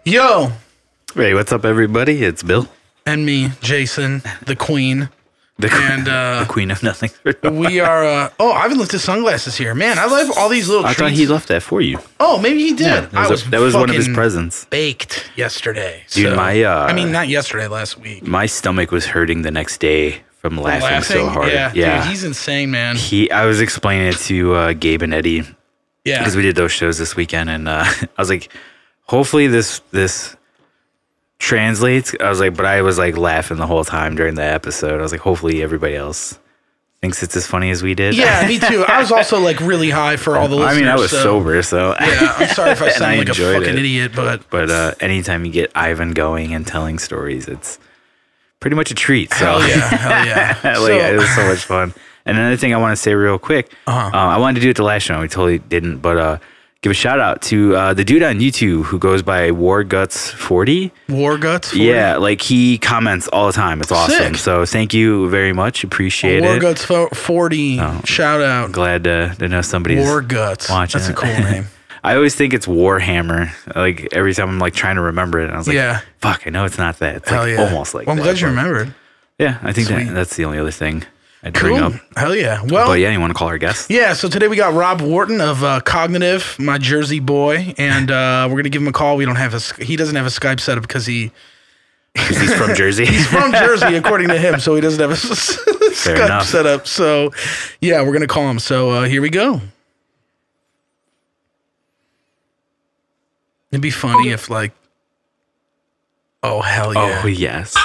Yo. Hey, what's up, everybody? It's Bill. And me, Jason, the Queen. The Queen of Nothing. We are, Ivan left his sunglasses here. Man, I love all these little treats. I thought he left that for you. Oh, maybe he did. Yeah, that was one of his presents. Baked yesterday. Dude, so, not yesterday, last week. My stomach was hurting the next day from laughing so hard. Yeah. Dude, he's insane, man. I was explaining it to Gabe and Eddie. Yeah. Because we did those shows this weekend, and I was like, hopefully this translates. I was like, but I was like laughing the whole time during the episode. I was like, hopefully everybody else thinks it's as funny as we did. Yeah, me too. I was also like really high for all the listeners. I mean, I was sober, so yeah. I'm sorry if I sound like a fucking idiot, but anytime you get Ivan going and telling stories, it's pretty much a treat. So hell yeah. It was so much fun. And another thing I want to say real quick, I wanted to do it the last show, we totally didn't, but give a shout out to the dude on YouTube who goes by WarGuts40. WarGuts40? Yeah, like he comments all the time. It's awesome. Sick. So thank you very much. Appreciate it. WarGuts40. Shout out. Glad to know somebody's WarGuts. watching. That's a cool name. I always think it's Warhammer. Like every time I'm like trying to remember it, and I was like, fuck, I know it's not that. It's like almost like I'm glad you remembered. Yeah, I think that's the only other thing I'd bring up. Hell yeah. Well, but yeah, you want to call our guest? Yeah, so today we got Rob Wharton of Cognitive, my Jersey boy, and we're going to give him a call. He doesn't have a Skype setup because he's from Jersey. He's from Jersey, according to him, so he doesn't have a Skype setup. So, yeah, we're going to call him. So, here we go. It'd be funny if, like, oh, hell yeah. Oh, yes.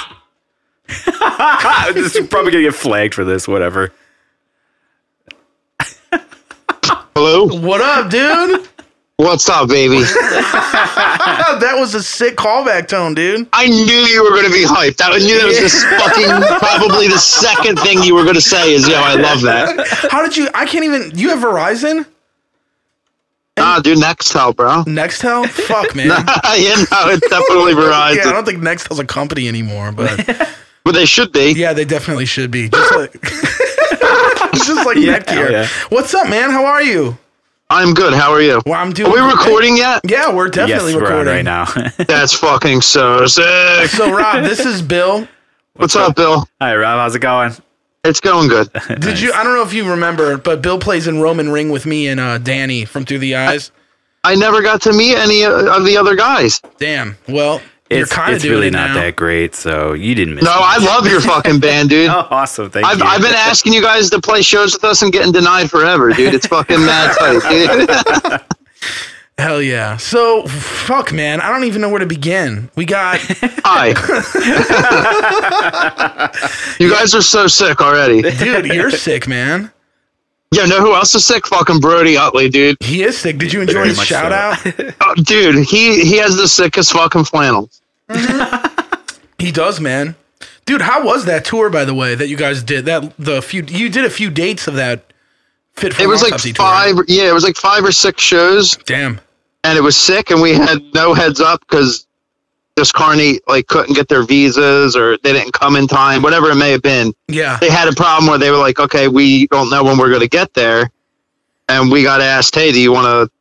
This is probably gonna get flagged for this. Whatever. Hello. What up, dude? What's up, baby? That was a sick callback tone, dude. I knew you were gonna be hyped. I knew that was this fucking probably the second thing you were gonna say is, I love that. How did you? I can't even. You have Verizon? Nah, dude, Nextel, bro. Nextel? Fuck, man. It's definitely Verizon. Yeah, I don't think Nextel's a company anymore, but. But they should be. Yeah, they definitely should be. Just like, Netgear. Yeah. What's up, man? How are you? I'm good. How are you? Well, I'm doing. Are we recording yet? Yeah, we're definitely recording right now. That's fucking so sick. So, Rob, this is Bill. What's up, Bill? Hi, Rob. How's it going? It's going good. Did you? I don't know if you remember, but Bill plays in Roman Ring with me and Danny from Through the Eyes. I never got to meet any of the other guys. Damn. Well. It's really not that great, so you didn't miss No, much. I love your fucking band, dude. Oh, awesome. Thank you. I've been asking you guys to play shows with us and getting denied forever, dude. It's fucking mad tight, dude. Hell yeah. So, fuck, man. I don't even know where to begin. We got... Hi. You guys are so sick already. Dude, you're sick, man. Yeah, know who else is sick? Fucking Brody Utley, dude. He is sick. Did you enjoy his shout out? Oh, dude, he has the sickest fucking flannels. He does, man. Dude, how was that tour, by the way, that you guys did? You did a few dates of that Fit for Autopsy tour. It was like 5 or 6 shows. Damn. And it was sick, and we had no heads up because Discarnate couldn't get their visas or they didn't come in time, whatever it may have been. Yeah. They had a problem where they were like, okay, we don't know when we're going to get there. And we got asked, hey, do you want to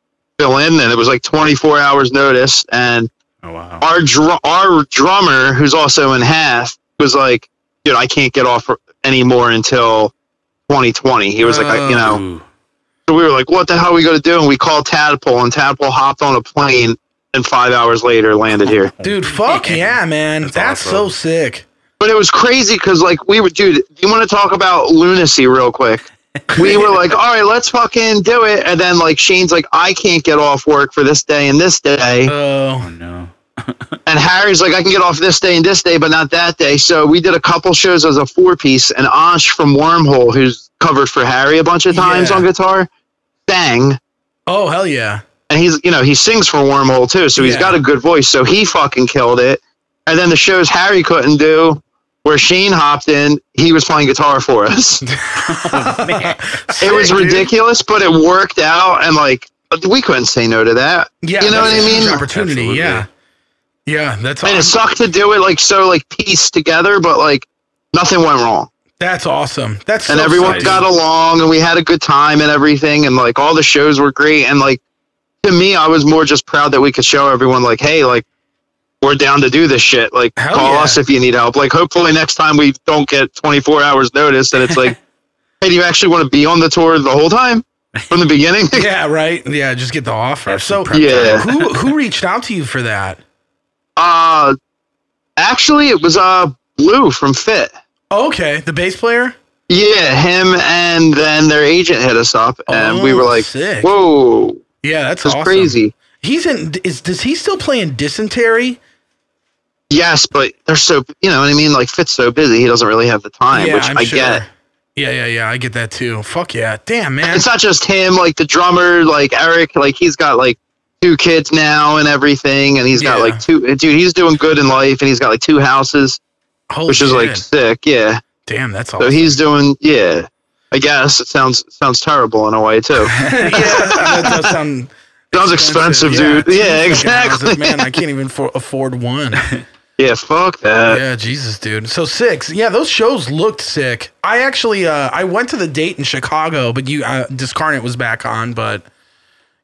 fill in? And it was like 24 hours notice. And our drummer, who's also in Half, was like, dude, I can't get off anymore until 2020. He was like, So we were like, what the hell are we going to do? And we called Tadpole, and Tadpole hopped on a plane and 5 hours later landed here. Dude, fuck yeah, man. That's awesome. So sick. But it was crazy because, dude, do you want to talk about lunacy real quick? We were like, all right, let's fucking do it. And then, Shane's like, I can't get off work for this day and this day. Oh, no. And Harry's like, I can get off this day and this day, but not that day. So we did a couple shows as a 4-piece, and Ash from Wormhole, who's covered for Harry a bunch of times on guitar, sang. Oh, hell yeah. And he's, he sings for Wormhole too, so he's got a good voice. So he fucking killed it. And then the shows Harry couldn't do, where Shane hopped in, he was playing guitar for us. Oh, man. It was ridiculous, but it worked out, and we couldn't say no to that. Yeah, you know what I mean? Opportunity, absolutely. Yeah, that's awesome. And it sucked to do it pieced together, but nothing went wrong. That's awesome. That's and everyone got along, and we had a good time and everything, and all the shows were great, and to me, I was more just proud that we could show everyone, hey, we're down to do this shit. Like, call us if you need help. Like, hopefully next time we don't get 24 hours notice that it's like, hey, do you actually want to be on the tour the whole time from the beginning? Yeah, right. Yeah, just get the offer. So, who reached out to you for that? Actually, it was Blue from Fit. Okay, the bass player? Yeah, him, and then their agent hit us up, and we were like, sick. Whoa. Yeah, that's awesome. Crazy. Does he still play in Dysentery? Yes, but they're so, you know what I mean? Like, Fit's so busy, he doesn't really have the time, which I get. Yeah, I get that too. Fuck yeah. Damn, man. It's not just him, like the drummer, like Eric, like he's got like 2 kids now and everything, and he's got like 2, dude, he's doing good in life, and he's got like 2 houses, which is like sick, yeah. Damn, that's awesome. So he's doing, I guess it sounds terrible in a way too. Yeah, that does sound expensive, dude. Yeah, exactly. Man, I can't even afford one. Yeah, fuck that. Yeah, Jesus, dude. So 6. Yeah, those shows looked sick. I actually, I went to the date in Chicago, but Discarnate was back on, but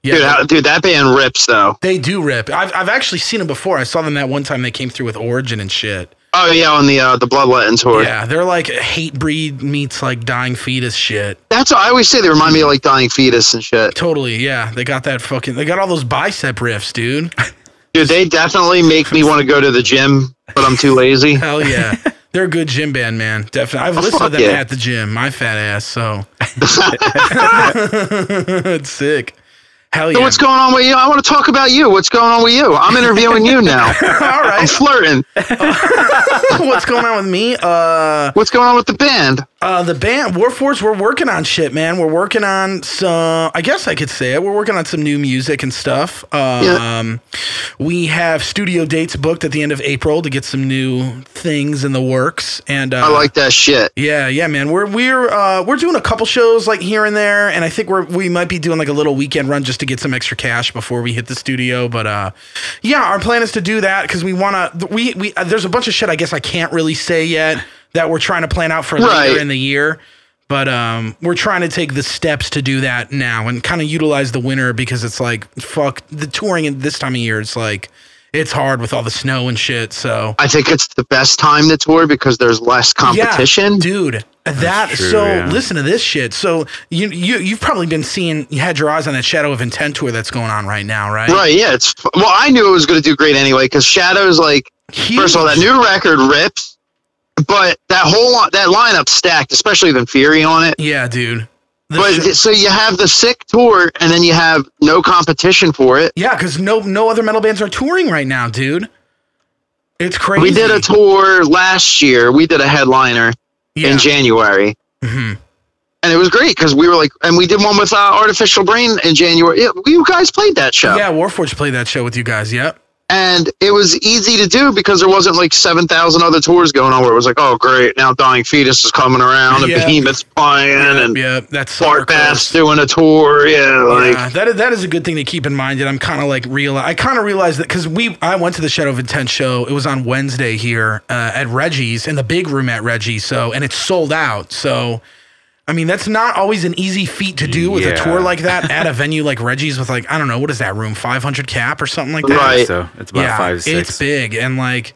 yeah. Dude, that band rips though. They do rip. I've actually seen them before. I saw them that one time they came through with Origin and shit. Oh yeah, on the Bloodletting tour. Yeah, they're like Hate Breed meets like Dying Fetus shit. That's what I always say. They remind me of like Dying Fetus and shit. Totally, yeah. They got all those bicep riffs, dude. Dude, they definitely make me want to go to the gym, but I'm too lazy. Hell yeah. They're a good gym band, man. Definitely. I've listened to them at the gym, my fat ass, so. It's sick. Hell yeah. So what's going on with you? I want to talk about you. What's going on with you? I'm interviewing you now. All right. I'm flirting. What's going on with me? What's going on with the band? The band, Warforce, we're working on shit, man. We're working on some, I guess I could say it. We're working on some new music and stuff. We have studio dates booked at the end of April to get some new things in the works. And I like that shit. Yeah, man. We're doing a couple shows like here and there, and I think we might be doing like a little weekend run just to get some extra cash before we hit the studio. But our plan is to do that because we want to. We there's a bunch of shit I guess I can't really say yet that we're trying to plan out for later in the year. But we're trying to take the steps to do that now and kind of utilize the winter because it's like, fuck, the touring at this time of year, it's like, it's hard with all the snow and shit. So I think it's the best time to tour because there's less competition. Yeah, dude. Listen to this shit. So you've probably been seeing, you had your eyes on that Shadow of Intent tour that's going on right now, right? Right, yeah. I knew it was going to do great anyway because Shadow's like, huge. First of all, that new record rips. But that lineup stacked, especially with Fury on it. Yeah, dude. So you have the sick tour, and then you have no competition for it. Yeah, because no other metal bands are touring right now, dude. It's crazy. We did a tour last year. We did a headliner in January. Mm-hmm. And it was great because we were like, and we did one with Artificial Brain in January. Yeah, you guys played that show. Yeah, Warforged played that show with you guys. Yep. And it was easy to do because there wasn't like 7,000 other tours going on where it was like, oh, great, now Dying Fetus is coming around and Behemoth's playing and that's Bart Bass doing a tour. That is a good thing to keep in mind. And I'm kind of like I kind of realized that because I went to the Shadow of Intent show. It was on Wednesday here at Reggie's in the big room at Reggie's. And it's sold out. So. I mean, that's not always an easy feat to do with a tour like that at a venue like Reggie's with like, I don't know, what is that room, 500 cap or something like that? Right. So it's about 5 6. It's big. And like,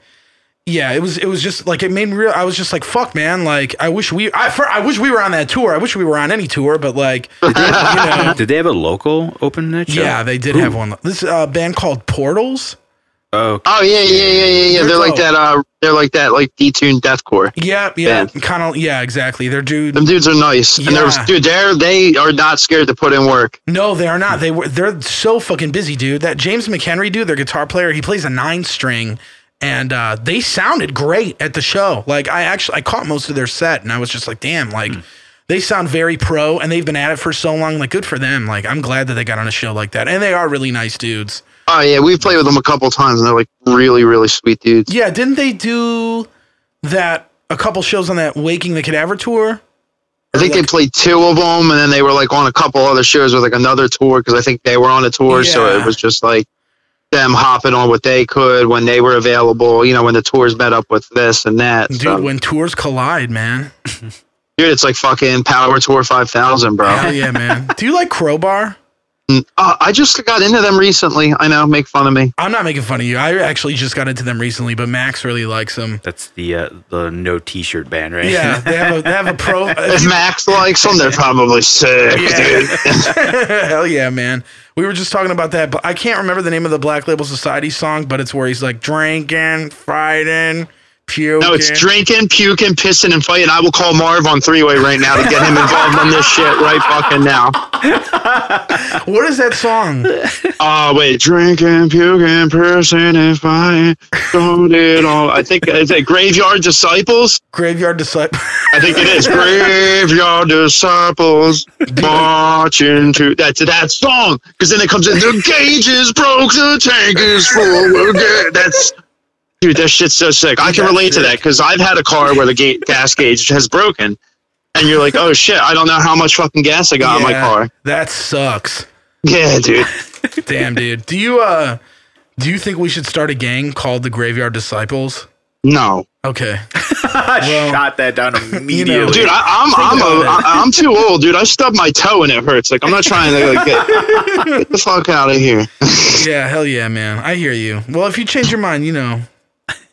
it was just like, it made me I was just like, fuck, man. Like, I wish we were on that tour. I wish we were on any tour, but like, Did they have a local open that show? Yeah, they did have one. This band called Portals. Oh yeah. They're like that. They're like that, like detuned deathcore. Yeah, kind of. Yeah, exactly. Them dudes are nice, and they are not scared to put in work. No, they are not. They're so fucking busy, dude. That James McHenry dude, their guitar player, he plays a 9-string, and they sounded great at the show. Like I caught most of their set, and I was just like, damn, like. They sound very pro, and they've been at it for so long. Like, good for them. Like, I'm glad that they got on a show like that, and they are really nice dudes. Oh yeah, we've played with them a couple times, and they're like really, really sweet dudes. Yeah, didn't they do that a couple shows on that Waking the Cadaver tour? I think they played 2 of them, and then they were like on a couple other shows with like another tour because I think they were on a tour, so it was just like them hopping on what they could when they were available. You know, when the tours met up with this and that. Dude, when tours collide, man. Dude, it's like fucking Power Tour 5000, bro. Hell yeah, man. Do you like Crowbar? I just got into them recently. I know, make fun of me. I'm not making fun of you. I actually just got into them recently, but Max really likes them. That's the no t-shirt band, right? Yeah, they have a pro. If Max likes them, they're probably sick, dude. Hell yeah, man. We were just talking about that, but I can't remember the name of the Black Label Society song, but it's where he's like drinking, fighting, puking. No, it's drinking, puking, pissing, and fighting. I will call Marv on three-way right now to get him involved on this shit right fucking now. What is that song? Wait, drinking, puking, pissing, and fighting. Don't it all. I think is it Graveyard Disciples? Graveyard Disciples. I think it is Graveyard Disciples marching to that song. Because then it comes in. The gauge is broke, the tank is full. That's. Dude, that shit's so sick. I can relate to that because I've had a car where the gas gauge has broken, and you're like, oh shit, I don't know how much fucking gas I got in my car. That sucks. Yeah, dude. Damn, dude. Do you think we should start a gang called the Graveyard Disciples? No. Okay. Well, shot that down immediately. Dude, I'm too old, dude. I stubbed my toe and it hurts. Like, I'm not trying to get the fuck out of here. Yeah, hell yeah, man. I hear you. Well, if you change your mind,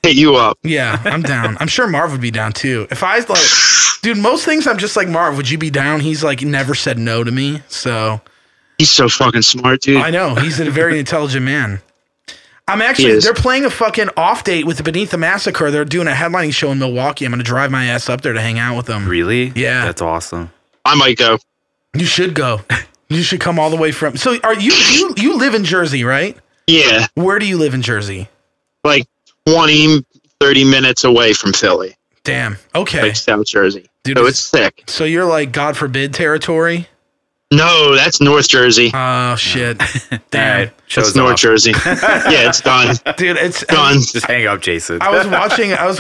hit you up. Yeah, I'm down. I'm sure Marv would be down too. If I like, dude, most things I'm just like, Marv, would you be down? He's like never said no to me. So he's so fucking smart, dude. I know. He's a very intelligent man. They're playing a fucking off date with Beneath the Massacre. They're doing a headlining show in Milwaukee. I'm going to drive my ass up there to hang out with them. Really? Yeah. That's awesome. I might go. You should go. You should come all the way from. So are you live in Jersey, right? Yeah. Where do you live in Jersey? Like 20, 30 minutes away from Philly. Damn. Okay. Like South Jersey. Dude, so it's sick. So you're like God forbid territory? No, that's North Jersey. Oh shit! Damn, that's North Jersey. Yeah, it's done, dude. It's done. Just hang up, Jason. I was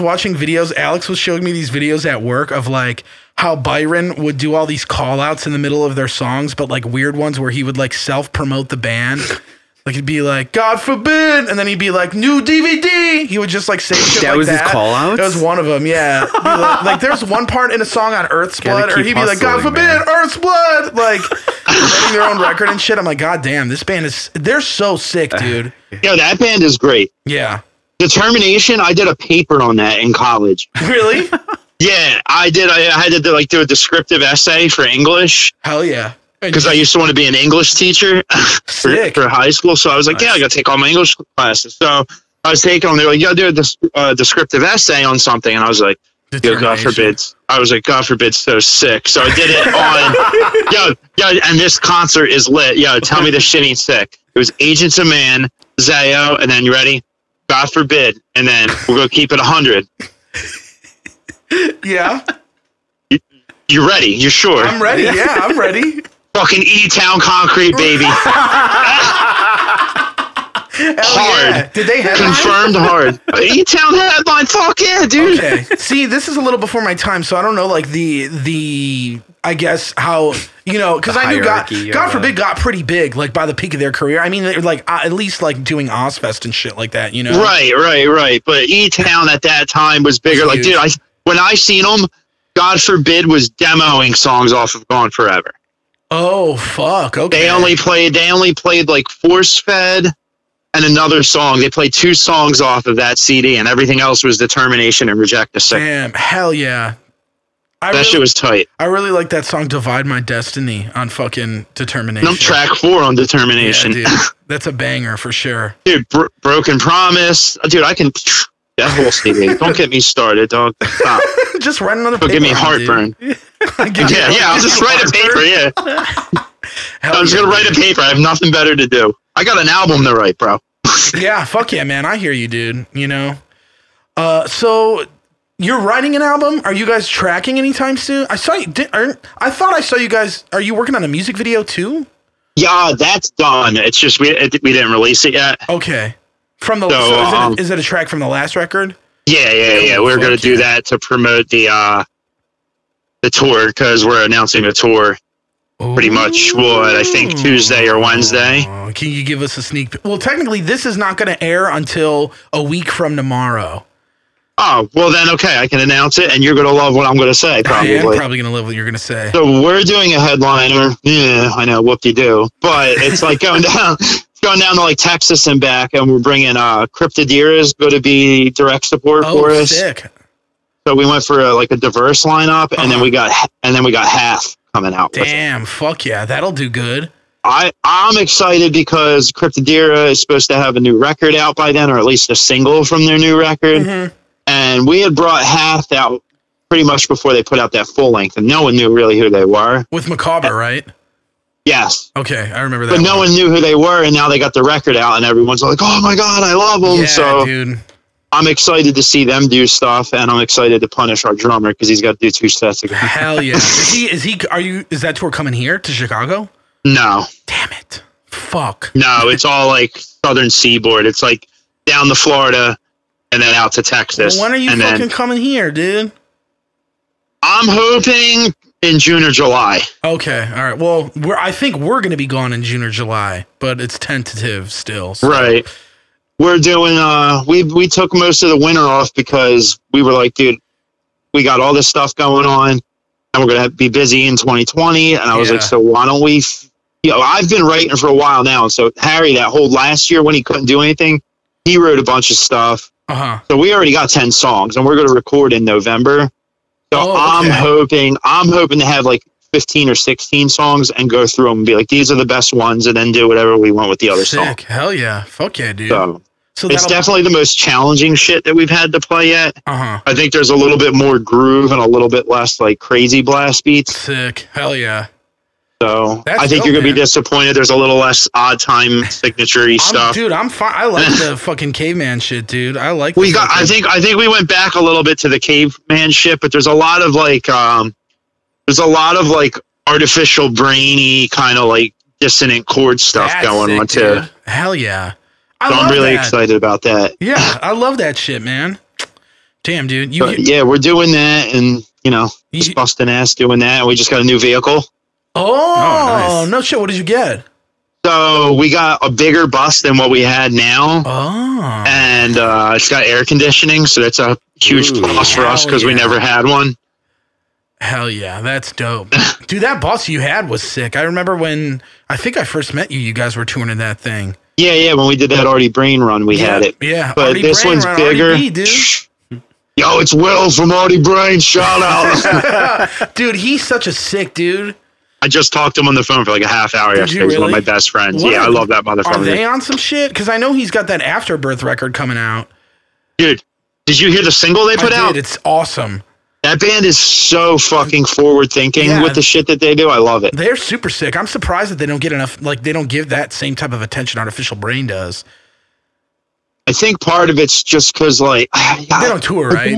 watching videos. Alex was showing me these videos at work of like how Byron would do all these call outs in the middle of their songs, but like weird ones where he would like self promote the band. Like he'd be like, God forbid, and then he'd be like, new DVD. He would just like say shit that like was that. His call outs? That was one of them, yeah. Like there's one part in a song on Earth's Blood, or he'd be like, God forbid, man. Earth's Blood, like promoting their own record and shit. I'm like, God damn, this band they're so sick, dude. Yo, that band is great. Yeah. Determination, I did a paper on that in college. Really? Yeah, I did. I had to do a descriptive essay for English. Hell yeah. Because I used to want to be an English teacher for high school. So I was like, yeah, I got to take all my English classes. So I was taking them. They were like, you got to do a descriptive essay on something. And I was like, yo, God forbid. I was like, God forbid, so sick. So I did it on, and this concert is lit. Yo, tell me this shit ain't sick. It was Agents of Man, Zayo, and then you ready? God forbid. And then we're going to keep it 100. Yeah. You ready? You sure? I'm ready. Yeah, I'm ready. Fucking E-Town Concrete, baby. Hard. Yeah. Did they headline? Confirmed hard. E-Town headline. Fuck yeah, dude. Okay. See, this is a little before my time, so I don't know, like the I guess how because I knew God forbid got pretty big, like by the peak of their career. I mean, they're like at least like doing Ozfest and shit like that, Right. But E-Town at that time was bigger. Like, dude, when I seen them, God forbid was demoing songs off of Gone Forever. Oh fuck! Okay. They only played like Force Fed and another song. They played 2 songs off of that CD, and everything else was Determination and Reject the Sick. Damn, hell yeah! That shit was tight. I really like that song "Divide My Destiny" on fucking Determination. I'm track 4 on Determination. Yeah, dude, that's a banger for sure. Dude, Broken Promise. Dude, I can. That whole CD. Don't get me started, dog. Stop. Just write another paper. Give me heartburn. I'll just write a paper, yeah. I'm just going to write a paper. I have nothing better to do. I got an album to write, bro. Yeah, fuck yeah, man. I hear you, dude. So you're writing an album? Are you guys tracking anytime soon? I saw you. I thought I saw you guys. Are you working on a music video too? Yeah, that's done. It's just we didn't release it yet. Okay. Is it a track from the last record? Yeah. We're gonna do that to promote the tour because we're announcing a tour. Pretty much I think Tuesday or Wednesday. Can you give us a sneak peek? Well, technically, this is not going to air until a week from tomorrow. Oh, well then, okay, I can announce it, and you're going to love what I'm going to say, probably. I am probably going to love what you're going to say. So we're doing a headliner. Yeah, I know, whoop-de-doo. But it's like going down to like Texas and back, and we're bringing Cryptodira is going to be direct support for us. Sick. So we went for a diverse lineup, and then we got Half coming out. Damn, fuck yeah, that'll do good. I'm excited because Cryptodira is supposed to have a new record out by then, or at least a single from their new record. Mm-hmm. And we had brought Half out pretty much before they put out that full length, and no one knew really who they were. With Macabre, right? Yes. Okay, I remember that. But no one knew who they were, and now they got the record out, and everyone's like, "Oh my god, I love them!" Yeah, so, dude. I'm excited to see them do stuff, and I'm excited to punish our drummer because he's got to do 2 sets again. Hell yeah! Is that tour coming here to Chicago? No. Damn it! Fuck. No, it's all like Southern Seaboard. It's like down to Florida, and then out to Texas. Well, when are you fucking coming here, dude? I'm hoping in June or July. Okay, all right. Well, I think we're going to be gone in June or July, but it's tentative still. So. Right. We're doing. We took most of the winter off because we were like, dude, we got all this stuff going on, and we're going to be busy in 2020. And I was like, so why don't we? I've been writing for a while now. So Harry, that whole last year when he couldn't do anything, he wrote a bunch of stuff. So we already got 10 songs, and we're going to record in November. So I'm hoping to have like 15 or 16 songs and go through them and be like, these are the best ones, and then do whatever we want with the other songs. Hell yeah. Fuck yeah, dude. So it's definitely the most challenging shit that we've had to play yet. I think there's a little bit more groove and a little bit less like crazy blast beats. Sick. Hell yeah. So I think you're going to be disappointed. There's a little less odd time signature-y stuff. Dude, I'm fine. I like the fucking caveman shit, dude. I like I think we went back a little bit to the caveman shit, but there's a lot of like artificial brainy kind of like dissonant chord stuff going on too. Hell yeah. I'm really excited about that. Yeah, I love that shit, man. Damn, dude. We're doing that, and just busting ass doing that. And we just got a new vehicle. Oh, nice. No shit. What did you get? So we got a bigger bus than what we had now. Oh. And it's got air conditioning, so that's a huge plus for us because we never had one. Hell yeah, that's dope. Dude, that bus you had was sick. I remember when I think I first met you, you guys were touring that thing. Yeah, when we did that Artie Brain run, we had it. Yeah, but this one's bigger. dude. Yo, it's Will from Artie Brain. Shout out. Dude, he's such a sick dude. I just talked to him on the phone for like a half hour yesterday. He's one of my best friends. I love that motherfucker. Are they on some shit? Because I know he's got that Afterbirth record coming out. Dude, did you hear the single they put out? It's awesome. That band is so fucking forward thinking with the shit that they do. I love it. They're super sick. I'm surprised that they don't get enough, like they don't give that same type of attention Artificial Brain does. I think part of it's just because like they don't tour, right?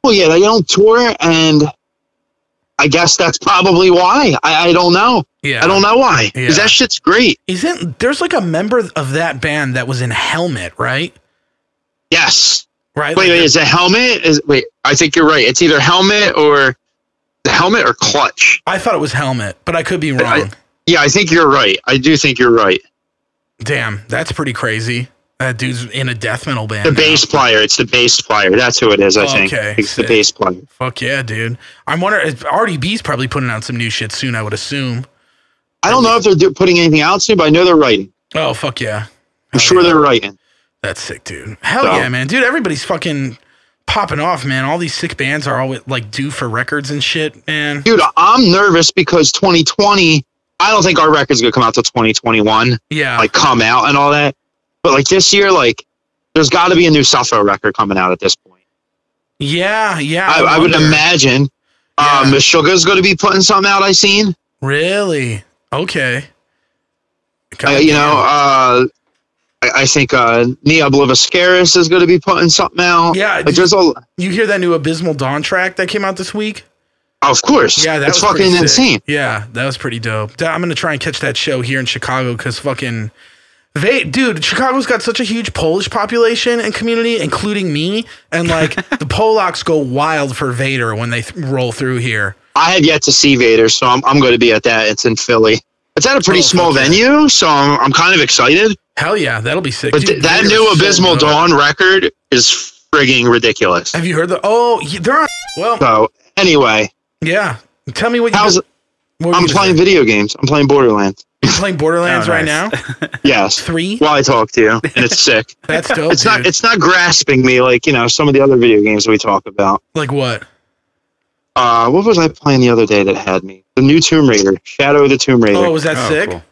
Well, yeah, they don't tour, and I guess that's probably why. I don't know. Yeah. I don't know why. Because that shit's great. There's like a member of that band that was in Helmet, right? Yes. Right. Wait, is it Helmet? I think you're right. It's either Helmet or Clutch. I thought it was Helmet, but I could be wrong. I think you're right. I do think you're right. Damn, that's pretty crazy. That dude's in a death metal band. The bass player. It's the bass player. That's who it is, I think. Okay. It's the bass player. Fuck yeah, dude. I'm wondering, RDB's probably putting out some new shit soon, I would assume. I don't know if they're putting anything out soon, but I know they're writing. Oh, fuck yeah. I'm sure they're writing. That's sick, dude. Hell yeah, man. Dude, everybody's fucking popping off, man. All these sick bands are always like due for records and shit, man. Dude, I'm nervous because 2020, I don't think our record's going to come out till 2021. Yeah. Like come out and all that. But like this year, like there's got to be a new Suffolk record coming out at this point. Yeah. I would imagine. Meshuggah's going to be putting something out, I seen. Really? Okay. I think Nia Bliviscaris is going to be putting something out. Yeah. You hear that new Abysmal Dawn track that came out this week? Of course. Yeah, that's fucking insane. Yeah, that was pretty dope. I'm going to try and catch that show here in Chicago because fucking... Dude, Chicago's got such a huge Polish population and community, including me, and like the Polacks go wild for Vader when they roll through here. I have yet to see Vader, so I'm going to be at that. It's in Philly. It's at a pretty small venue, so I'm kind of excited. Hell yeah, that'll be sick. But that new Abysmal Dawn record is frigging ridiculous. Have you heard the? Oh, they're on. Well. So anyway. Yeah. Tell me what I'm playing video games. I'm playing Borderlands. You're playing Borderlands right now? Yes. 3? While I talk to you, and it's sick. That's dope. It's not grasping me like, some of the other video games we talk about. Like what? What was I playing the other day that had me? The new Tomb Raider, Shadow of the Tomb Raider. Oh, was that sick? Cool.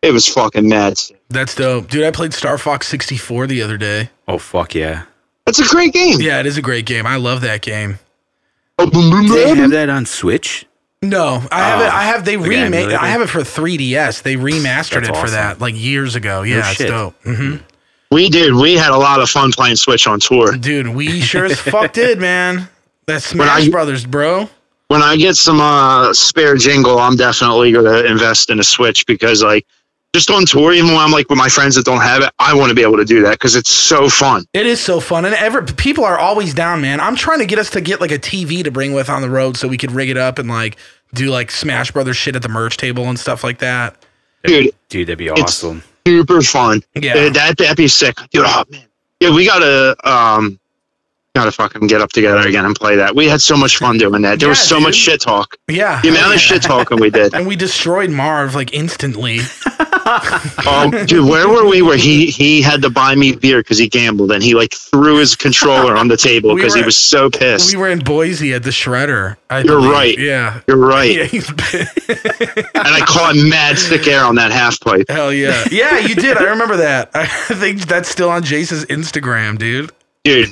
It was fucking mad. That's dope. Dude, I played Star Fox 64 the other day. Oh, fuck yeah. That's a great game. Yeah, it is a great game. I love that game. Do they have that on Switch? No, I have it. They remade. Really? I have it for 3DS. They remastered it for that like years ago. Yeah, it's dope. Mm-hmm. We did. We had a lot of fun playing Switch on tour. Dude, we sure as fuck did, man. That's Smash Brothers, bro. When I get some spare jingle, I'm definitely going to invest in a Switch because, like, just on tour, even when I'm like with my friends that don't have it, I want to be able to do that because it's so fun. It is so fun, and people are always down, man. I'm trying to get us to get like a TV to bring with on the road so we could rig it up and like do like Smash Brothers shit at the merch table and stuff like that. Dude, that'd be awesome. Super fun. Yeah, that'd be sick, dude. Oh man, yeah, we gotta fucking get up together again and play that. We had so much fun doing that. There was so much shit talk. Yeah, the amount of shit talking we did, and we destroyed Marv like instantly. Dude, where were we? Where he had to buy me beer because he gambled, and he like threw his controller on the table because he was so pissed. We were in Boise at the Shredder. You're right. Yeah, you're right. Yeah, he's and I caught mad sick air on that half pipe. Hell yeah, yeah, you did. I remember that. I think that's still on Jace's Instagram, dude. Dude,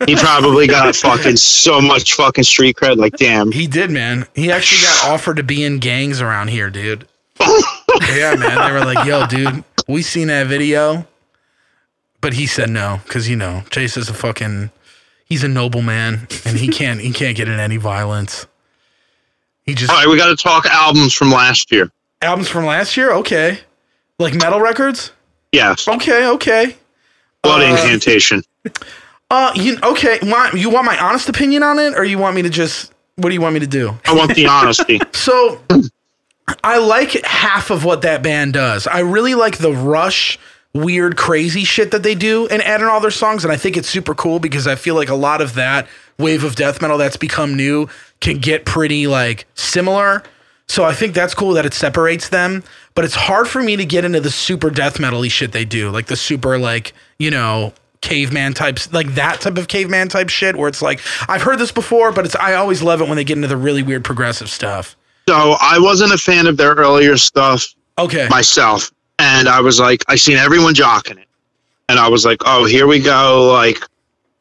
he probably got fucking so much fucking street cred. Like, damn. He did, man. He actually got offered to be in gangs around here, dude. Yeah, man. They were like, yo, dude, we seen that video. But he said no, because, Chase is he's a noble man, and he can't get in any violence. All right, we got to talk albums from last year. Albums from last year? Okay. Like metal records? Yes. Okay. Blood Incantation. Okay. You want my honest opinion on it, or you want me to just? What do you want me to do? I want the honesty. So, I like half of what that band does. I really like the Rush, weird, crazy shit that they do and add in all their songs, and I think it's super cool because I feel like a lot of that wave of death metal that's become new can get pretty like similar. So I think that's cool that it separates them, but it's hard for me to get into the super death metal-y shit they do, like the super like caveman types, like that type of caveman type shit where it's like, I've heard this before, but I always love it when they get into the really weird progressive stuff. So I wasn't a fan of their earlier stuff myself. And I was like, I seen everyone jocking it. And I was like, oh, here we go. Like,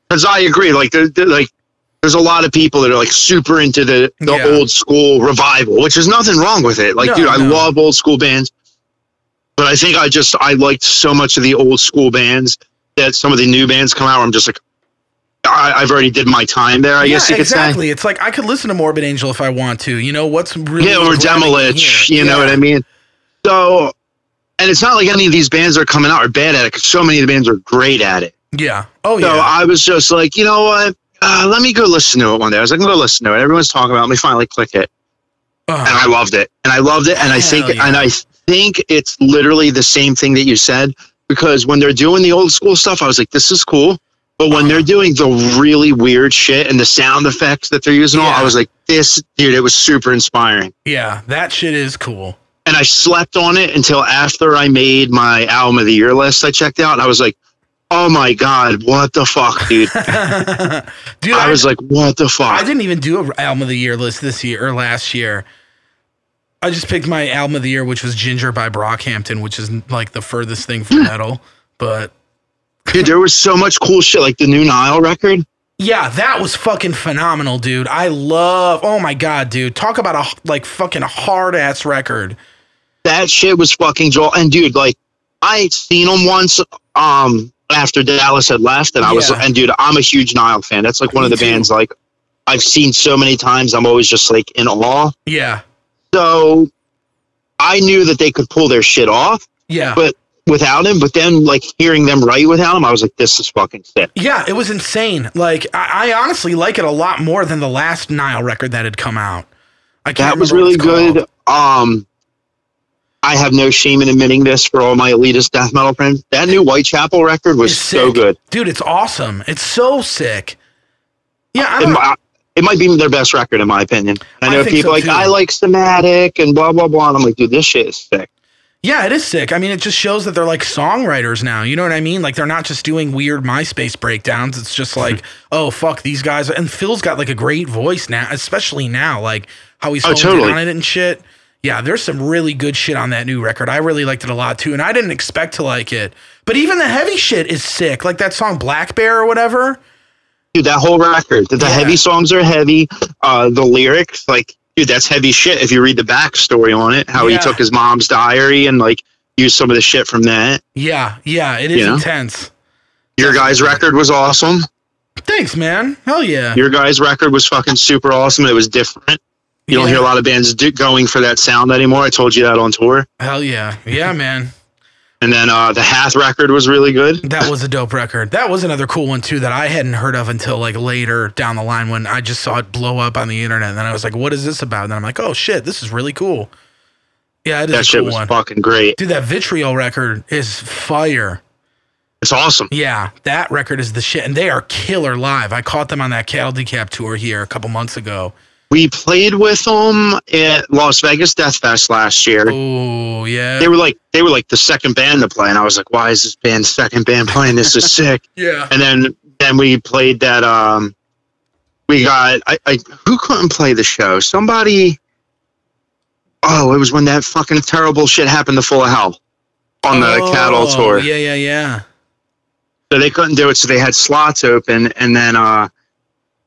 cause I agree. Like, there's a lot of people that are like super into the old school revival, which is nothing wrong with it. Like, I love old school bands, but I think I liked so much of the old school bands that some of the new bands come out where I'm just like, I've already did my time there, I guess you could say. Exactly. It's like I could listen to Morbid Angel if I want to. What's really or Demolish, you know what I mean? So, and it's not like any of these bands are coming out are bad at it, because so many of the bands are great at it. Yeah. Oh, so I was just like, you know what? Let me go listen to it one day. I was like, I'm going to go listen to it. Everyone's talking about it. Let me finally click it. And I loved it. And I think it's literally the same thing that you said. Because when they're doing the old school stuff, I was like, this is cool. But when they're doing the really weird shit and the sound effects that they're using, I was like, it was super inspiring. Yeah, that shit is cool. And I slept on it until after I made my album of the year list I checked out. And I was like, oh my God, what the fuck, dude? Dude, I was like, what the fuck? I didn't even do an album of the year list this year or last year. I just picked my album of the year, which was Ginger by Brockhampton, which is like the furthest thing from metal. But dude, there was so much cool shit, like the new Nile record. Yeah, that was fucking phenomenal, dude. Oh my God, dude. Talk about a fucking hard ass record. That shit was fucking Joel. And dude, like I seen him once after Dallas had left, and dude, I'm a huge Nile fan. That's like one of the bands like I've seen so many times. I'm always just like in awe. Yeah. So I knew that they could pull their shit off. Yeah. But without him, but then like hearing them write without him, I was like, this is fucking sick. Yeah, it was insane. Like I honestly like it a lot more than the last Nile record that had come out. That was really good. I have no shame in admitting this for all my elitist death metal friends. That new Whitechapel record was so good. Dude, it's awesome. It's so sick. Yeah, it might be their best record in my opinion. I know people so I like Somatic and blah, blah, blah. And I'm like, dude, this shit is sick. Yeah, it is sick. I mean, it just shows that they're like songwriters now. You know what I mean? Like they're not just doing weird MySpace breakdowns. It's just like, oh, fuck, these guys. And Phil's got like a great voice now, especially now, like how he's holding on it and shit. Yeah, there's some really good shit on that new record. I really liked it a lot too, and I didn't expect to like it. But even the heavy shit is sick. Like that song Black Bear or whatever. Dude, that whole record. The heavy songs are heavy. The lyrics, like, dude, that's heavy shit. If you read the backstory on it, how he took his mom's diary and like used some of the shit from that. Yeah, it is intense. Your guys' record was awesome. Thanks, man. Hell yeah. Your guys' record was fucking super awesome. It was different. You don't hear a lot of bands going for that sound anymore. I told you that on tour. Hell yeah. Yeah, man. And then the Hath record was really good. That was a dope record. That was another cool one, too, that I hadn't heard of until like later down the line when I just saw it blow up on the internet. And then I was like, what is this about? And then I'm like, oh, shit, this is really cool. Yeah, it is that shit was fucking great. Dude, that Vitriol record is fire. It's awesome. Yeah, that record is the shit. And they are killer live. I caught them on that Cattle Decap tour here a couple months ago. We played with them at Las Vegas Death Fest last year. Oh, yeah. They were like the second band to play, and I was like, why is this band's second band playing? This is sick. Yeah. And then we played that we got who couldn't play the show? Somebody. Oh, it was when that fucking terrible shit happened to Full of Hell on the Cattle tour. Yeah. So they couldn't do it, so they had slots open, and then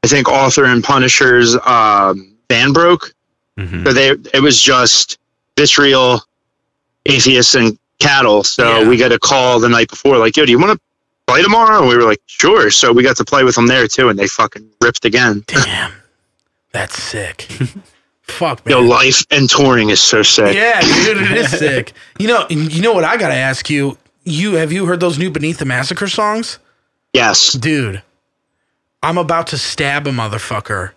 I think Author and Punisher's band broke. Mm-hmm. So it was just Vitriol, Atheists, and Cattle. So we got a call the night before, like, yo, do you want to play tomorrow? And we were like, sure. So we got to play with them there too, and they fucking ripped again. Damn, that's sick. Fuck, man. Yo, life and touring is so sick. Yeah, dude, it is sick. You know what I gotta ask you? Have you heard those new Beneath the Massacre songs? Yes, dude. I'm about to stab a motherfucker.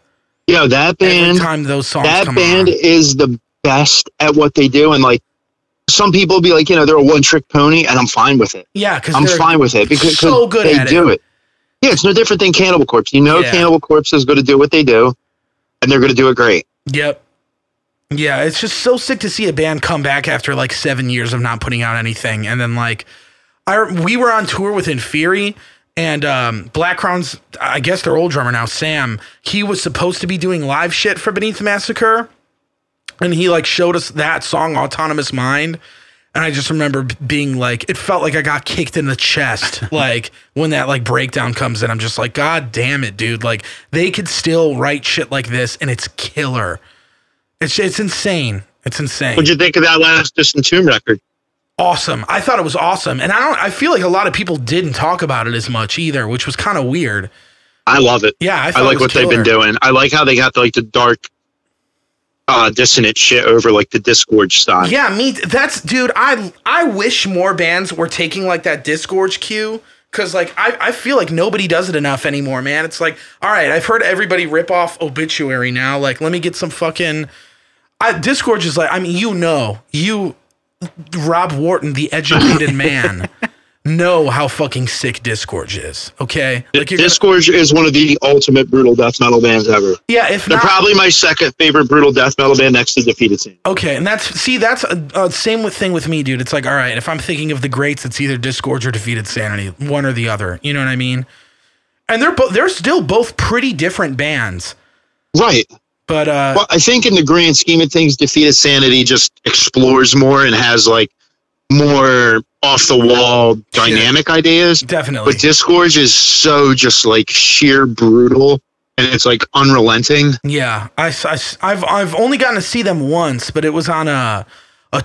Yo, that band. Every time those songs that come band on. is the best at what they do, and like some people be like, they're a one-trick pony, and I'm fine with it. Yeah, because I'm fine with it because so good they at do it. Yeah, it's no different than Cannibal Corpse. Cannibal Corpse is going to do what they do, and they're going to do it great. Yep. Yeah, it's just so sick to see a band come back after like 7 years of not putting out anything, and then like we were on tour with Inferi. And Black Crown's, I guess their old drummer now, Sam, he was supposed to be doing live shit for Beneath the Massacre. And he like showed us that song, Autonomous Mind. And I just remember being like, it felt like I got kicked in the chest. Like when that like breakdown comes in, I'm just like, God damn it, dude. Like they could still write shit like this and it's killer. It's insane. It's insane. What'd you think of that last Distant Tomb record? Awesome. I thought it was awesome. And I feel like a lot of people didn't talk about it as much either, which was kind of weird. I love it. Yeah, I like what they've been doing. I like how they got the dark, dissonant shit over like the Disgorge style. Yeah, dude, I wish more bands were taking like that Disgorge cue. Cause like I feel like nobody does it enough anymore, man. It's like, all right, I've heard everybody rip off Obituary now. Like, let me get some fucking Disgorge is like, I mean, you Rob Wharton, the educated man, know how fucking sick Disgorge is. Okay, like Disgorge is one of the ultimate brutal death metal bands ever. Yeah, they're probably my second favorite brutal death metal band next to Defeated Sanity. Okay, and that's a same thing with me, dude. It's like, all right, if I'm thinking of the greats, it's either Disgorge or Defeated Sanity, one or the other. You know what I mean? And they're still both pretty different bands, right? But well, I think in the grand scheme of things, Defeated Sanity just explores more and has like more off the wall dynamic ideas. Definitely. But Disgorge is so just like sheer brutal and it's like unrelenting. Yeah, I've only gotten to see them once, but it was on a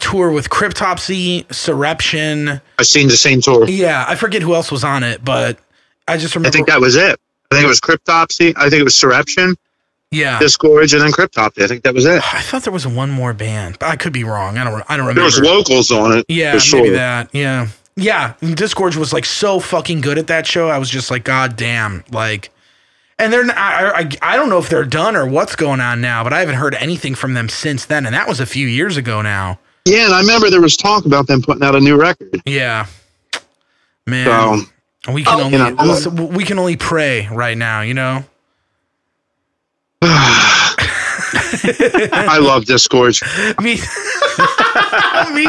tour with Cryptopsy, Surreption. I've seen the same tour. Yeah, I forget who else was on it, but I just remember. I think that was it. I think it was Cryptopsy. I think it was Surreption. Yeah, Disgorge and then Cryptopsy. I think that was it. I thought there was one more band, but I could be wrong. I don't remember. There was locals on it. Yeah, maybe that. Yeah. Disgorge was like so fucking good at that show. I was just like, God damn, like, and they're I don't know if they're done or what's going on now, but I haven't heard anything from them since then, and that was a few years ago now. Yeah, and I remember there was talk about them putting out a new record. Yeah, man. So, we can only pray right now, you know. I love Disgorge. Me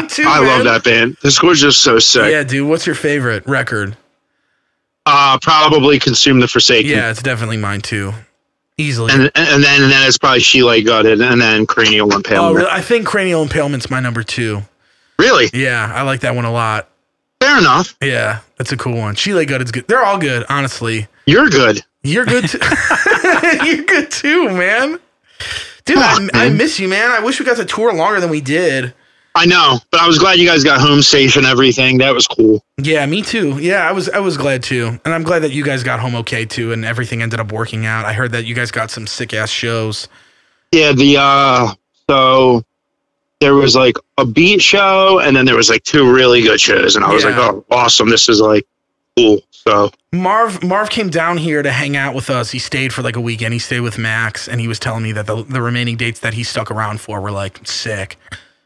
too. I love that band. Disgorge is just so sick. Yeah, dude. What's your favorite record? Probably Consume the Forsaken. Yeah, it's definitely mine too. Easily. And then it's probably She Lay Gutted, and then Cranial Impalement. Oh, really? I think Cranial Impalement's my number 2. Really? Yeah, I like that one a lot. Fair enough. Yeah, that's a cool one. She Lay Gutted's good. They're all good, honestly. You're good. You're good too. You're good too, man. Dude, I miss you, man. I wish we got to tour longer than we did. I know, but I was glad you guys got home safe and everything. That was cool. Yeah, me too. Yeah, I was glad too. And I'm glad that you guys got home okay too and everything ended up working out. I heard that you guys got some sick ass shows. Yeah, so there was like a beat show and then there was like 2 really good shows and I was like, oh, awesome. This is like cool. So Marv came down here to hang out with us. He stayed for like a weekend. He stayed with Max and he was telling me that the remaining dates that he stuck around for were like sick.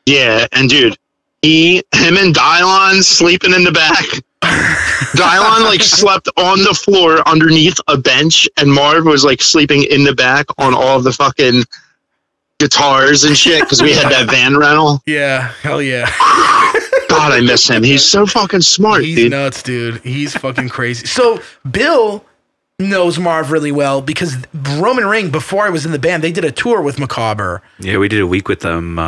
Yeah, and dude, him and Dylon sleeping in the back. Dylon like slept on the floor underneath a bench, and Marv was like sleeping in the back on all the fucking guitars and shit because we had that van rental. Yeah, hell yeah. God, I miss him. He's so fucking smart, He's dude. nuts, dude. He's fucking crazy. So Bill knows Marv really well because Roman Ring, before I was in the band, they did a tour with Macabre. Yeah, we did a week with them.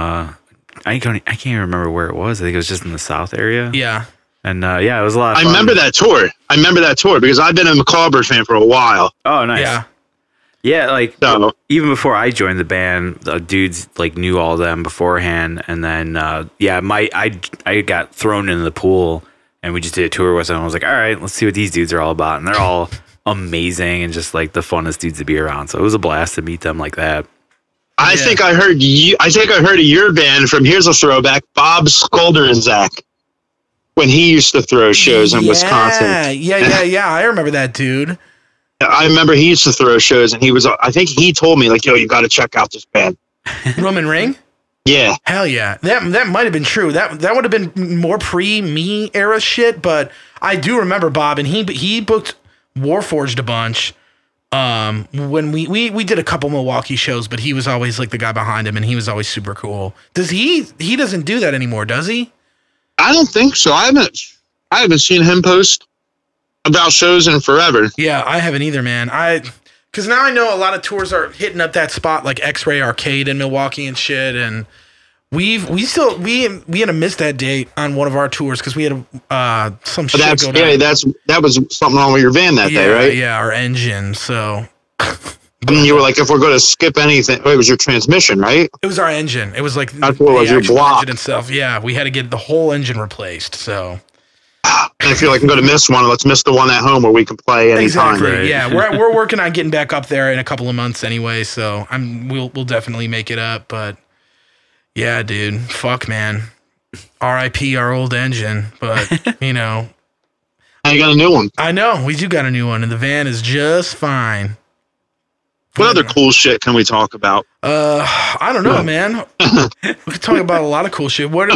I can't even remember where it was. I think it was just in the South area. Yeah. And it was a lot of fun. I remember that tour because I've been a Macabre fan for a while. Oh, nice. Yeah. Yeah, like even before I joined the band, the dudes like knew all of them beforehand, and then I got thrown into the pool, and we just did a tour with them. I was like, all right, let's see what these dudes are all about, and they're all amazing and just like the funnest dudes to be around. So it was a blast to meet them like that. I think I heard of your band from, here's a throwback, Bob Skolderzak, when he used to throw shows in Wisconsin. Yeah. I remember that dude. I remember he used to throw shows, and I think he told me, like, yo, you got to check out this band. Roman Ring? Yeah. Hell yeah. That might have been true. That would have been more pre-me era shit, but I do remember Bob, and he booked Warforged a bunch. When we did a couple Milwaukee shows, but he was always like the guy behind him, and he was always super cool. Does he doesn't do that anymore, does he? I don't think so. I haven't seen him post about shows in forever. Yeah, I haven't either, man. Because now I know a lot of tours are hitting up that spot like X-Ray Arcade in Milwaukee and shit, and we had to miss that date on one of our tours because we had some shit go down. That was something wrong with your van that day, right? Yeah, our engine. So you were like, if we're going to skip anything, it was your transmission, right? It was our engine. It was like that's what was your block and stuff. Yeah, we had to get the whole engine replaced. So. And I feel like I'm going to miss one. Let's miss the one at home where we can play anytime. Exactly. Right? Yeah, we're working on getting back up there in a couple of months anyway. So we'll definitely make it up. But yeah, dude, fuck, man. R.I.P. our old engine. But you know, I got a new one. I know we do got a new one, and the van is just fine. What other cool shit can we talk about? I don't know, man. We could talk about a lot of cool shit. What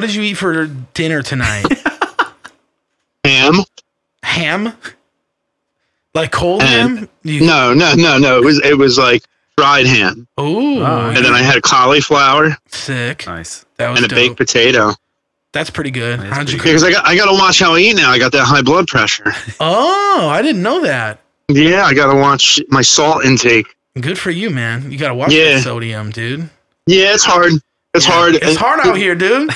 did you eat for dinner tonight? Ham? Like cold ham? No. It was like fried ham. Ooh. And then I had cauliflower. Sick. Nice. That was and a baked potato. That's pretty good. How'd you cook? Because I got to watch how I eat now. I got that high blood pressure. Oh, I didn't know that. Yeah, I got to watch my salt intake. Good for you, man. You got to watch that sodium, dude. Yeah, it's hard. It's hard. It's hard out here, dude.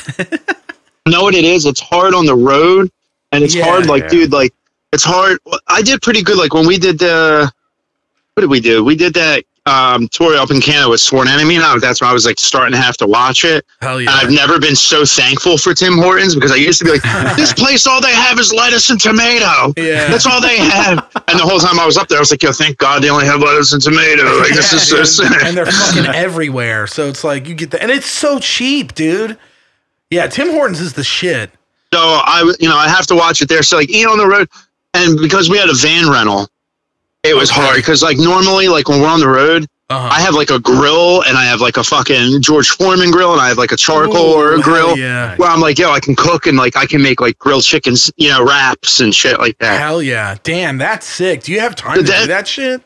You know what it is? It's hard on the road. And it's hard, dude, like, it's hard. I did pretty good. Like, when we did what did we do? We did that tour up in Canada with Sworn Enemy. And that's why I was, like, starting to have to watch it. Hell yeah. And I've never been so thankful for Tim Hortons because I used to be like, this place, all they have is lettuce and tomato. Yeah. That's all they have. And the whole time I was up there, I was like, yo, thank God they only have lettuce and tomato. Like, this is so sad. And they're fucking everywhere. So it's like, you get that. And it's so cheap, dude. Yeah, Tim Hortons is the shit. So I have to watch it there. So like eat on the road, and because we had a van rental, it was hard because like normally like when we're on the road, I have like a grill, and I have like a fucking George Foreman grill, and I have like a charcoal grill where I'm like, yo, I can cook, and like I can make like grilled chickens, you know, wraps and shit like that. Hell yeah. Damn, that's sick. Do you have time to do that shit?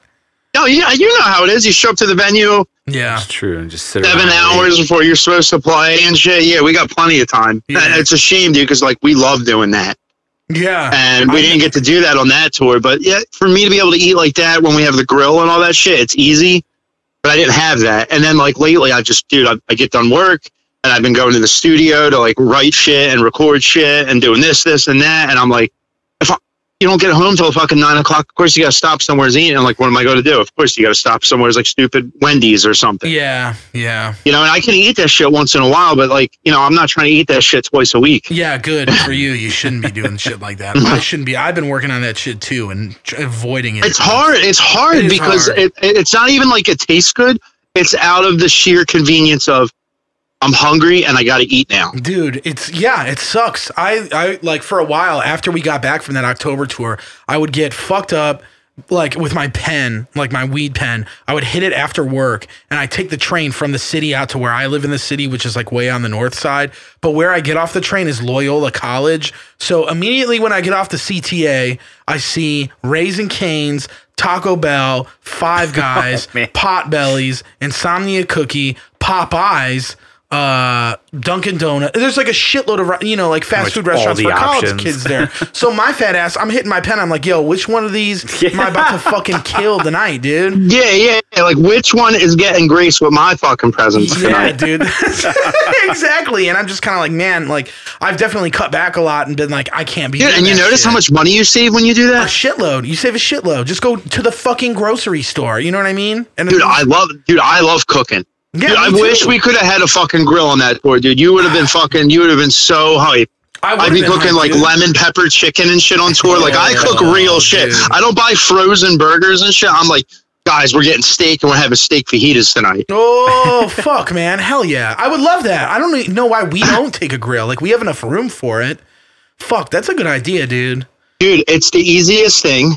Oh, yeah, you know how it is. You show up to the venue. Yeah. It's true. And just sit 7 hours before you're supposed to play and shit. Yeah, we got plenty of time. Yeah. It's a shame, dude, because like we love doing that. Yeah. And we didn't get to do that on that tour. But yeah, for me to be able to eat like that when we have the grill and all that shit, it's easy. But I didn't have that. And then like lately, I get done work and I've been going to the studio to like write shit and record shit and doing this, and that. And I'm like, you don't get home till fucking 9 o'clock. Of course, you got to stop somewhere to eat. And like, what am I going to do? Of course, you got to stop somewhere like stupid Wendy's or something. Yeah, yeah. You know, and I can eat that shit once in a while, but like, you know, I'm not trying to eat that shit twice a week. Yeah, good for you. You shouldn't be doing shit like that. I shouldn't be. I've been working on that shit too and avoiding it. It's hard. It's hard because it's not even like it tastes good. It's out of the sheer convenience of, I'm hungry and I got to eat now. Dude, it sucks. I like for a while after we got back from that October tour, I would get fucked up like with my pen, like my weed pen. I would hit it after work and I take the train from the city out to where I live in the city, which is like way on the north side. But where I get off the train is Loyola College. So immediately when I get off the CTA, I see Raising Cane's, Taco Bell, Five Guys, Potbellies, Insomnia Cookie, Popeyes, Dunkin' Donut. There's like a shitload of, you know, like fast food restaurants for college kids there. So my fat ass, I'm hitting my pen. I'm like, yo, which one of these am I about to fucking kill tonight, dude? Yeah. Like, which one is getting graced with my fucking presence tonight? Yeah, dude. Exactly. And I'm just kind of like, man, like, I've definitely cut back a lot and been like, I can't be. Yeah, and you notice how much money you save when you do that? A shitload. You save a shitload. Just go to the fucking grocery store. You know what I mean? And dude, I love cooking. Yeah, dude, I wish we could have had a fucking grill on that tour, dude. You would have been so hype. I'd be cooking like lemon pepper chicken and shit on tour. Like I cook real shit. Dude. I don't buy frozen burgers and shit. I'm like, guys, we're getting steak and we're having steak fajitas tonight. Oh, fuck, man. Hell yeah. I would love that. I don't know why we don't take a grill. Like we have enough room for it. Fuck, that's a good idea, dude. Dude, it's the easiest thing.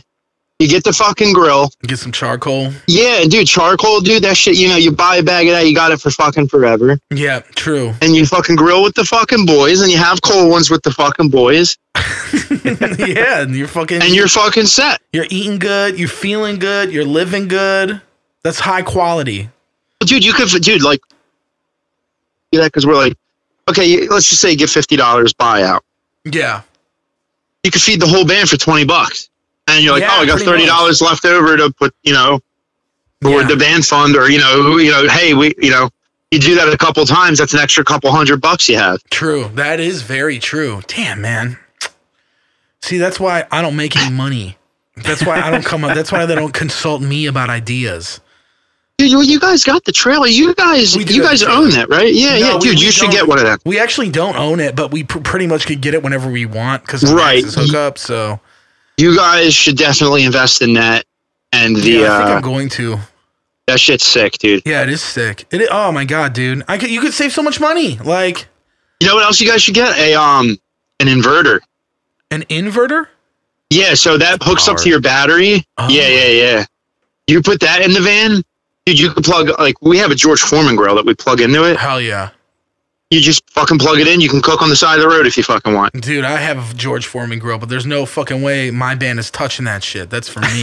You get the fucking grill. Get some charcoal. Yeah, dude, charcoal, dude, that shit, you know, you buy a bag of that, you got it for fucking forever. Yeah, true. And you fucking grill with the fucking boys, and you have cold ones with the fucking boys. Yeah, and you're fucking set. You're eating good, you're feeling good, you're living good. That's high quality. Dude, like, do that because we're like, okay, let's just say you get $50 buyout. Yeah. You could feed the whole band for $20. And you're like, I got $30 left over to put, you know, for the band fund, or you know, hey, you do that a couple times, that's an extra couple $100 you have. True, that is very true. Damn, man. See, that's why I don't make any money. That's why I don't come up. That's why they don't consult me about ideas. Dude, you guys got the trailer. You guys own that, right? Yeah, dude, you should get one of them. We actually don't own it, but we pretty much could get it whenever we want because of Max's hookup. So. You guys should definitely invest in that. And I think I'm going to. That shit's sick, dude. Yeah, it is sick. Oh my god, dude! You could save so much money. Like, you know what else you guys should get? An inverter. An inverter? Yeah, so that hooks up to your battery. Oh. Yeah. You put that in the van, dude. You could plug, like, we have a George Foreman grill that we plug into it. Hell yeah. You just fucking plug it in. You can cook on the side of the road if you fucking want. Dude, I have a George Foreman grill, but there's no fucking way my band is touching that shit. That's for me.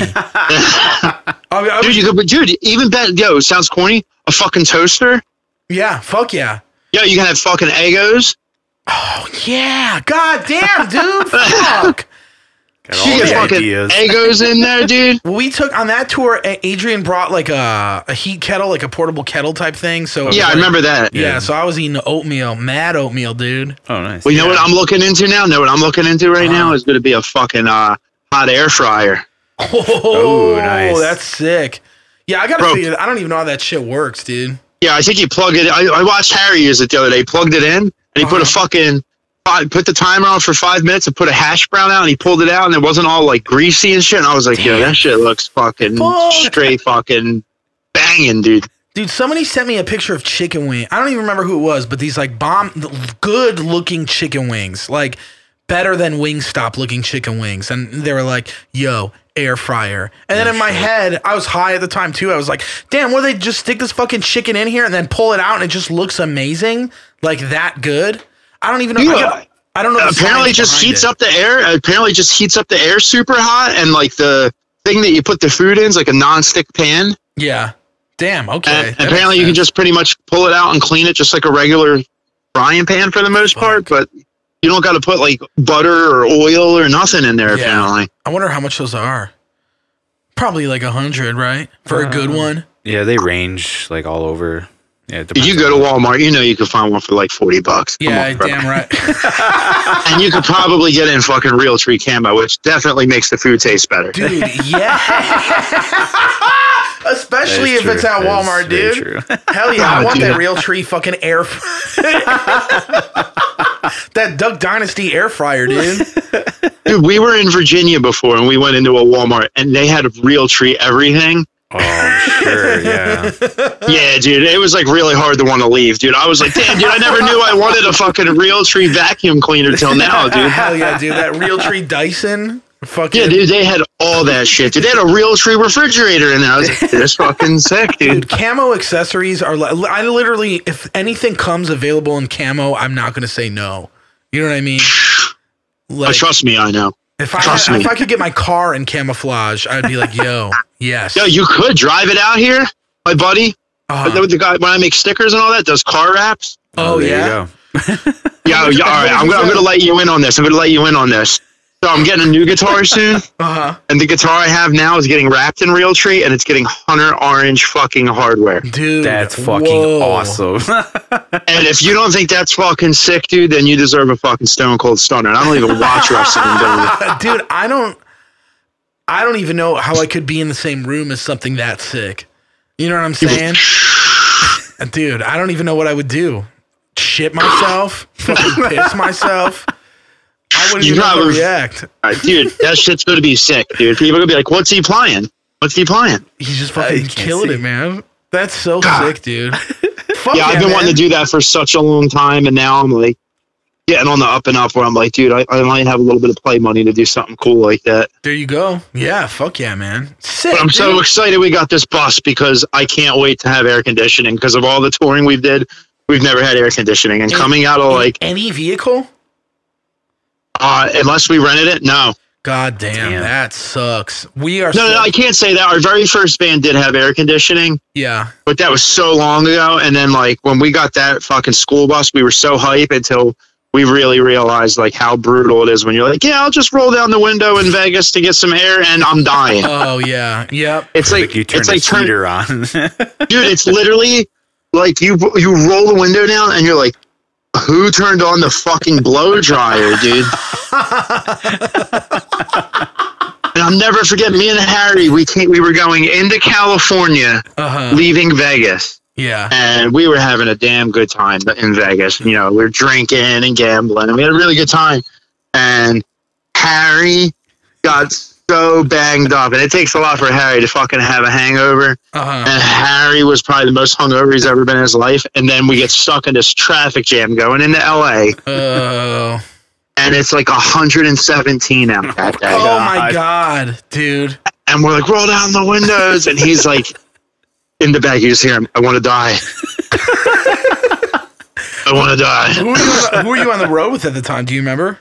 Dude, even better. Yo, sounds corny. A fucking toaster. Yeah, fuck yeah. Yo, you can have fucking Eggos. Oh yeah, god damn, dude. Fuck. You get fucking Eggos in there, dude. Well, we took on that tour. Adrian brought like a heat kettle, like a portable kettle type thing. So yeah, I remember that. Yeah, so I was eating oatmeal, mad oatmeal, dude. Oh, nice. Well, you know what I'm looking into now? Right now is going to be a fucking hot air fryer. Oh, nice. That's sick. Yeah, I gotta figure. I don't even know how that shit works, dude. Yeah, I think you plug it. I watched Harry use it the other day. He plugged it in and he put the timer on for 5 minutes and put a hash brown out, and he pulled it out, and it wasn't all like greasy and shit. And I was like, yo, that shit looks fucking straight fucking banging, dude. Dude, somebody sent me a picture of chicken wing. I don't even remember who it was, but these like good looking chicken wings, like better than Wingstop looking chicken wings. And they were like, yo, air fryer. And then in my head, I was high at the time too. I was like, damn, will they just stick this fucking chicken in here and then pull it out and it just looks amazing? Like that good? I don't even know. I don't know. Apparently just heats up the air. Apparently just heats up the air super hot. And like the thing that you put the food in is like a non-stick pan. Yeah. Damn. Okay. And apparently you can just pretty much pull it out and clean it just like a regular frying pan for the most part. But you don't got to put like butter or oil or nothing in there. Apparently. I wonder how much those are. Probably like 100, right? For a good one. Yeah, they range like all over. Yeah, if you go to Walmart, you know you can find one for like $40. Yeah, damn right. And you could probably get it in fucking Realtree camo, which definitely makes the food taste better. Dude, yeah. Especially if it's at Walmart, dude. Hell yeah, I want that Realtree fucking air that Duck Dynasty air fryer, dude. Dude, we were in Virginia before and we went into a Walmart and they had Realtree everything. Oh, sure, yeah. Yeah, dude, it was like really hard to want to leave, dude. I was like, damn, dude, I never knew I wanted a fucking Realtree vacuum cleaner till now, dude. Hell yeah, dude, that Realtree Dyson. Fucking yeah, dude, they had all that shit, dude. They had a Realtree refrigerator in there. I was like, this fucking sick, dude. Camo accessories are like, I literally, if anything comes available in camo, I'm not going to say no. You know what I mean? Like, trust me, I know. If I could get my car in camouflage, I'd be like, yo, yes. Yo, you could drive it out here. My buddy, the guy, when I make stickers and all that, does car wraps. Oh, yeah? Yeah, all right. I'm going to let you in on this. So I'm getting a new guitar soon. And the guitar I have now is getting wrapped in Realtree, and it's getting Hunter Orange fucking hardware. Dude, that's fucking awesome. And if you don't think that's fucking sick, dude, then you deserve a fucking Stone Cold Stunner. I don't even watch wrestling. Dude, I don't even know how I could be in the same room as something that sick. You know what I'm saying? Dude, I don't even know what I would do. Shit myself? Fucking piss myself? I wouldn't even know how to react. Dude, that shit's going to be sick, dude. People are going to be like, what's he playing? He's just fucking killing it, man. That's so sick, dude. I've been wanting to do that for such a long time, and now I'm like getting on the up and up where I'm like, dude, I might have a little bit of play money to do something cool like that. There you go. Yeah, fuck yeah, man. Sick, but I'm so excited we got this bus because I can't wait to have air conditioning because of all the touring we've never had air conditioning. And coming out of like... Any vehicle? Unless we rented it, no. God damn, that sucks. We are no, I can't say that. Our very first band did have air conditioning. Yeah. But that was so long ago. And then like when we got that fucking school bus, we were so hype until we really realized like how brutal it is when you're like, yeah, I'll just roll down the window in Vegas to get some air and I'm dying. Oh yeah. Yep. It's like you turn the heater on. Dude, it's literally like you roll the window down and you're like, who turned on the fucking blow dryer, dude? And I'll never forget, me and Harry, we were going into California, leaving Vegas. Yeah. And we were having a damn good time in Vegas. You know, we were drinking and gambling, and we had a really good time. And Harry got so banged up, and it takes a lot for Harry to fucking have a hangover. And Harry was probably the most hungover he's ever been in his life. And then we get stuck in this traffic jam going into LA. Oh. And it's like 117 out that day. Oh my God, dude. And we're like, roll down the windows. And he's like, in the back, you just hear him, I want to die. I want to die. Who were you on the road with at the time? Do you remember?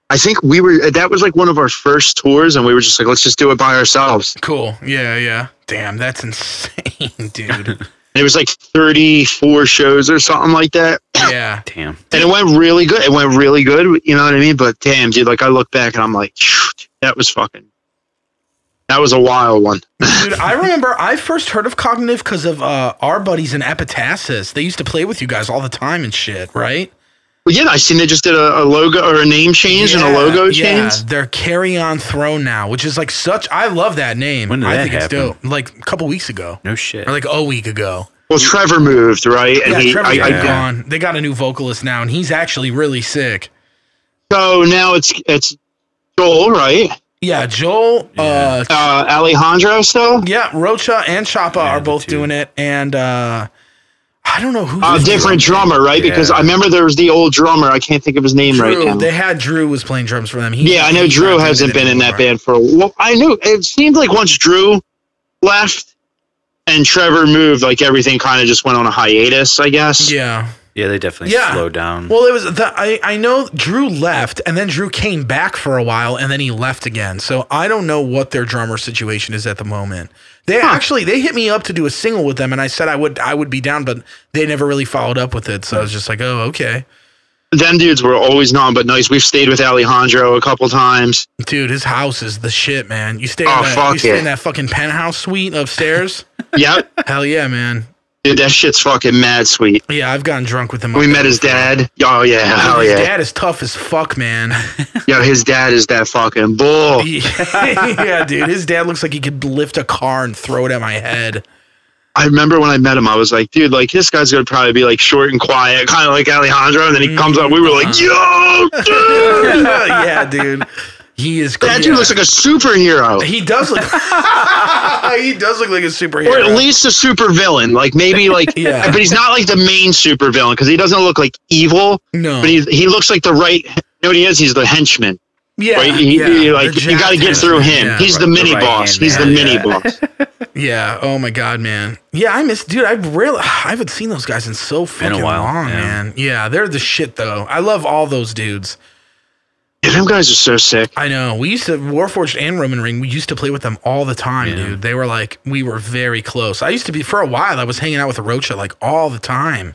I think that was like one of our first tours, and we were just like, let's just do it by ourselves. Cool. Yeah. Damn, that's insane, dude. It was like 34 shows or something like that. Yeah. Damn. And it went really good. You know what I mean? But damn, dude, like I look back and I'm like, that was a wild one. Dude, I remember I first heard of Cognitive because of our buddies in Epitasis. They used to play with you guys all the time and shit, right? Well, yeah, I seen they just did a logo or a name change and a logo change. Yeah, they're Carry On Throne now, which is like I love that name. When did I that think happen? it's dope. Like a couple weeks ago. No shit. Or like a week ago. Well, Trevor moved, right? And Trevor's gone. They got a new vocalist now, and he's actually really sick. So now it's Joel, right? Yeah, Joel. Yeah. Alejandro still? Yeah, Rocha and Chapa are both doing it, and I don't know who. Different drummer, right? Yeah. Because I remember there was the old drummer. I can't think of his name right now. They had Drew was playing drums for them. I know Drew hasn't been in that band for a while. I knew it seemed like once Drew left and Trevor moved, like everything kind of just went on a hiatus, I guess. Yeah. Yeah, they definitely slowed down. Well, it was I know Drew left, and then Drew came back for a while, and then he left again. So I don't know what their drummer situation is at the moment. They hit me up to do a single with them, and I said I would be down, but they never really followed up with it. So I was just like, oh, okay. Them dudes were always non but nice. We've stayed with Alejandro a couple times. Dude, his house is the shit, man. You stay in that fucking penthouse suite upstairs? Yep. Hell yeah, man. Dude, that shit's fucking mad sweet. Yeah, I've gotten drunk with him. We met his dad. Oh, yeah. Hell yeah. His dad is tough as fuck, man. Yo, his dad is that fucking bull. Yeah, dude. His dad looks like he could lift a car and throw it at my head. I remember when I met him, I was like, dude, like, this guy's going to probably be, like, short and quiet, kind of like Alejandro. And then he comes up. We were like, yo, dude. Yeah, dude. He is. That dude looks like a superhero. He does look. He does look like a superhero, or at least a supervillain. Like maybe like, yeah. But he's not like the main supervillain because he doesn't look like evil. No, but he looks like the right. You know what he is? He's the henchman. Yeah, right? You got to get through him. Yeah, he's the mini boss. He's the mini boss. Yeah. Oh my god, man. Yeah, I miss. Dude, I haven't seen those guys in so fucking long, man. Yeah, they're the shit though. I love all those dudes. Yeah, them guys are so sick. I know. We used to, Warforged and Roman Ring, we used to play with them all the time, dude. They were like, we were very close. I used to be, for a while, I was hanging out with Rocha like all the time.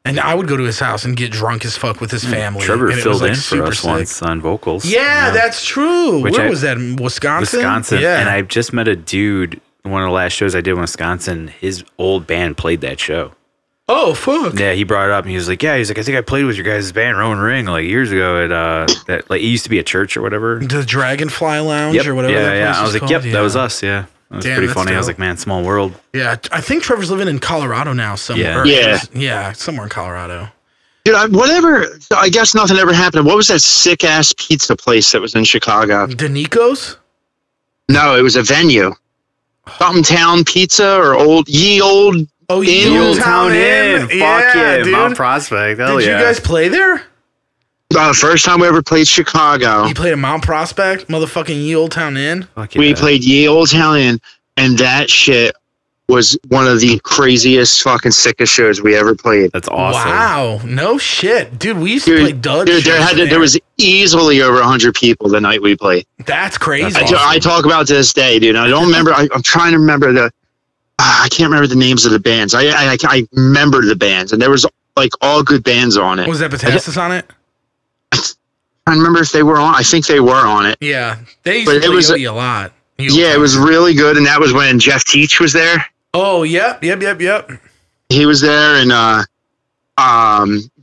And I would go to his house and get drunk as fuck with his family. Trevor filled in for us once on vocals. Yeah, that's true. Where was that? In Wisconsin? Wisconsin. Yeah. And I just met a dude, one of the last shows I did in Wisconsin, his old band played that show. Oh, fuck. Yeah, he brought it up and he was like, I think I played with your guys' band, Roman Ring, like years ago at, that, like, it used to be a church or whatever. The Dragonfly Lounge or whatever. Yeah. I was like, called. That was us. Yeah. That was pretty funny. Dope. I was like, man, small world. Yeah. I think Trevor's living in Colorado now somewhere. Yeah, somewhere in Colorado. Dude, I guess nothing ever happened. What was that sick ass pizza place that was in Chicago? Danico's? No, it was a venue. Something Town Pizza or Ye Old Town Inn. Fuck yeah, dude. Mount Prospect. Hell Did you guys play there? The first time we ever played Chicago. You played at Mount Prospect? Motherfucking Ye Old Town Inn? We played Ye Old Town Inn, and that shit was one of the craziest fucking sickest shows we ever played. That's awesome. Wow. No shit. Dude, we used to play Dud shows there was easily over 100 people the night we played. That's crazy. I talk about to this day, dude. I don't remember. I'm trying to remember I can't remember the names of the bands. I remember the bands, and there was like all good bands on it. Was Epitasis on it? I remember if they were on. I think they were on it. Yeah, they used to play Yodi a lot. Yeah, it was really good, and that was when Jeff Teach was there. Oh, yep. He was there, and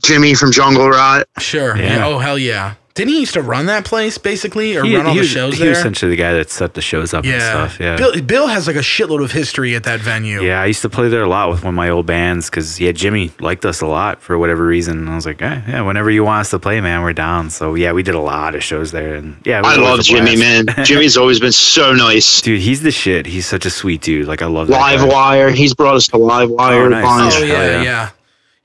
Jimmy from Jungle Rot. Sure. Yeah. Oh, hell yeah. Didn't he used to run that place, basically, or run all the shows there? He was essentially the guy that set the shows up and stuff, yeah. Bill has like a shitload of history at that venue. Yeah, I used to play there a lot with one of my old bands because, Jimmy liked us a lot for whatever reason. And I was like, yeah, whenever you want us to play, man, we're down. So, yeah, we did a lot of shows there. And yeah, I love Jimmy, man. Jimmy's always been so nice. Dude, he's the shit. He's such a sweet dude. Like, I love that Live Wire. He's brought us to Live Wire. Oh, nice. Oh, yeah.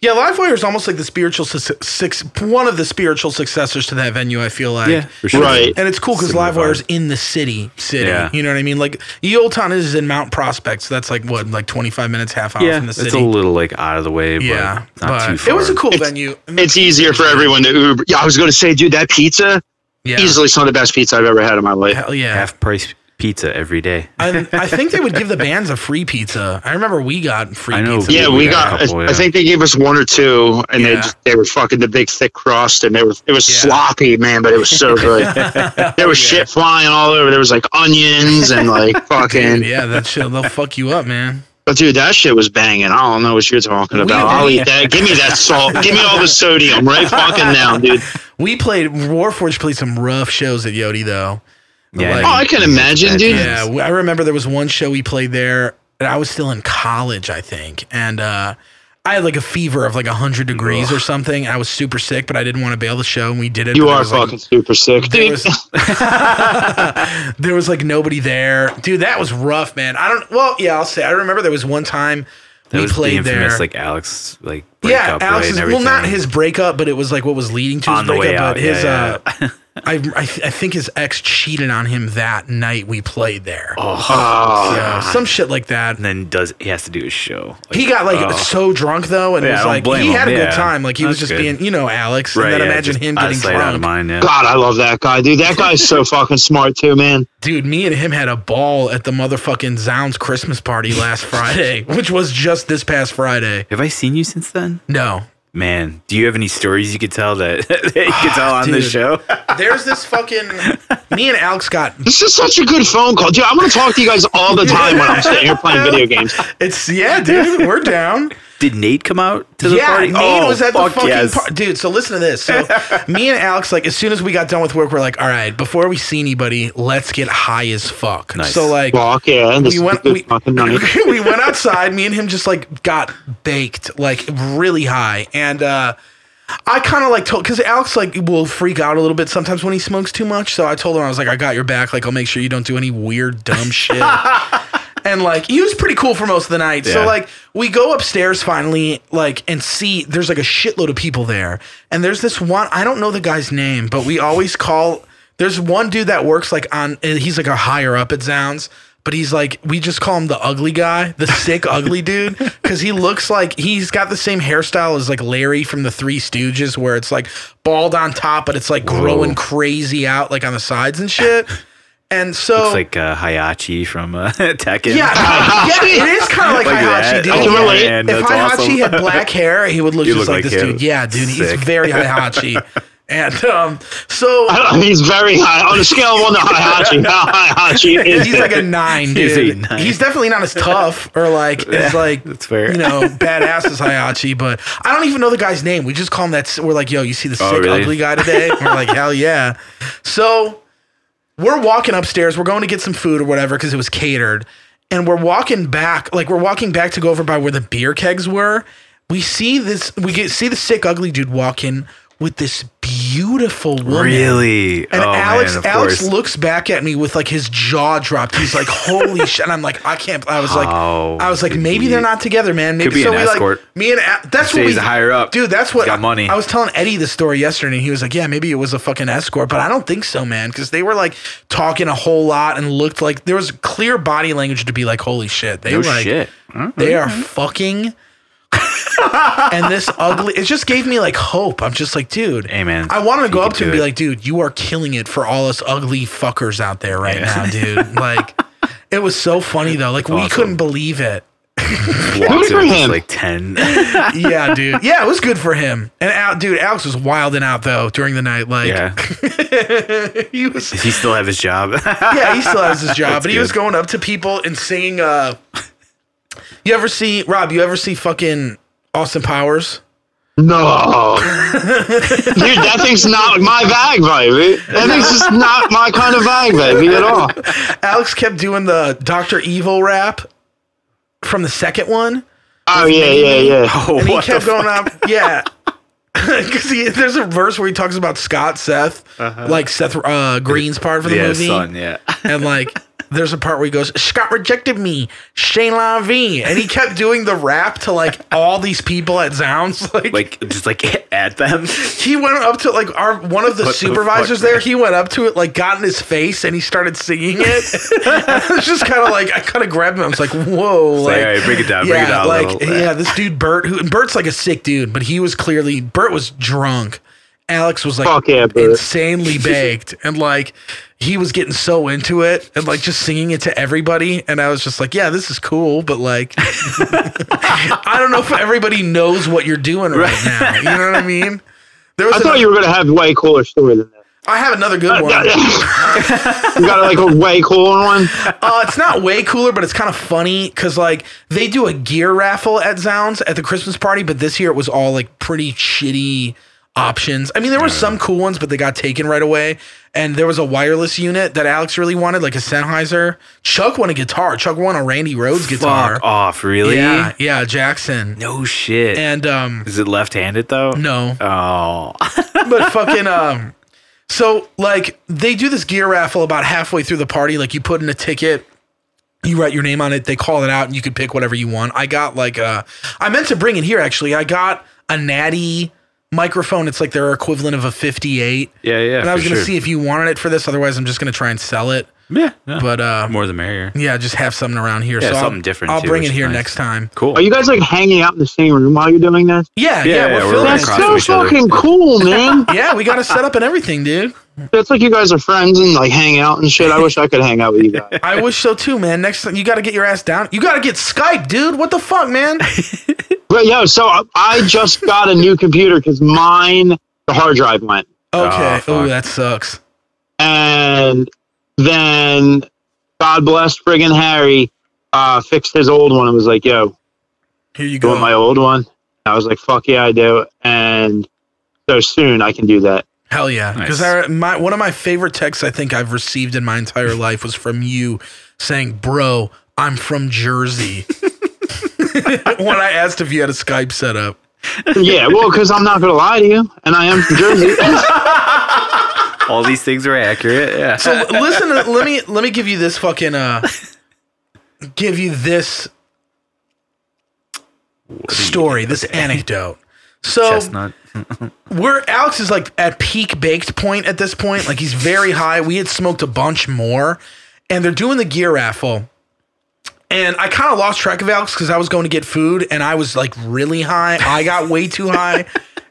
Yeah, Livewire is almost like the one of the spiritual successors to that venue, I feel like. Yeah, for sure. Right. And it's cool because Livewire is in the city. Yeah. You know what I mean? Like, Ye Old Town is in Mount Prospect, so that's like, 25 minutes, half hour from the city? It's a little, like, out of the way, but not too far. It was a cool venue. It's easier for everyone to Uber. Yeah, I was going to say, dude, that pizza, easily some of the best pizza I've ever had in my life. Hell yeah. Half price pizza every day. I think they would give the bands a free pizza. I remember we got free pizza. Yeah, we got I think they gave us one or two, and they were fucking the big thick crust, and it was sloppy, man, but it was so good. There was shit flying all over. There was like onions and like fucking that shit, they'll fuck you up, man. But dude, that shit was banging. I don't know what you're talking about. I'll eat that. Give me that salt. Give me all the sodium right fucking now, dude. Warforged played some rough shows at Yodi though. Yeah, I can imagine, dude. Yeah, I remember there was one show we played there, and I was still in college, I think, and I had like a fever of like 100 degrees or something. I was super sick, but I didn't want to bail the show, and we did it. You are fucking super sick, dude. There was like nobody there, dude. That was rough, man. I'll say I remember there was one time We played the infamous, there. Like Alex, like breakup, Alex right, is, well, not his breakup, but it was like what was leading to his On the breakup. way out, But his, yeah. I think his ex cheated on him that night we played there. Oh, some shit like that. And then he has to do his show. Like, he got like so drunk though, and was like he had a good time. Like he was just being, Alex. Right, and then imagine him getting drunk. God, I love that guy, dude. That guy's so fucking smart too, man. Dude, me and him had a ball at the motherfucking Zounds Christmas party last Friday, which was just this past Friday. Have I seen you since then? No. Man, do you have any stories you could tell that you could tell on this show? There's this fucking... Me and Alex got... This is such a good phone call. Dude, I'm going to talk to you guys all the time when I'm sitting here playing video games. Dude, we're down. Did Nate come out to the party? Nate was at the fucking party. Dude, so listen to this. So me and Alex, like, as soon as we got done with work, we're like, all right, before we see anybody, let's get high as fuck. Nice. So, like, fuck yeah, we went outside. Me and him just, like, got baked, like, really high. And I kind of, like, told, because Alex, like, will freak out a little bit sometimes when he smokes too much. So I told him, I was like, I got your back. Like, I'll make sure you don't do any weird, dumb shit. And, like, he was pretty cool for most of the night. Yeah. So, like, we go upstairs finally, like, and see there's, like, a shitload of people there. And there's this one, I don't know the guy's name, but we always call, there's one dude that works, like, on, he's, like, a higher up at Zounds. But he's, like, we just call him the ugly guy, the sick, ugly dude. Because he looks like, he's got the same hairstyle as, like, Larry from the Three Stooges, where it's, like, bald on top, but it's, like, growing crazy out, like, on the sides and shit. And so it's like Hayachi from Tekken. Yeah, it is kind of like Hayachi, dude. If Hayachi had black hair, he would look just like this dude. Yeah, dude, he's very Hayachi. And so he's very high on a scale of 1 to Hayachi. How Hayachi is? He's like a 9, dude. He's definitely not as tough or like as like that's fair. Badass as Hayachi. But I don't even know the guy's name. We just call him that. We're like, yo, you see the sick ugly guy today? And we're like, hell yeah. So we're walking upstairs. We're going to get some food or whatever because it was catered. And we're walking back. Like, we're walking back to go over by where the beer kegs were. We see this. See the sick, ugly dude walking with this beautiful woman. Really? And Alex looks back at me with like his jaw dropped. He's like, holy shit. And I'm like, I can't. I was like, maybe they're not together, man. Maybe could be an escort. Like, me and that's what he's higher up. Dude, that's what got money. I was telling Eddie the story yesterday, and he was like, yeah, maybe it was a fucking escort, but I don't think so, man. Because they were like talking a whole lot and looked like there was clear body language to be like, holy shit. They were like, shit. They are fucking. And this ugly, it just gave me like hope. I'm just like, dude, hey man, I wanted to go up to him and be like, dude, you are killing it for all us ugly fuckers out there right now, dude. Like, it was so funny though. Like, we couldn't believe it. Walked in with like 10. Yeah, dude. Yeah, it was good for him. And dude, Alex was wilding out though during the night. Like, does he still have his job? Yeah, he still has his job. But he was going up to people and singing. You ever see fucking Austin Powers? No. Dude, that thing's not my bag, baby. That thing's just not my kind of bag, baby, at all. Alex kept doing the Dr. Evil rap from the second one. Oh, yeah. Oh, and he kept going up. Yeah. Because there's a verse where he talks about Seth, like Seth Green's part for the movie. Son, yeah. And like, there's a part where he goes, Scott rejected me, Shane La Vie. And he kept doing the rap to like all these people at Zounds. Like just like at them. He went up to like one of the supervisors there. He went up to it, like got in his face and he started singing it. And it was just kind of like, I kind of grabbed him. I was like, whoa. Like, all right, bring it down, bring it down. Like, yeah, this dude, Bert, Bert's like a sick dude, but he was clearly, Bert was drunk. Alex was like insanely baked and like he was getting so into it and like just singing it to everybody. And I was just like, yeah, this is cool. But like, I don't know if everybody knows what you're doing right now. You know what I mean? I thought you were going to have a way cooler story than that. I have another good one. You got like a way cooler one? It's not way cooler, but it's kind of funny because like they do a gear raffle at Zounds at the Christmas party. But this year it was all like pretty shitty options. I mean, there were some cool ones, but they got taken right away. And there was a wireless unit that Alex really wanted, like a Sennheiser. Chuck won a guitar. Chuck won a Randy Rhoads guitar. Fuck off, really? Yeah, Jackson. No shit. And is it left-handed though? No. Oh. But fucking so like they do this gear raffle about halfway through the party. Like you put in a ticket You write your name on it. They call it out, and you can pick whatever you want. I got like I meant to bring it here actually. I got a Natty microphone. It's like their equivalent of a 58. Yeah. And I was going to see if you wanted it for this. Otherwise, I'm just going to try and sell it. Yeah. But more the merrier. Yeah, just have something around here. Yeah, so something different. I'll bring it here next time. Cool. Are you guys like hanging out in the same room while you're doing this? Yeah. We're That's so fucking cool, man. Yeah, we got a setup and everything, dude. It's like you guys are friends and like hang out and shit. I wish I could hang out with you guys. I wish so too, man. Next time you got to get your ass down. You got to get Skype, dude. What the fuck, man? But yo, so I just got a new computer because mine, the hard drive went. Okay. Oh, that sucks. And then God bless friggin' Harry fixed his old one and was like, yo, here you go. Want my old one? I was like, fuck yeah, I do. And so soon I can do that. Hell yeah. Because one of my favorite texts I think I've received in my entire life was from you saying, bro, I'm from Jersey. When I asked if you had a Skype set up. Yeah, well, because I'm not going to lie to you, and I am from Jersey. All these things are accurate. Yeah. So listen, let me give you this fucking give you this story, this anecdote. So Chestnut. Alex is like at peak baked point at this point. Like he's very high. We had smoked a bunch more, and they're doing the gear raffle. And I kind of lost track of Alex because I was going to get food, and I was like really high. I got way too high.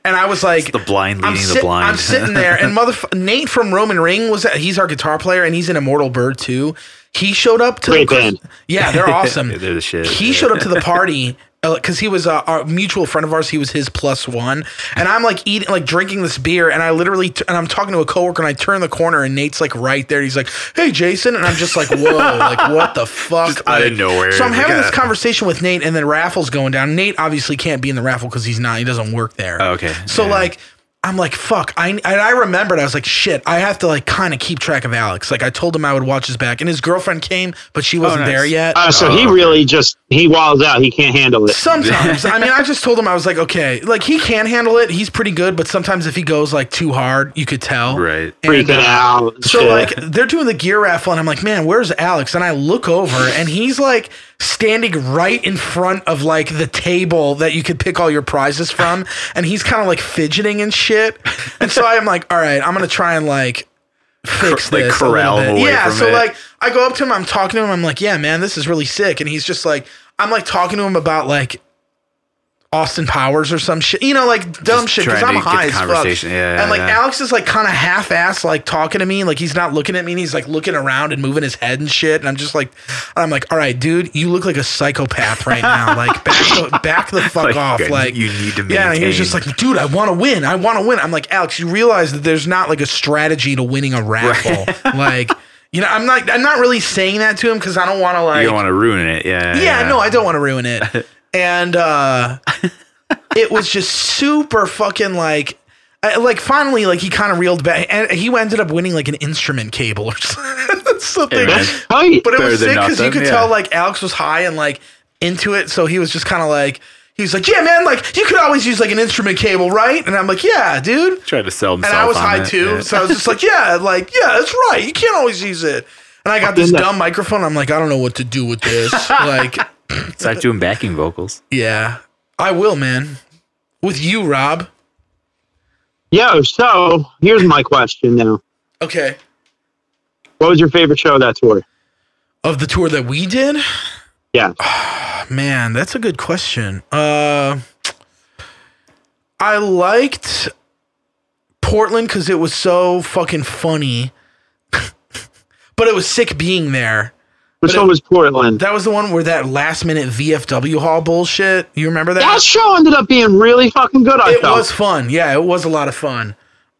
And I was like, it's the blind leading the blind. I'm sitting there, and Nate from Roman Ring he's our guitar player, and he's in Immortal Bird too. He showed up to Great band. Yeah, they're awesome. They're the shit. He showed up to the party because he was a mutual friend of ours. He was his +1, and I'm like drinking this beer, and I literally and I'm talking to a coworker, and I turn the corner, and Nate's like right there. He's like, "Hey, Jason," and I'm just like, "Whoa, like what the fuck?" Just out of nowhere. So I'm having this conversation with Nate, and then raffle's going down. Nate obviously can't be in the raffle because he doesn't work there. Oh, okay. So like, I'm like, fuck. I remembered. I was like, shit. I have to like kind of keep track of Alex. Like I told him I would watch his back, and his girlfriend came, but she wasn't there yet. So he really he walls out. He can't handle it. Sometimes. I mean, I just told him, I was like, okay, like he can handle it. He's pretty good, but sometimes if he goes like too hard, you could tell. Right. Freaking out. So like they're doing the gear raffle, and I'm like, man, where's Alex? And I look over, and he's like standing right in front of like the table that you could pick all your prizes from, and he's kind of like fidgeting and shit. And so I'm like, all right, I'm gonna try and like fix this. Like corral him away from so it. like I go up to him, I'm talking to him, I'm like, yeah, man, this is really sick. And he's just like, I'm like talking to him about like Austin Powers or some shit, like dumb shit, because I'm high as fuck. And like Alex is like kind of half-ass like talking to me, like he's not looking at me, and he's like looking around and moving his head and shit. And I'm just like, all right, dude, you look like a psychopath right now. Like back the fuck off. Like you need to maintain. Yeah, and he was just like, dude, I want to win. I'm like, Alex, you realize that there's not like a strategy to winning a raffle. Like, I'm not really saying that to him because I don't want to like. You don't want to ruin it. Yeah. No, I don't want to ruin it. And it was just super fucking like finally like he kind of reeled back, and he ended up winning like an instrument cable or something. Hey, but it was sick because you could tell like Alex was high and like into it, so he was just kind of like. He was like, yeah, man, like, you could always use, like, an instrument cable, right? And I'm like, yeah, dude. Tried to sell himself. And I was high, too. So I was just like, yeah, that's right. You can't always use it. And I got this dumb microphone. I'm like, I don't know what to do with this. Like, start doing backing vocals. Yeah. I will, man. With you, Rob. Yo, so here's my question now. Okay. What was your favorite show of that tour? Of the tour that we did? Yeah. Man, that's a good question. I liked Portland because it was so fucking funny. But it was sick being there. Which one was Portland? That was the one where that last minute VFW hall bullshit. You remember that? That show ended up being really fucking good, I thought. It was fun. Yeah, it was a lot of fun.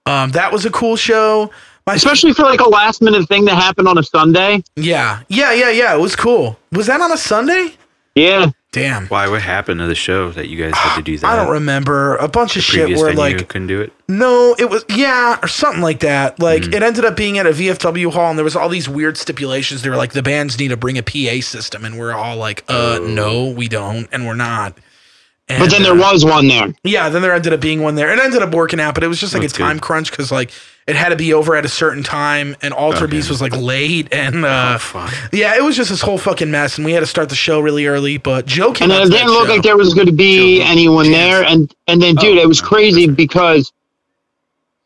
That was a cool show. Especially for like a last minute thing that happened on a Sunday. Yeah. It was cool. Was that on a Sunday? Yeah. Damn. Why? What happened to the show that you guys had to do that? I don't remember. A bunch of shit where like couldn't do it. No, it was or something like that. Like it ended up being at a VFW hall, and there was all these weird stipulations. They were like, the bands need to bring a PA system, and we're all like, no, we don't, and we're not. And, but then there was one there. Yeah, then there ended up being one there. It ended up working out, but it was just like a time crunch because like it had to be over at a certain time, and Alter Beast was like late, and yeah, it was just this whole fucking mess, and we had to start the show really early. But Joe came, and it didn't look like there was going to be anyone there, and then dude, it was crazy because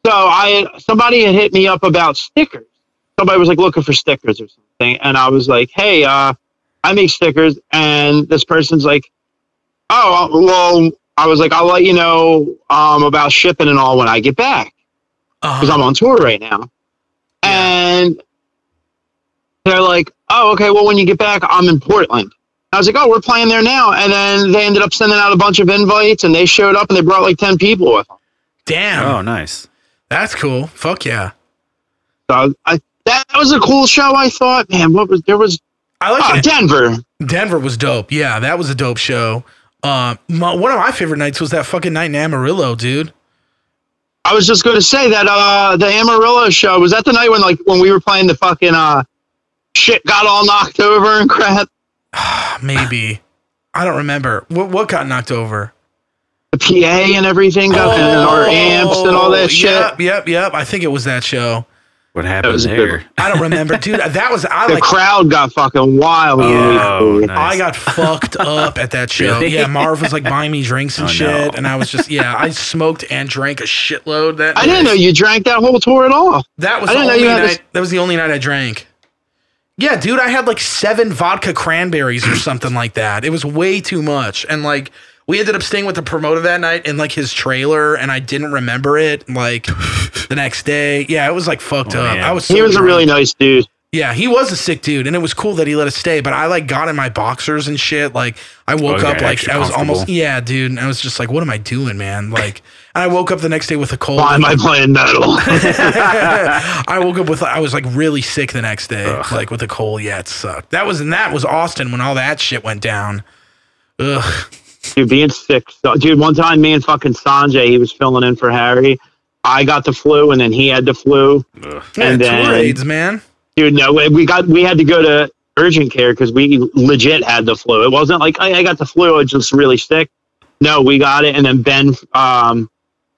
somebody had hit me up about stickers. Somebody was like looking for stickers or something, and I was like, hey, I make stickers, and this person's like, oh, well, I was like, I'll let you know about shipping and all when I get back. Because I'm on tour right now. And they're like, oh, okay, well, when you get back, I'm in Portland. I was like, oh, we're playing there now. And then they ended up sending out a bunch of invites, and they showed up, and they brought like 10 people with them. Damn. Oh, nice. That's cool. Fuck yeah. So that was a cool show, I thought. Man, I like Denver. Denver was dope. Yeah, that was a dope show. One of my favorite nights was that fucking night in Amarillo, dude. I was just going to say that the Amarillo show, was that the night when we were playing the fucking shit got all knocked over and crap? Maybe. I don't remember. What got knocked over? The PA and everything got our amps and all that shit. Yep. I think it was that show. What happened there? I don't remember, dude. That was the crowd got fucking wild. Nice. I got fucked up at that show. Really? Yeah, Marv was like buying me drinks and shit, and I was just I smoked and drank a shitload that night. I didn't know you drank that whole tour at all. That was the only night. That was the only night I drank. Yeah, dude, I had like 7 vodka cranberries or something like that. It was way too much, and like. We ended up staying with the promoter that night in like his trailer, and I didn't remember it like the next day. Yeah, it was like fucked up. Man. He was drunk. A really nice dude. Yeah, he was a sick dude, and it was cool that he let us stay. But I like got in my boxers and shit. Like I woke up like I was almost dude. And I was just like, what am I doing, man? Like, and I woke up the next day with a cold. Why am I playing metal? I woke up with I was like really sick the next day, like with a cold. Yeah, it sucked. That was Austin when all that shit went down. Ugh. Dude, being sick. Dude, one time me and fucking Sanjay, he was filling in for Harry. I got the flu, and then he had the flu. And then tour aids, man. Dude, no, we had to go to urgent care because we legit had the flu. It wasn't like I got the flu, I was just really sick. No, we got it, and then Ben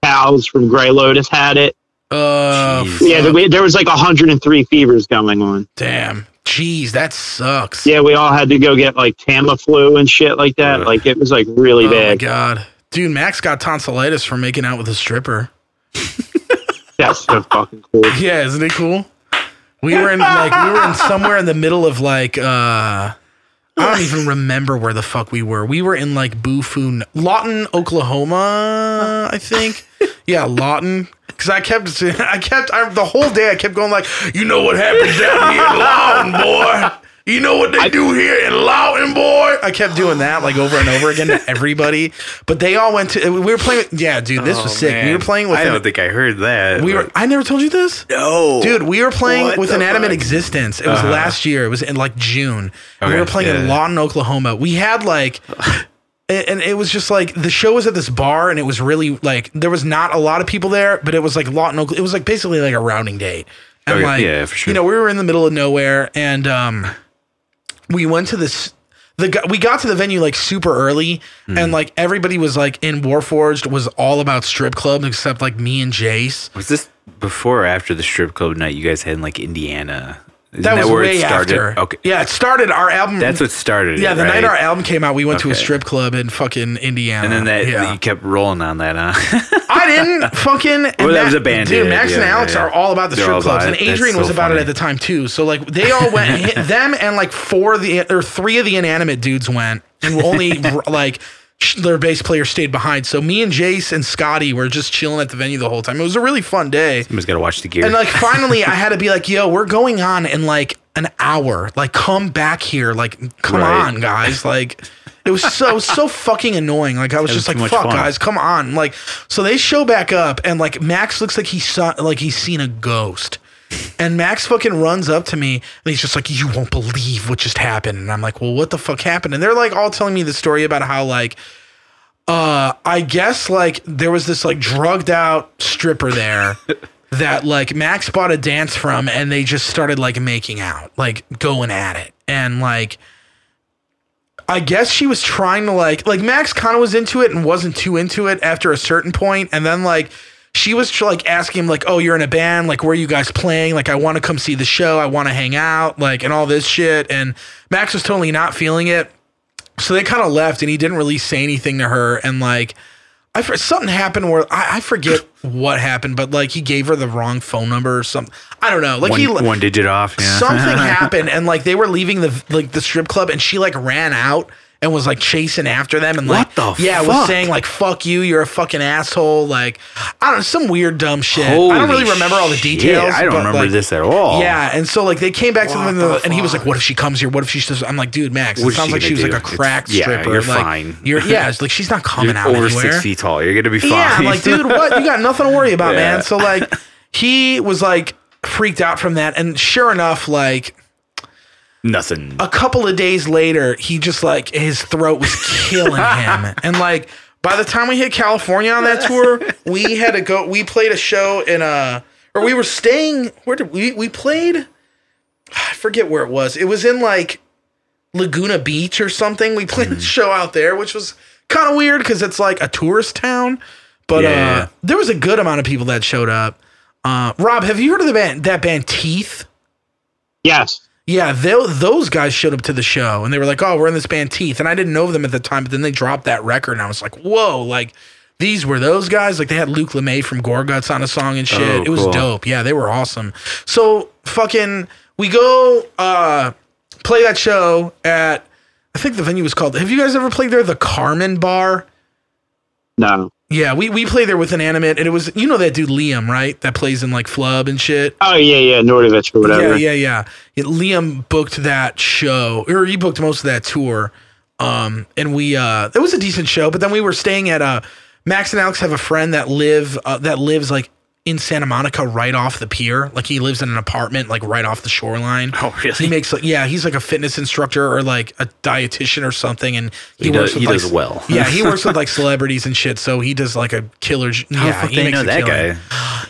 Pals from Grey Lotus had it. There was like 103 fevers going on. Damn. Jeez, that sucks. Yeah, we all had to go get like Tamiflu and shit like that. Like it was like really bad. Oh my god, dude, Max got tonsillitis from making out with a stripper. That's so fucking cool. Yeah, isn't it cool? We were in somewhere in the middle of like I don't even remember where the fuck we were. We were in like Lawton, Oklahoma, I think. Yeah, Lawton. Because the whole day I kept going like, you know what happens down here in Lawton, boy? You know what they do here in Lawton, boy? I kept doing that like over and over again to everybody. But they all went to, we were playing, yeah, dude, this was sick. Man. We were playing with, I don't think I heard that. I never told you this? No. Dude, we were playing with Inanimate Existence. It was last year. It was in like June. Okay, we were playing in Lawton, Oklahoma. We had like... And it was just like the show was at this bar, and it was really like there was not a lot of people there, but it was like Lawton. It was like basically like a rounding date. And like, yeah, for sure. You know, we were in the middle of nowhere, and we went to this. We got to the venue like super early, and like everybody was like in Warforged was all about strip clubs except like me and Jace. Was this before or after the strip club night you guys had in like Indiana? That was way after. Okay. Yeah, it started our album. That's what started. Yeah, the night our album came out, we went to a strip club in fucking Indiana. And then you kept rolling on that, huh? I didn't fucking. Well, that was a band. Dude, Max and Alex are all about the strip clubs, and Adrian was about it at the time too. So like they all went. Them and like 3 of the Inanimate dudes went, and only like their bass player stayed behind. So me and Jace and Scotty were just chilling at the venue the whole time. It was a really fun day. Somebody's got to watch the gear. And like finally I had to be like, yo, we're going on in like an hour. Like come back here. Like come on, guys. Like it was so fucking annoying. Like I was just like, fuck fun. Guys, come on. Like so they show back up, and like Max looks like he's seen a ghost. And Max fucking runs up to me, and he's just like, you won't believe what just happened. And I'm like, well, what the fuck happened? And they're like all telling me the story about how like I guess like there was this like drugged out stripper there that like Max bought a dance from, and they just started like making out, like going at it. And like I guess she was trying to like Max kind of was into it and wasn't too into it after a certain point, and then like she was like asking him like, oh, you're in a band, like where are you guys playing? Like I want to come see the show, I want to hang out, like, and all this shit, and Max was totally not feeling it, so they kind of left, and he didn't really say anything to her, and like something happened where I forget what happened, but like he gave her the wrong phone number or something. I don't know. Like one digit off. Yeah. Something happened, and like they were leaving the strip club, and she like ran out and was like chasing after them, and like what the fuck? Was saying like fuck you, you're a fucking asshole. Like I don't know, some weird dumb shit. Holy I don't really remember all the details. I don't remember like, this at all. Yeah, and so like they came back to them, and he was like, "What if she comes here? What if she says?" I'm like, "Dude, Max, it sounds like she was like a crack stripper. You're like, fine. It's like she's not coming out over anywhere. 6 feet tall. You're gonna be fine." Yeah, I'm like, dude, what? You got nothing to worry about, man. So like he was like freaked out from that, and sure enough, like. Nothing. A couple of days later, he just like his throat was killing him, and like by the time we hit California on that tour, we had to go. We played a show in or we were staying. Where did we played? I forget where it was. It was in like Laguna Beach or something. We played a show out there, which was kind of weird because it's like a tourist town. But there was a good amount of people that showed up. Rob, have you heard of that band Teeth? Yes. Yeah, those guys showed up to the show, and they were like, oh, we're in this band Teeth. And I didn't know them at the time, but then they dropped that record, and I was like, whoa, like, these were those guys? Like, they had Luke LeMay from Gorguts on a song and shit. Oh, it was dope. Yeah, they were awesome. So, fucking, we go play that show at, I think the venue was called, have you guys ever played there? The Carmen Bar? No. Yeah, we played there with Inanimate, and it was, you know that dude Liam, right? That plays in like Flub and shit. Oh yeah, Nordovich or whatever. Yeah. Liam booked that show, or he booked most of that tour. And we it was a decent show, but then we were staying at Max and Alex have a friend that lives like in Santa Monica, right off the pier. Like he lives in an apartment like right off the shoreline. Oh, really? He makes he's like a fitness instructor or like a dietitian or something, and he does well. Yeah, he works with like celebrities and shit. So he does like a killer. How he they know that guy.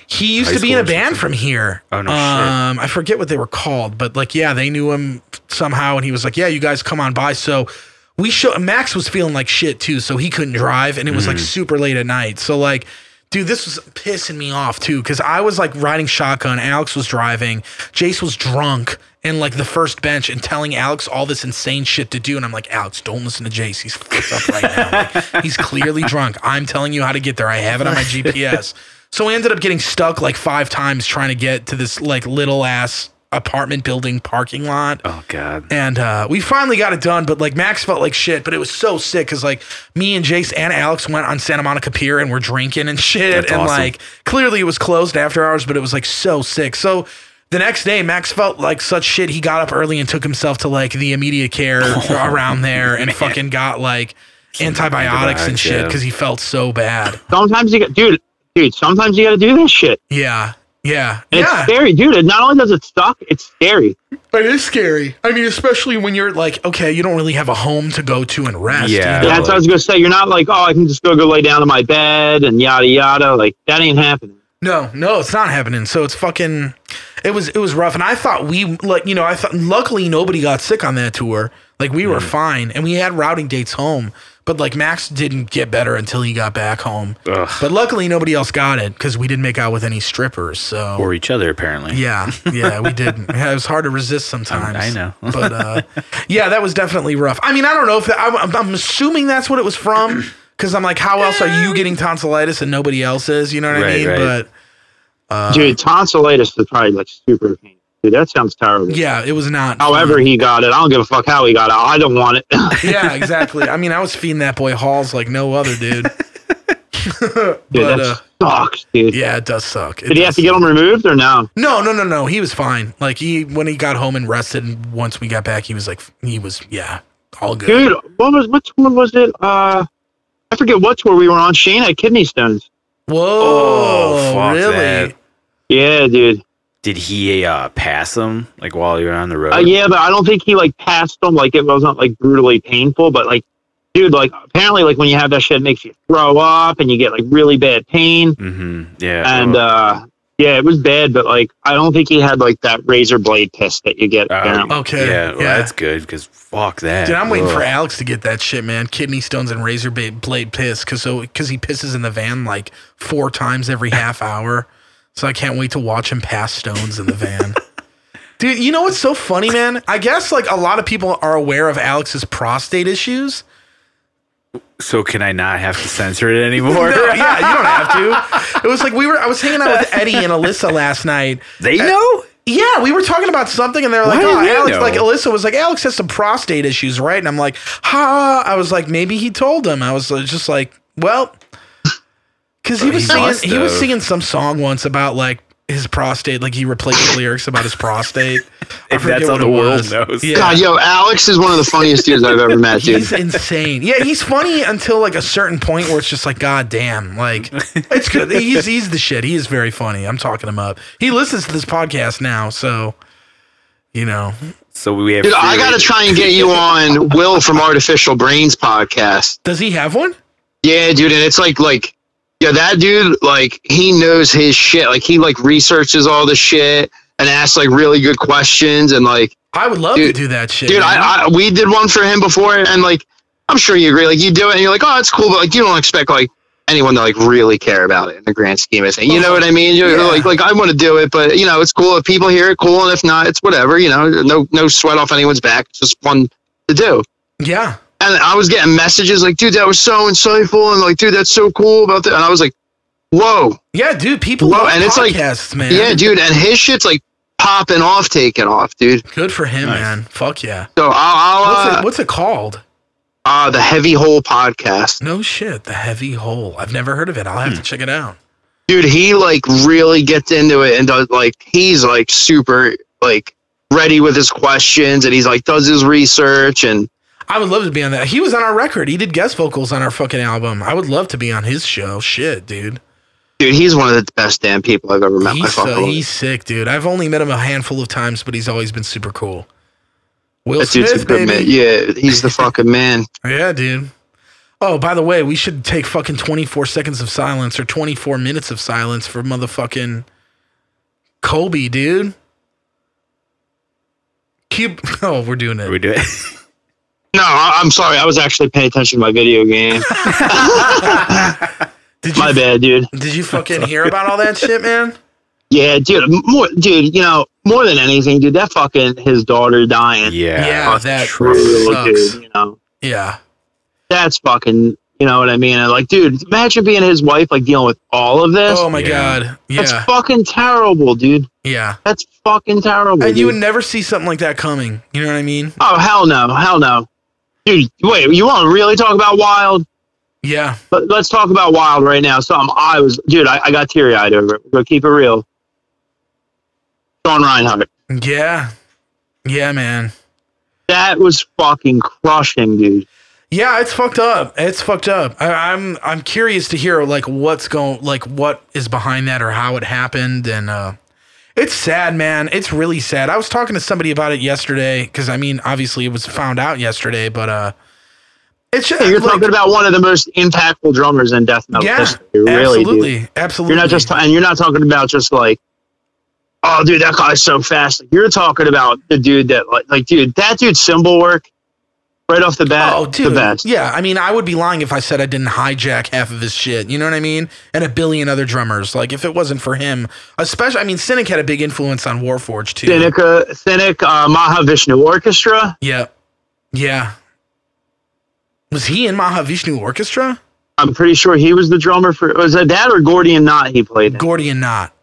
He used to be in a band from here. Oh no shit. I forget what they were called, but like they knew him somehow, and he was like, yeah, you guys come on by. So Max was feeling like shit too, so he couldn't drive, and it was like super late at night. So like. Dude, this was pissing me off too, because I was like riding shotgun, Alex was driving, Jace was drunk in like the first bench and telling Alex all this insane shit to do, and I'm like, Alex, don't listen to Jace, he's fucked up right now. Like, he's clearly drunk. I'm telling you how to get there. I have it on my GPS. So we ended up getting stuck like 5 times trying to get to this like little ass apartment building parking lot. Oh god. And we finally got it done, but like Max felt like shit, but it was so sick because like me and Jace and Alex went on Santa Monica Pier and we're drinking and shit. That's and awesome. Like clearly it was closed after hours, but it was like so sick. So the next day Max felt like such shit, he got up early and took himself to like the immediate care around there and fucking got like antibiotics and shit because he felt so bad. Sometimes you got dude, sometimes you gotta do this shit. Yeah. And it's scary, dude. And not only does it suck, it's scary. It is scary. I mean, especially when you're like, okay, you don't really have a home to go to and rest. Yeah, that's what I was gonna say. You're not like, oh, I can just go lay down in my bed and yada yada. Like that ain't happening. No, it's not happening. So it's fucking. It was rough, and I thought luckily nobody got sick on that tour. Like we were fine, and we had routing dates home. But like Max didn't get better until he got back home. Ugh. But luckily nobody else got it because we didn't make out with any strippers. So or each other apparently. Yeah, we didn't. It was hard to resist sometimes. I know. But that was definitely rough. I mean, I don't know if I'm assuming that's what it was from because I'm like, how else are you getting tonsillitis and nobody else is? You know what I mean? Right. But dude, tonsillitis is probably like super painful. Dude, that sounds terrible. Yeah, it was not. However he got it, I don't give a fuck how he got it. I don't want it. Yeah, exactly. I mean, I was feeding that boy Halls like no other, dude. Dude, that sucks, dude. Yeah, it does suck. Did he have to get him removed or no? No. He was fine. Like when he got home and rested, and once we got back, he was all good. Dude, what tour was it? I forget what tour we were on. Shane had kidney stones. Whoa, fuck really? that. Yeah, dude. Did he pass them like while you were on the road? Yeah, but I don't think he like passed them. Like it wasn't like brutally painful, but like, dude, like apparently like when you have that shit, it makes you throw up and you get like really bad pain. Mm-hmm. Yeah. And Yeah, it was bad, but like I don't think he had like that razor blade piss that you get. Okay, yeah, well, that's good because fuck that. Dude, I'm waiting for Alex to get that shit, man. Kidney stones and razor blade piss, because he pisses in the van like 4 times every half hour. So I can't wait to watch him pass stones in the van. Dude, you know what's so funny, man? I guess like a lot of people are aware of Alex's prostate issues. So can I not have to censor it anymore? No, yeah, you don't have to. It was like I was hanging out with Eddie and Alyssa last night. They know? Yeah, we were talking about something and they're like, Alex, like Alyssa was like, Alex has some prostate issues, right? And I'm like, I was like, maybe he told him. I was just like, well, because he was singing some song once about like his prostate, like he replaced the lyrics about his prostate. If that's all the world knows. Yeah. God, Alex is one of the funniest dudes I've ever met, dude. He's insane. Yeah, he's funny until like a certain point where it's just like, God damn, like it's good. He's the shit. He is very funny. I'm talking him up. He listens to this podcast now, so you know. So we have. Dude, I gotta try and get you on Will from Artificial Brains podcast. Does he have one? Yeah, dude, and it's like. Yeah, that dude, like, he knows his shit. Like, he, like, researches all the shit and asks, like, really good questions. And, like... I would love to do that shit. Dude, we did one for him before, and, like, I'm sure you agree. Like, you do it, and you're like, oh, it's cool, but, like, you don't expect, like, anyone to, like, really care about it in the grand scheme of things. You know what I mean? You're like, I want to do it, but, you know, it's cool. If people hear it, cool. And if not, it's whatever, you know. No sweat off anyone's back. It's just fun to do. Yeah. And I was getting messages like, dude, that was so insightful. And like, dude, that's so cool about that. And I was like, whoa. Yeah, dude, people love and podcasts, it's like, man. Yeah, dude. And his shit's like popping off, taking off, dude. Good for him, man. Fuck yeah. So what's it called? The Heavy Hole Podcast. No shit. The Heavy Hole. I've never heard of it. I'll have to check it out. Dude, he like really gets into it and does like, he's like super like ready with his questions and he's like, does his research and. I would love to be on that. He was on our record. He did guest vocals on our fucking album. I would love to be on his show. Shit, dude. Dude, he's one of the best damn people I've ever met. He's sick, dude. I've only met him a handful of times, but he's always been super cool. Will Smith, baby. Man. Yeah, he's the fucking man. Yeah, dude. Oh, by the way, we should take fucking 24 seconds of silence or 24 minutes of silence for motherfucking Kobe, dude. Oh, we're doing it. We do it. No, I'm sorry. I was actually paying attention to my video game. My bad, dude. Did you fucking hear about all that shit, man? Yeah, dude. You know, more than anything, dude, that fucking his daughter dying. Yeah, that true, sucks. Dude, you know. Yeah. That's fucking, you know what I mean? And like, dude, imagine being his wife, like dealing with all of this. Oh my God. Yeah. That's fucking terrible, dude. Yeah. That's fucking terrible. And you would never see something like that coming. You know what I mean? Oh, hell no. Hell no. Dude, wait, you want to really talk about Wild? Yeah. But let's talk about Wild right now. I got teary-eyed over it. We're going to keep it real. Sean Reinhart. Yeah. Yeah, man. That was fucking crushing, dude. Yeah, it's fucked up. It's fucked up. I'm curious to hear like what is behind that or how it happened, and it's sad, man. It's really sad. I was talking to somebody about it yesterday because I mean, obviously, it was found out yesterday, but it's just, you're talking about one of the most impactful drummers in death metal history. Really, absolutely. You're not talking about just like, oh, dude, that guy's so fast. You're talking about the dude that dude, that dude's cymbal work. Right off the bat, the best. Yeah, I mean, I would be lying if I said I didn't hijack half of his shit. You know what I mean? And a billion other drummers. Like, if it wasn't for him, especially, I mean, Cynic had a big influence on Warforged, too. Cynic, Mahavishnu Orchestra. Yeah. Yeah. Was he in Mahavishnu Orchestra? I'm pretty sure he was the drummer for, was it that or Gordian Knot he played in? Gordian Knot.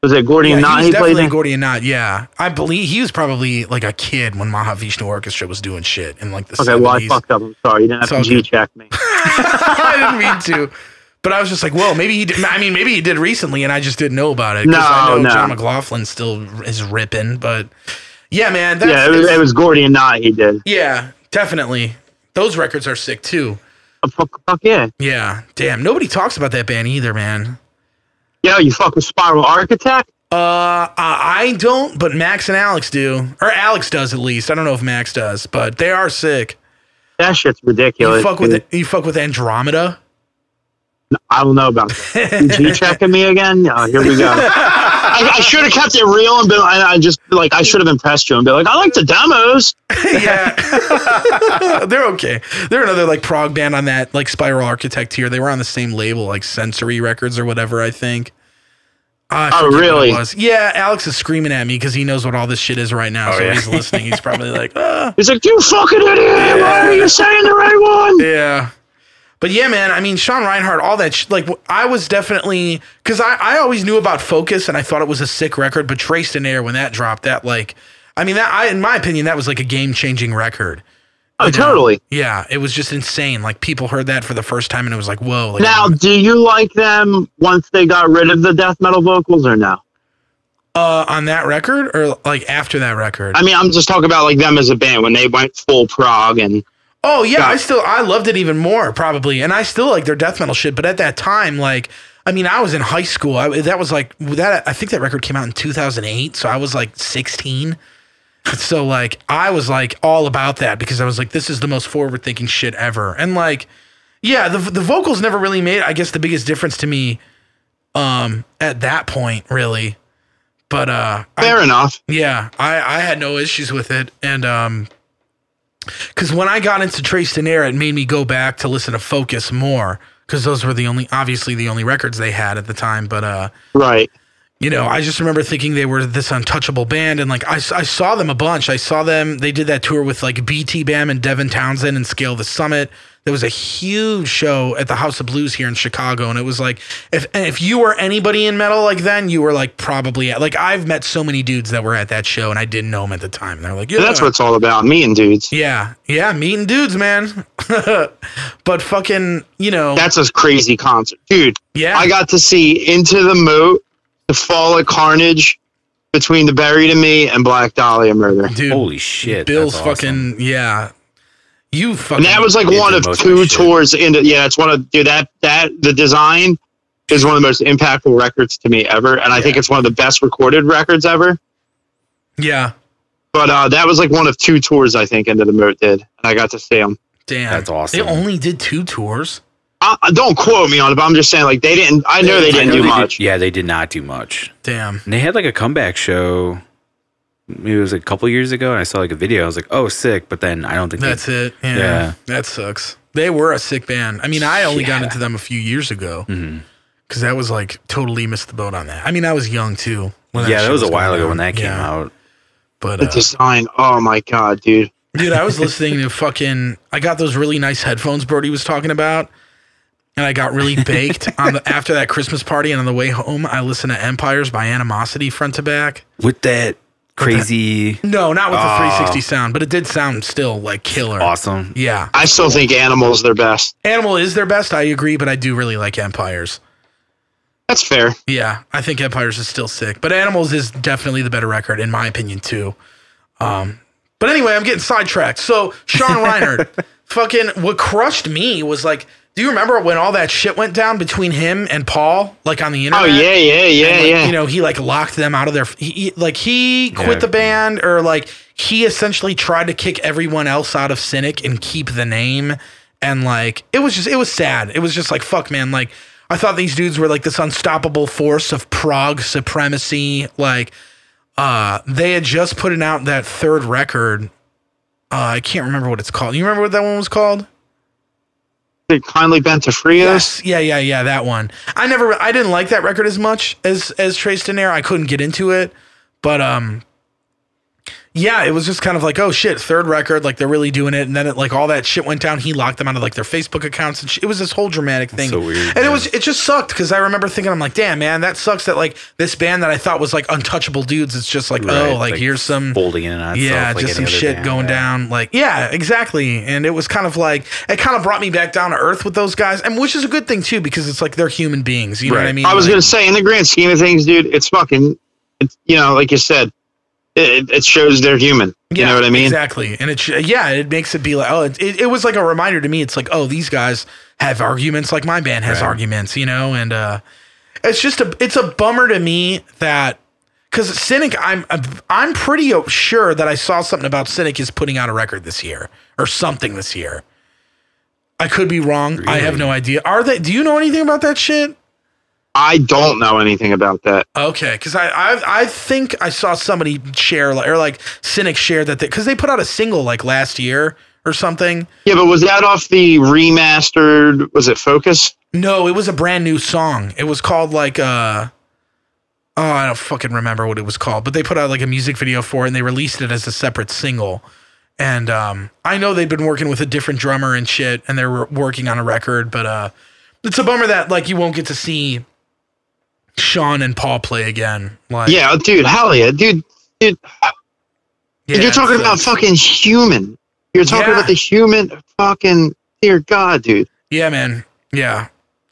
Was it Gordian Knot he played in? Gordian Knot, yeah. I believe he was probably like a kid when Mahavishnu Orchestra was doing shit in like the 70s. Okay, well, I fucked up. I'm sorry. You didn't have to G-check me. I didn't mean to. But I was just like, well, maybe he did. I mean, maybe he did recently and I just didn't know about it. I know John McLaughlin still is ripping, but yeah, man. It was Gordian Knot he did. Yeah, definitely. Those records are sick too. Fuck yeah. Yeah, damn. Nobody talks about that band either, man. Yeah, you fuck with Spiral Architect? I don't, but Max and Alex do. Or Alex does at least. I don't know if Max does, but they are sick. That shit's ridiculous. You fuck with Andromeda? I don't know about that. G checking me again? Oh, here we go. I should have kept it real and been. I just like I should have impressed you and be like, I like the demos. Yeah, they're okay. They're another like prog band on that like Spiral Architect tier. They were on the same label, like Sensory Records or whatever. I think. Oh, really? Yeah, Alex is screaming at me because he knows what all this shit is right now. So he's listening. He's probably like, He's like, you fucking idiot. Yeah. Why are you saying the right one? Yeah. But yeah, man, I mean, Sean Reinhart, all that like I was definitely, because I always knew about Focus and I thought it was a sick record, but Traced in Air, when that dropped, that like, I mean, in my opinion, that was like a game-changing record. Oh, totally. Yeah, it was just insane. Like, people heard that for the first time and it was like, whoa. Like, now, do you like them once they got rid of the death metal vocals or no? On that record or like after that record? I mean, I'm just talking about like them as a band when they went full prog and... Oh, yeah, I loved it even more, probably. And I still like their death metal shit. But at that time, like, I mean, I was in high school. I think that record came out in 2008. So I was like 16. So, like, I was like all about that because I was like, this is the most forward thinking shit ever. And, like, yeah, the vocals never really made, I guess, the biggest difference to me at that point, really. But, fair enough. Yeah, I had no issues with it. And, because when I got into Traced in Air, it made me go back to listen to Focus more because those were obviously the only records they had at the time. But right, you know, I just remember thinking they were this untouchable band, and like I saw them a bunch. I saw them. They did that tour with like BT Bam and Devin Townsend and Scale the Summit. There was a huge show at the House of Blues here in Chicago, and it was like if you were anybody in metal like then, you were like probably like I've met so many dudes that were at that show, and I didn't know them at the time. And they're like, yeah, that's what it's all about, meeting dudes. Yeah, meeting dudes, man. But fucking, you know, that's a crazy concert, dude. Yeah, I got to see Into the Moat, The Fall of Carnage, Between the Buried and Me, and Black Dahlia Murder. Dude, holy shit, Bill's that's fucking awesome. Yeah. You fucking. And that was like one of two tours into. Yeah, it's one of that the design is one of the most impactful records to me ever, and I think it's one of the best recorded records ever. Yeah, but that was like one of two tours I think Into the Moat did, and I got to see them. Damn, that's awesome. They only did 2 tours. Don't quote me on it, but I'm just saying like they didn't. I know they didn't do much. Yeah, they did not do much. Damn, and they had like a comeback show. Maybe it was a couple years ago, and I saw like a video. I was like, "Oh, sick!" But then I don't think that's it. Yeah, that sucks. They were a sick band. I mean, I only got into them a few years ago because that was like totally missed the boat on that. I mean, I was young too. That was a while ago when that came out. But the design, oh my god, dude! Dude, I was listening to fucking. I got those really nice headphones Brody was talking about, and I got really baked after that Christmas party. And on the way home, I listened to Empires by Animosity front to back with that. Crazy. No, not with the 360 sound, but it did sound still like killer. Awesome. Yeah. I still think Animal's their best. Animal is their best, I agree, but I do really like Empires. That's fair. Yeah, I think Empires is still sick, but Animals is definitely the better record in my opinion too. But anyway, I'm getting sidetracked. So Sean Reinhart, fucking what crushed me was like, do you remember when all that shit went down between him and Paul, like on the internet? Oh yeah. You know, he like locked them out of their. He quit the band, or like he essentially tried to kick everyone else out of Cynic and keep the name, and like it was sad. It was just like fuck, man. Like I thought these dudes were like this unstoppable force of prog supremacy. Like they had just put out that third record. I can't remember what it's called. You remember what that one was called? Kindly Bent to Frios. Yes. Yeah, that one. I didn't like that record as much as Traced in Air. I couldn't get into it, but yeah, it was just kind of like, oh shit, third record, like they're really doing it, and then like all that shit went down. He locked them out of like their Facebook accounts, and it was this whole dramatic thing. So weird, and it just sucked because I remember thinking, I'm like, damn man, that sucks that like this band that I thought was like untouchable dudes, it's just like, right, like here's some folding in on stuff, like just some shit going down, like exactly. And it was kind of like it kind of brought me back down to earth with those guys, and which is a good thing too because it's like they're human beings, you know what I mean? I was gonna say, in the grand scheme of things, dude, it's you know, like you said. It shows they're human. You know what I mean? Exactly. And it makes it be like, oh, it was like a reminder to me. It's like, oh, these guys have arguments like my band has arguments, you know? And it's a bummer to me that, because Cynic, I'm pretty sure that I saw something about Cynic is putting out a record this year or something this year. I could be wrong. Really? I have no idea. Do you know anything about that shit? I don't know anything about that. Okay, because I think I saw somebody share or like Cynic share that because they put out a single like last year or something. Yeah, but was that off the remastered? Was it Focus? No, it was a brand new song. It was called like I don't fucking remember what it was called, but they put out like a music video for it and they released it as a separate single. And I know they've been working with a different drummer and shit, and they're working on a record, but it's a bummer that like you won't get to see Sean and Paul play again. Like, yeah, dude, hell yeah, dude. Yeah, you're talking about fucking human. You're talking about the human fucking, dear God, dude. Yeah, man. Yeah.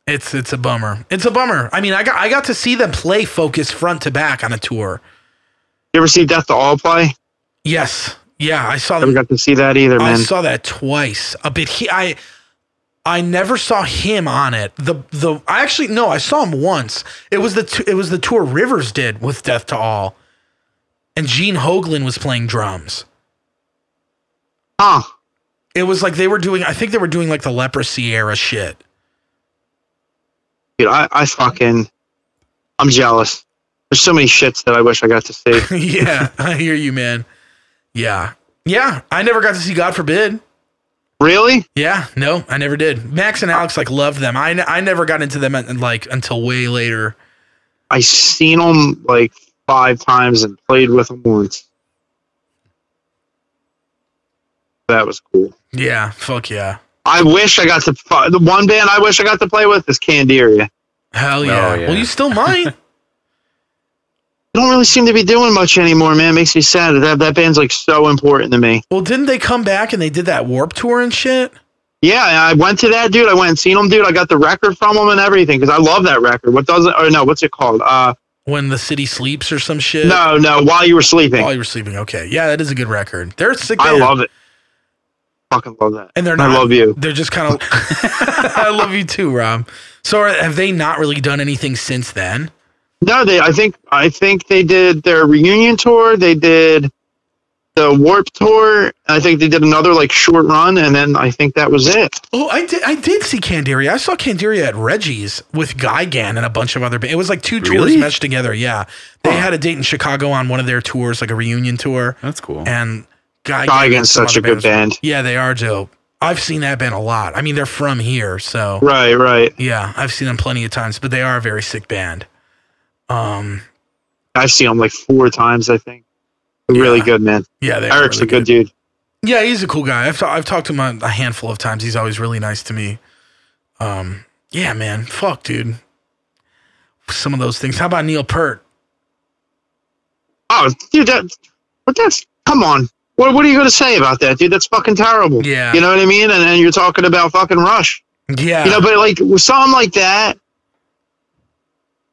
It's a bummer. It's a bummer. I mean, I got to see them play Focus front to back on a tour. You ever see Death to All play? Yes. Yeah, I saw them. Never got to see that either, man. I saw that twice. A bit. I never saw him on it. I saw him once. It was the tour Rivers did with Death to All, and Gene Hoglan was playing drums. Huh. It was like they were doing. I think they were doing like the Leprosy era shit. Dude, I'm jealous. There's so many shits that I wish I got to see. Yeah, I hear you, man. Yeah. I never got to see God Forbid. Really? Yeah, no, I never did. Max and Alex like loved them. I never got into them until way later. I seen them like 5 times and played with them once. That was cool. Yeah, fuck yeah. I wish I got to. The one band I wish I got to play with is Candiria. Hell yeah. Oh, yeah. Well, you still might. They don't really seem to be doing much anymore, man. It makes me sad. That band's like so important to me. Well, didn't they come back and they did that Warp Tour and shit? Yeah, I went to that, dude. I went and seen them, dude. I got the record from them and everything because I love that record. What's it called? When the City Sleeps or some shit? No, While You Were Sleeping. While You Were Sleeping, okay. Yeah, that is a good record. They're a sick I band. love it. Fucking love that. And they're not. I love you. They're just kind of. I love you too, Rob. So have they not really done anything since then? No, I think they did their reunion tour. They did the Warp Tour. I think they did another like short run, and then I think that was it. Oh, I did see Candiria. I saw Candiria at Reggie's with Gigan and a bunch of other bands. It was like 2 tours meshed together. Yeah, they had a date in Chicago on one of their tours, like a reunion tour. That's cool. And Gigan's such a good band. Yeah, they are dope. I've seen that band a lot. I mean, they're from here, so right. Yeah, I've seen them plenty of times, but they are a very sick band. I've seen them like 4 times, I think. They're really good, man. Yeah, Eric's really a good dude. Yeah, he's a cool guy. I've talked to him a handful of times. He's always really nice to me. Yeah, man. Fuck, dude. Some of those things. How about Neil Peart? Oh, dude, come on. What are you going to say about that, dude? That's fucking terrible. Yeah. You know what I mean? And then you're talking about fucking Rush. Yeah. You know, but like with something like that,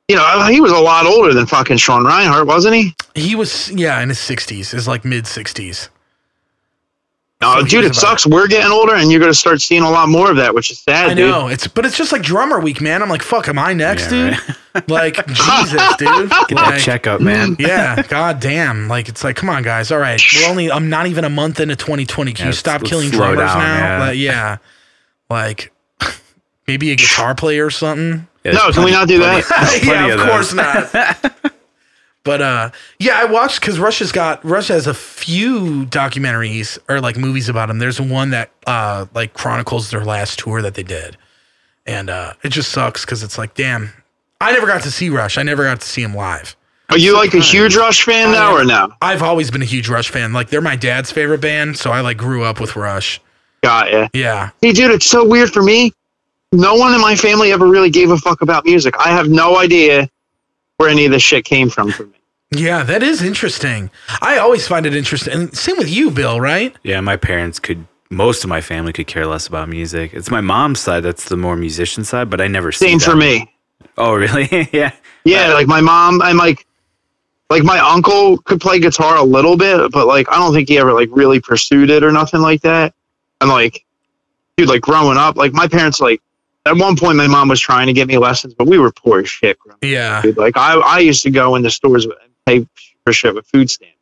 you know, he was a lot older than fucking Sean Reinhart, wasn't he? He was, in his 60s. His like mid 60s. No, so dude, it sucks. We're getting older, and you're going to start seeing a lot more of that, which is sad. I know. But it's just like drummer week, man. I'm like, fuck, am I next, dude? Right. Like, Jesus, dude. Get that checkup, man. Yeah, god damn. Like, it's like, come on, guys. All right, I'm not even a month into 2020. Can you stop killing drummers now? Yeah. Like, maybe a guitar player or something. Yeah, no, can we not do that? Yeah, of course not. But I watched because Rush has a few documentaries or like movies about him. There's one that like chronicles their last tour that they did, and it just sucks because it's like, damn, I never got to see Rush. I never got to see him live. Are you like a huge Rush fan now or no? I've always been a huge Rush fan. Like they're my dad's favorite band, so I like grew up with Rush. Got ya. Yeah. Hey, dude, it's so weird for me. No one in my family ever really gave a fuck about music. I have no idea where any of this shit came from for me. Yeah, that is interesting. I always find it interesting. And same with you, Bill, right? Yeah, most of my family could care less about music. It's my mom's side that's the more musician side, but I never see that. Same for me. Oh, really? Yeah. Yeah, like my mom, I'm like my uncle could play guitar a little bit, but like I don't think he ever like really pursued it or nothing like that. I'm like, dude, like growing up, like my parents like, at one point, my mom was trying to get me lessons, but we were poor as shit. Yeah. Dude. Like, I used to go in the stores and pay for shit with food stamps.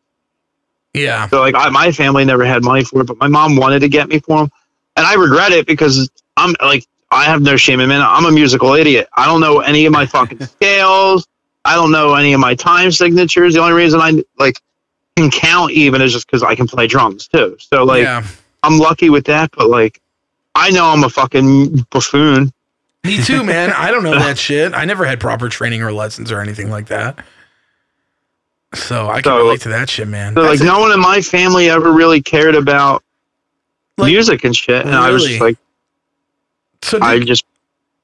Yeah. So, like, my family never had money for it, but my mom wanted to get me for them. And I regret it because I'm, like, I have no shame in it. I'm a musical idiot. I don't know any of my fucking scales. I don't know any of my time signatures. The only reason I can count even is just because I can play drums too. So I'm lucky with that. But I know I'm a fucking buffoon. Me too, man. I don't know that shit. I never had proper training or lessons or anything like that. So I can relate to that shit, man. So no one in my family ever really cared about music and shit. And I was just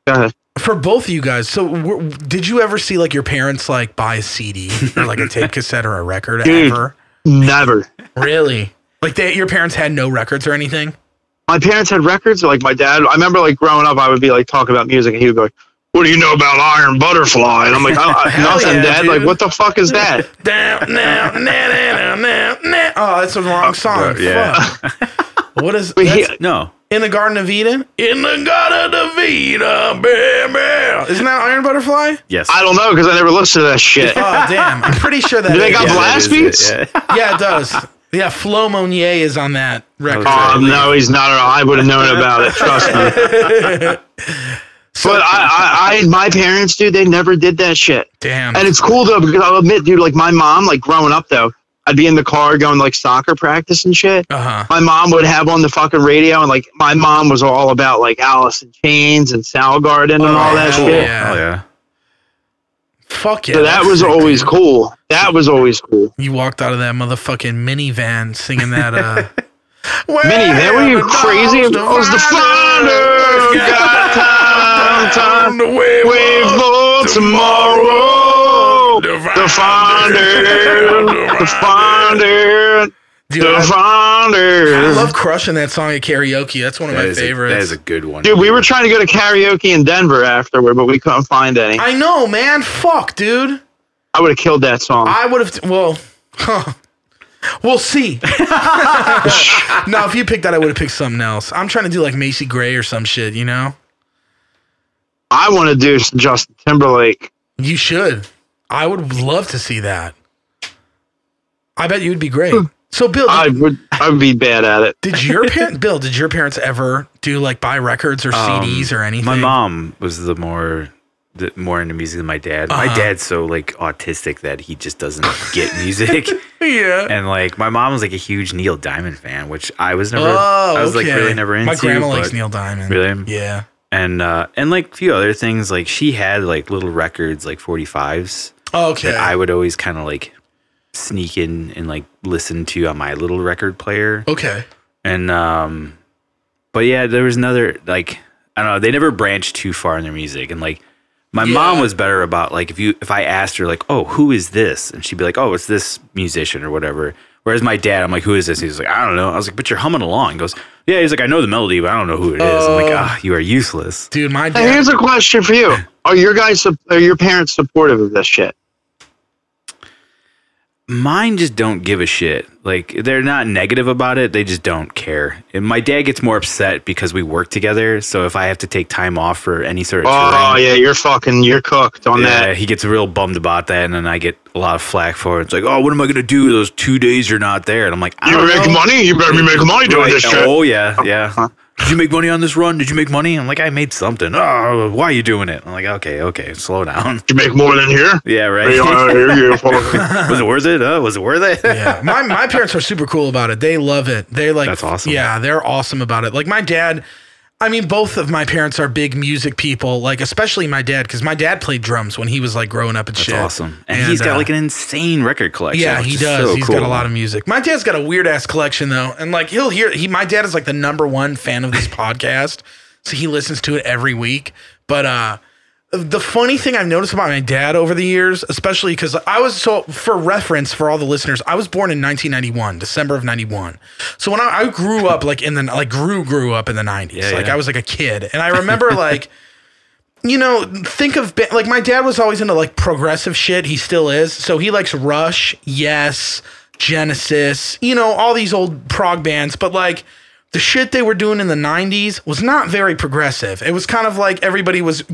go ahead. For both of you guys, so did you ever see your parents buy a CD or a tape cassette or a record? Dude, ever? Never. Really? Your parents had no records or anything? My parents had records. My dad, I remember growing up, I would be talking about music and he would be like, what do you know about Iron Butterfly? And I'm like, nothing, Dad. Dude. What the fuck is that? Oh, that's the wrong song. Yeah. Fuck. What is no. In the Garden of Eden? In the Garden of Eden, baby. Isn't that Iron Butterfly? Yes. I don't know because I never listened to that shit. Oh, damn. I'm pretty sure that Do they got blast beats? Yeah, it does. Yeah, Flo Monier is on that record. Oh, no, he's not. I would have known about it. Trust me. But my parents, dude, they never did that shit. Damn. And it's cool, though, because I'll admit, dude, my mom, growing up, though, I'd be in the car going soccer practice and shit. Uh-huh. My mom would have on the fucking radio, and my mom was all about Alice in Chains and Soundgarden and all that shit. Yeah. Oh yeah. Fuck yeah. So that was always cool. That was always cool. You walked out of that motherfucking minivan singing that. Minivan? Were you crazy? I was the founder. Got time to wait for tomorrow. The founder. The founder. Dude, I love crushing that song at karaoke. That's one of my favorites. That is a good one. Dude, we were trying to go to karaoke in Denver afterward, but we couldn't find any. I know, man. Fuck, dude. I would have killed that song. I would have. We'll see. No, if you picked that, I would have picked something else. I'm trying to do Macy Gray or some shit, you know? I want to do Justin Timberlake. You should. I would love to see that. I bet you would be great. So, Bill, I would be bad at it. Did your parents ever do buy records or CDs or anything? My mom was more into music than my dad. My dad's so autistic that he just doesn't get music. Yeah. And my mom was a huge Neil Diamond fan, which I was never. I was really never into. My grandma likes Neil Diamond. Really? Yeah. And a few other things. She had little records 45s. Oh, okay. That I would always kind of sneak in and listen to on my little record player. Okay. And but yeah, there was another I don't know, they never branched too far in their music. And my mom was better about if I asked her oh, who is this? And she'd be like, oh, it's this musician or whatever. Whereas my dad, I'm like, who is this? He's like, I don't know. I was like, but you're humming along. He goes, yeah. He's like, I know the melody, but I don't know who it is. I'm like, you are useless. Dude, my dad. Hey, here's a question for you. Are your parents supportive of this shit? Mine just don't give a shit. They're not negative about it. They just don't care. And my dad gets more upset because we work together. So if I have to take time off for any sort of touring, yeah, you're cooked on that. Yeah, he gets real bummed about that. And then I get a lot of flack for it. It's oh, what am I going to do those 2 days you're not there? And I'm like, you make money? You better be making money doing this shit. Oh, yeah, yeah. Did you make money on this run? Did you make money? I'm like, I made something. Oh, why are you doing it? I'm like, okay, slow down. Did you make more than here? Yeah, right. Was it worth it? Was it worth it? Yeah, my parents are super cool about it. They love it. They that's awesome. Yeah, they're awesome about it. My dad, I mean, both of my parents are big music people. Especially my dad, because my dad played drums when he was growing up and shit. That's awesome. And he's got an insane record collection. Yeah, he does. He's got a lot of music. My dad's got a weird ass collection though, and he'll hear. My dad is the number one fan of this podcast, so he listens to it every week. But the funny thing I've noticed about my dad over the years, especially because for reference for all the listeners, I was born in 1991, December of 91. So when I grew up grew up in the 90s. Yeah. I was a kid, and I remember think of my dad was always into progressive shit. He still is. So he likes Rush, Yes, Genesis, all these old prog bands, but the shit they were doing in the 90s was not very progressive. It was kind of everybody was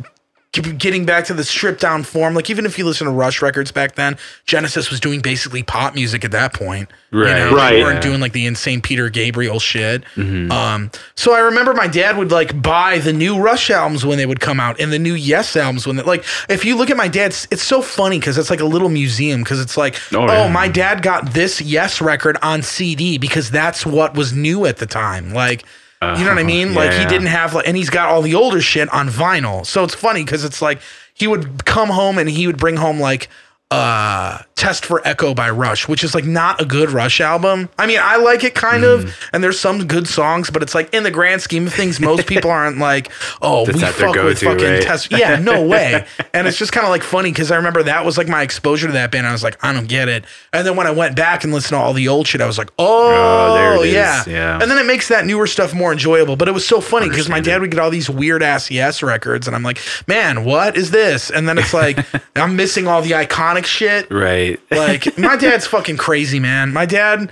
getting back to the stripped down form. Like even if you listen to Rush records back then, Genesis was doing basically pop music at that point. Right. You know? They weren't doing like the insane Peter Gabriel shit. So I remember my dad would like buy the new Rush albums when they would come out and the new Yes albums when like if you look at my dad's, it's so funny because it's like a little museum because it's like, my dad got this Yes record on CD because that's what was new at the time. Like, you know what I mean? Like he didn't have like, and he's got all the older shit on vinyl. So it's funny because it's like he would come home and he would bring home like Test for Echo by Rush, which is like not a good Rush album. I mean, I like it kind of, and there's some good songs, but it's like in the grand scheme of things, most people aren't like, oh, we fuck with fucking right? Test. Yeah, no way. And it's just kind of like funny because I remember that was like my exposure to that band. I was like, I don't get it. And then when I went back and listened to all the old shit, I was like, there it is. Yeah. And then it makes that newer stuff more enjoyable. But it was so funny because my dad would get all these weird ass Yes records, and I'm like, man, what is this? And then it's like I'm missing all the iconic shit. Right. Like my dad's fucking crazy, man. My dad,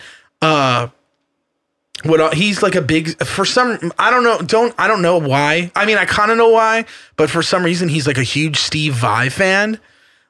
he's like a big, for some, I don't know why. I mean, I kind of know why, but for some reason he's like a huge Steve Vai fan.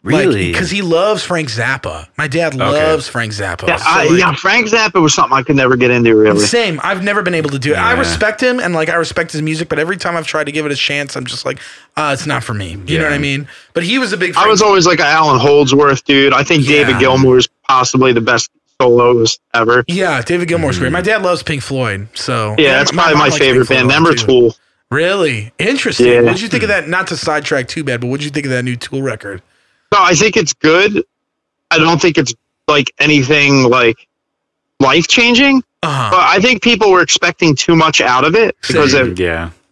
Really? Because he loves Frank Zappa. My dad loves Frank Zappa. Yeah, Frank Zappa was something I could never get into, really. Same. I've never been able to do it. I respect him and like I respect his music, but every time I've tried to give it a chance, I'm just like, it's not for me. You know what I mean? But he was a big. I was always like an Alan Holdsworth dude. I think David Gilmour is possibly the best soloist ever. Yeah, David Gilmour's great. My dad loves Pink Floyd, so that's probably my favorite band. Them or Tool. Really interesting. Yeah. What did you think of that? Not to sidetrack too bad, but what did you think of that new Tool record? No, I think it's good. I don't think it's like anything like life changing. But I think people were expecting too much out of it because and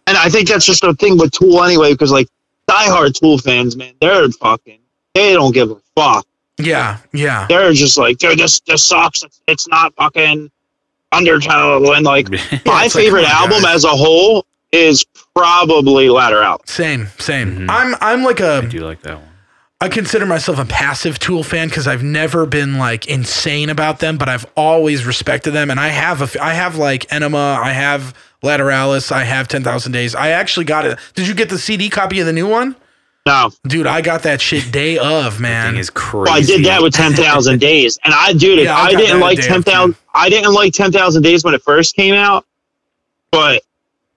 I think that's just a thing with Tool anyway. Because like diehard Tool fans, man, they don't give a fuck. Yeah. They're just like, dude, this sucks. It's not fucking Undertow. And like my favorite album as a whole is probably Lateral. Same. I'm like I do like that one. I consider myself a passive Tool fan because I've never been like insane about them, but I've always respected them. And I have like Enema, I have Lateralis, I have 10,000 Days. I actually got it. Did you get the CD copy of the new one? No. Dude, I got that shit day of, man. That thing is crazy. Well, I did that with 10,000 Days. And I didn't like 10,000. I didn't like 10,000 Days when it first came out, but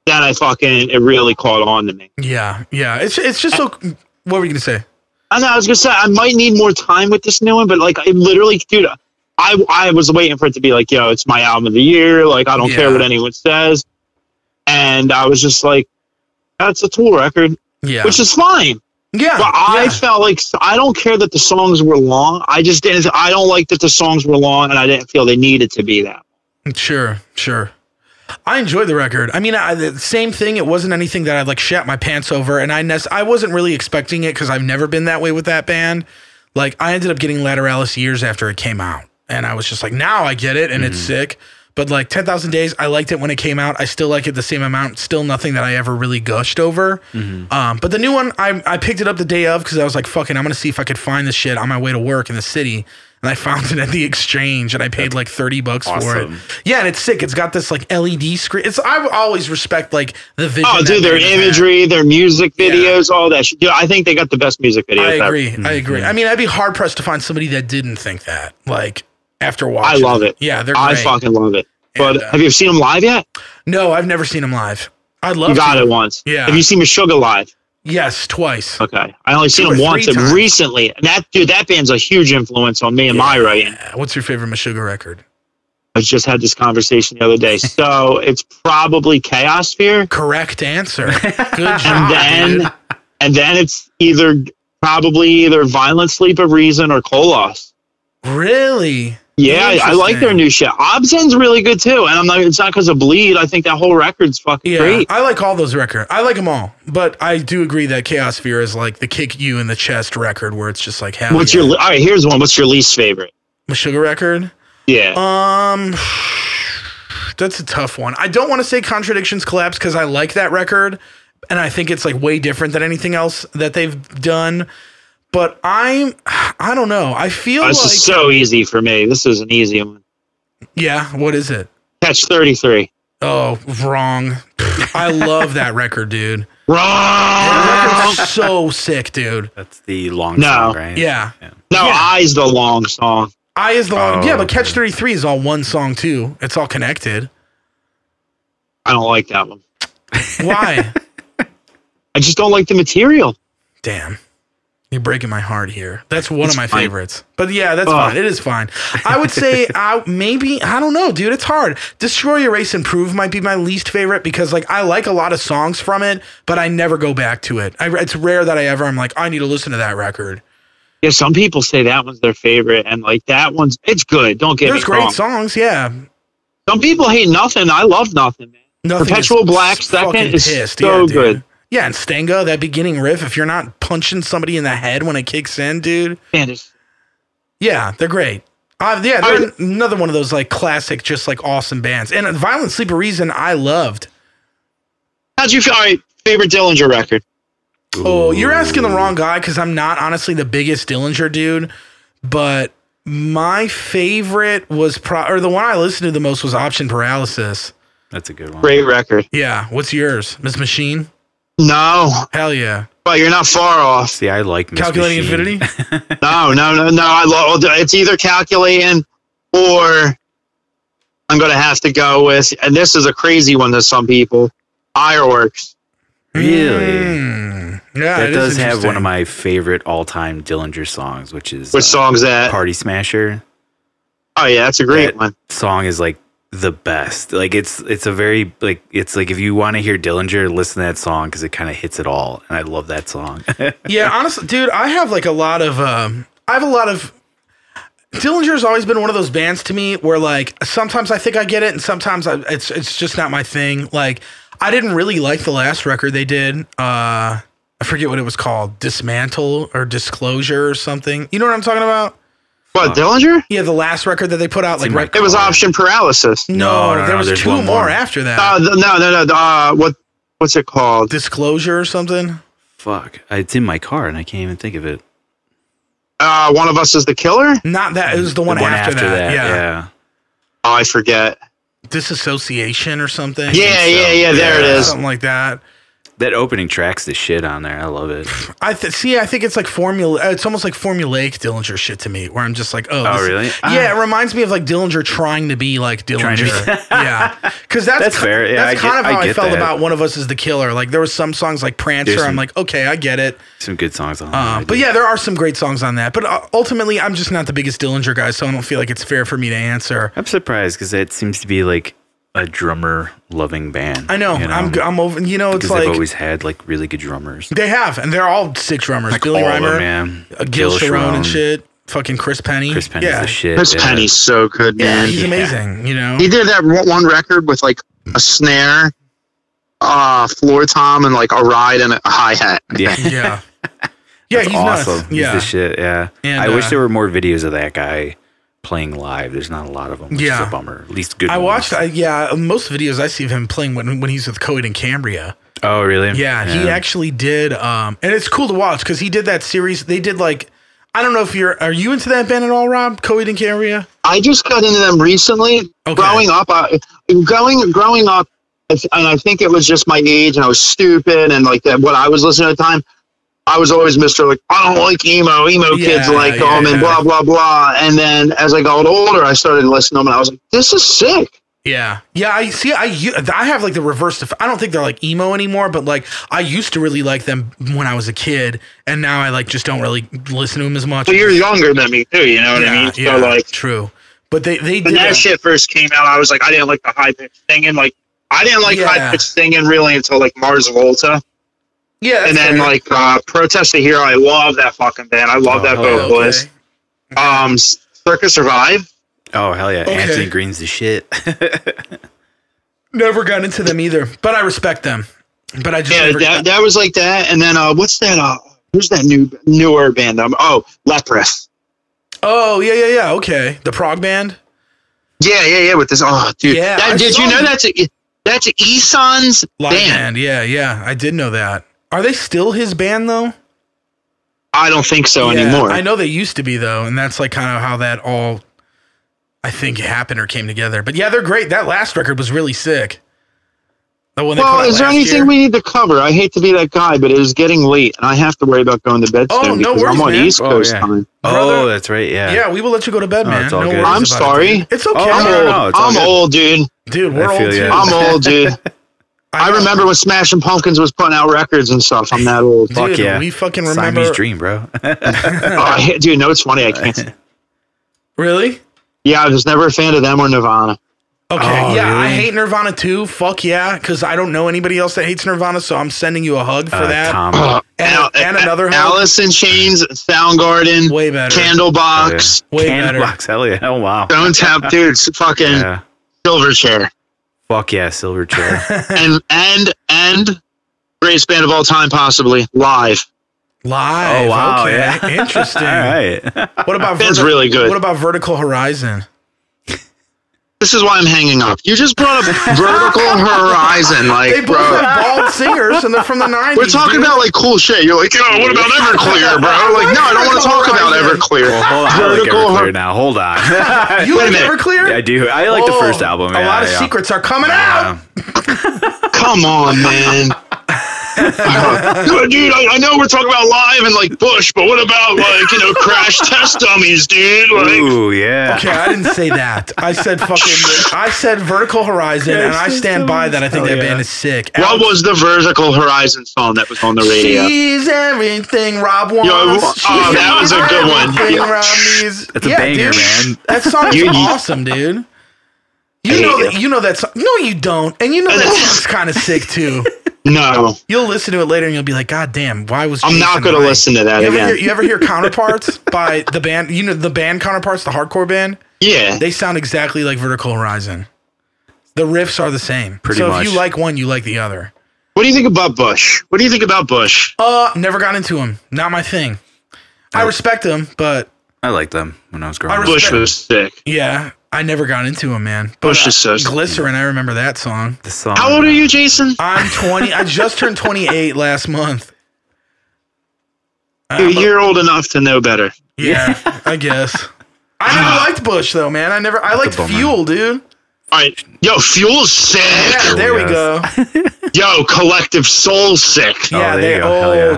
then it really caught on to me. Yeah. It's just so. What were you gonna say? I know. I was gonna say I might need more time with this new one, but like I literally, dude, I was waiting for it to be like, yo, it's my album of the year. Like I don't care what anyone says, and I was just like, that's a Tool record, which is fine. Yeah, but I felt like I don't care that the songs were long. I just didn't. I don't like that the songs were long, and I didn't feel they needed to be that. Sure. I enjoyed the record. I mean, the same thing. It wasn't anything that I'd like shat my pants over, and I wasn't really expecting it because I've never been that way with that band. Like, I ended up getting Lateralis years after it came out, and I was just like, now I get it, and it's sick. But like 10,000 Days, I liked it when it came out. I still like it the same amount. Still nothing that I ever really gushed over. But the new one, I picked it up the day of because I was like, fucking, I'm gonna see if I could find this shit on my way to work in the city. And I found it at the Exchange, and I paid like $30 for it. Yeah, and it's sick. It's got this like LED screen. I always respect like the vision. Oh, dude, their imagery, their music videos, all that shit. Dude, I think they got the best music videos. I agree. I mean, I'd be hard pressed to find somebody that didn't think that. Like after watching, I love it. Yeah, they're great. I fucking love it. But have you seen them live yet? No, I've never seen them live. I'd love. You got it once. Yeah. Have you seen Meshuggah live? Yes, twice. Okay, I only seen him once recently. That band's a huge influence on me and my writing. What's your favorite Meshuggah record? I just had this conversation the other day. So it's probably Chaosphere. Correct answer. Good job. And then it's probably either Violent Sleep of Reason or Koloss. Really? Yeah, I like their new shit. Obscen's really good too, and it's not because of Bleed. I think that whole record's fucking great. I like all those records. I like them all, but I do agree that Chaosphere is like the kick you in the chest record, where it's just like, hell. All right, here's one. What's your least favorite? Meshuggah record? Yeah. That's a tough one. I don't want to say Contradictions Collapse because I like that record, and I think it's like way different than anything else that they've done. But I don't know. I feel this is so easy for me. This is an easy one. Yeah, what is it? Catch 33. Oh, wrong. I love that record, dude. That record's so sick, dude. That's the long song, right? Yeah. No, I's the long song. I is the long. Yeah, but Catch 33 is all one song too. It's all connected. I don't like that one. Why? I just don't like the material. Damn. You're breaking my heart here. That's one of my favorites. But yeah, that's fine. It is fine. I would say maybe, I don't know, dude. It's hard. Destroy, Erase, Improve might be my least favorite because like I like a lot of songs from it, but I never go back to it. It's rare that I'm like, I need to listen to that record. Yeah, some people say that one's their favorite, and like that one's, it's good. Don't get me wrong. There's great songs, yeah. Some people hate Nothing. I love Nothing, man. Perpetual Black Second is so good. Yeah, and Stenga, that beginning riff, if you're not punching somebody in the head when it kicks in, dude. Man, yeah, they're great. They're another one of those like classic, just like awesome bands. And Violent Sleeper Reason, I loved. How'd you feel? All right, favorite Dillinger record? Oh, you're asking the wrong guy because I'm not honestly the biggest Dillinger dude. But my favorite was the one I listened to the most was Option Paralysis. That's a good one. Great record. Yeah. What's yours? Miss Machine? No. Hell yeah. But you're not far off. See, I like Miss Calculating Machine. Infinity? No. I love it's either Calculating or I'm going to have to go with, and this is a crazy one to some people, Fireworks. Really? Yeah, that does have one of my favorite all-time Dillinger songs, which is which song's that? Party Smasher. Oh yeah, that's a great one. Song is like the best. Like it's a very like it's like if you want to hear Dillinger, listen to that song because it kind of hits it all, and I love that song. Yeah, honestly, dude, I have like a lot of Dillinger's always been one of those bands to me where like sometimes I think I get it and sometimes it's just not my thing. Like I didn't really like the last record they did. I forget what it was called, Dismantle or Disclosure or something. You know what I'm talking about? What, Dillinger? Yeah, the last record that they put out, like it was Option Paralysis. No, there was two more after that. No. What's it called? Disclosure or something? Fuck, it's in my car and I can't even think of it. One of Us is the Killer? Not that. It was the one after that. Yeah. Oh, I forget. Disassociation or something. Yeah. There it is. Something like that. That opening track's the shit on there. I love it. I think it's like it's almost like formulaic Dillinger shit to me, where I'm just like, really? Yeah, it reminds me of like Dillinger trying to be like Dillinger. Yeah, because that's fair. Yeah, that's kind of how I felt about One of Us is the Killer. Like there was some songs like Prancer. I'm like, okay, I get it. Some good songs on that. But yeah, there are some great songs on that. But ultimately, I'm just not the biggest Dillinger guy, so I don't feel like it's fair for me to answer. I'm surprised because it seems to be like a drummer loving band. I know. I'm over. You know, it's like they've always had like really good drummers. They have, and they're all sick drummers. Like Billy Reimer, man. Gil Sharon and shit. Fucking Chris Penny. Chris Penny's the shit. Chris Penny's so good, man. Yeah, he's amazing. You know, he did that one record with like a snare, floor tom, and like a ride and a hi hat. Yeah. Yeah, he's awesome. nuts. He's the shit. Yeah. And, I wish there were more videos of that guy playing live. There's not a lot of them, which is a bummer. At least good ones. Watched most videos I see of him playing when he's with Coed and Cambria. Oh, really? Yeah, he actually did. And it's cool to watch because he did that series. They did like, I don't know if are you into that band at all, Rob? Coed and Cambria? I just got into them recently. Okay. Growing up, and I think it was just my age and I was stupid and like that, what I was listening at the time. I was always Mr. like, I don't like emo kids like them and blah, blah, blah. And then as I got older, I started listening to them and I was like, this is sick. Yeah. I have like the reverse. I don't think they're like emo anymore, but like I used to really like them when I was a kid. And now I like just don't really listen to them as much. Well, you're younger than me too, you know what I mean? Yeah, so like, true. But they when that shit first came out, I was like, I didn't like the high pitched singing. Like, I didn't like high pitched singing really until like Mars Volta. Yeah, and then like Protest the Hero, I love that fucking band. I love that vocalist. Okay. Circus Survive. Oh hell yeah, Anthony Green's the shit. Never got into them either, but I respect them. But I just that was like that. And then what's that? Who's that newer band? Leprous. Oh yeah. Okay, the prog band. Yeah. With this, dude. Yeah, did you know that's Eson's band? Yeah. I did know that. Are they still his band, though? I don't think so anymore. I know they used to be, though, and that's like kind of how that all, I think, happened or came together. But yeah, they're great. That last record was really sick. Well, is there anything we need to cover? I hate to be that guy, but it is getting late, and I have to worry about going to bed soon because I'm on East Coast time. Oh, that's right. Yeah. Yeah, we will let you go to bed, man. It's all good. I'm sorry. It's okay. I'm old, dude. Dude, we're old too. I'm old, dude. I remember when Smashing Pumpkins was putting out records and stuff. I'm that old. Dude, Fuck yeah. We fucking remember. Siamese dream, bro. Dude, no, it's funny. I can't. Really? Yeah, I was never a fan of them or Nirvana. Okay, yeah, really? I hate Nirvana too. Fuck yeah, because I don't know anybody else that hates Nirvana, so I'm sending you a hug for that. Tom. And another hug. Alice in Chains, Soundgarden, way better. Candlebox, way better. Candlebox, hell yeah! Oh wow. Stone Tap, dude, fucking Silverchair. Fuck yeah, Silverchair. and greatest band of all time, possibly live. Live. Oh wow, okay. yeah. Interesting. All right. What about Band's really good. What about Vertical Horizon? This is why I'm hanging up. You just brought up Vertical Horizon, like, they both have bald singers, and they're from the 90s. We're talking about like cool shit. You're like, what about Everclear, bro? Like, no, I don't want to talk about Everclear. Well, hold on, Vertical I like Everclear now. Hold on. You like Everclear? Yeah, I do. I like the first album. A lot of secrets are coming out. Come on, man. Dude, I know we're talking about Live and like Bush, but what about like Crash Test Dummies, dude? Like, ooh, yeah. Okay, I didn't say that. I said Vertical Horizon, and I stand by that. I think that band is sick. What was the Vertical Horizon song that was on the radio? She's everything Rob wants. That was a good one. That's a banger, man. That song is awesome, dude. You know that song. No, you don't. And you know that song's kind of sick too. No. You'll listen to it later and you'll be like, God damn, why was I'm not going to listen to that again. You ever hear Counterparts by the band? You know the band Counterparts, the hardcore band? Yeah. They sound exactly like Vertical Horizon. The riffs are the same. Pretty much. If you like one, you like the other. What do you think about Bush? Never got into him. Not my thing. I respect him, but I liked them when I was growing up. Bush was sick. Yeah. I never got into him, man. But, Bush is so sick. Glycerin, I remember that song. How old are you, Jason? I'm 20. I just turned 28 last month. You're old enough to know better. Yeah, I guess. I never liked Bush though, man. I liked Fuel, dude. All right, yo, Fuel's sick. Yeah, there we go. Yo, Collective Soul's sick. Yeah,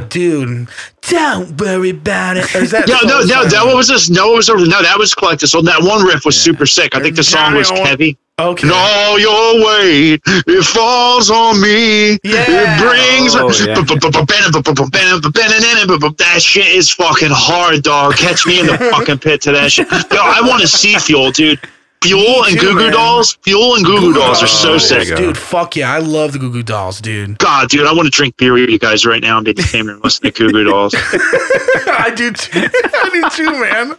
dude. Don't worry about it. Or is that what was this? No, that was Collective Soul. That one riff was super sick. I think the song was heavy. Okay. And all your weight, it falls on me. Yeah. It brings. That shit is fucking hard, dog. Catch me in the fucking pit to that shit. Yo, I want to see Fuel, dude. Fuel and Goo Goo Dolls are so sick. Dude, fuck yeah. I love the Goo Goo Dolls, dude. God, dude, I want to drink beer with you guys right now and be the same and listen to Goo Goo Dolls. I do too, man.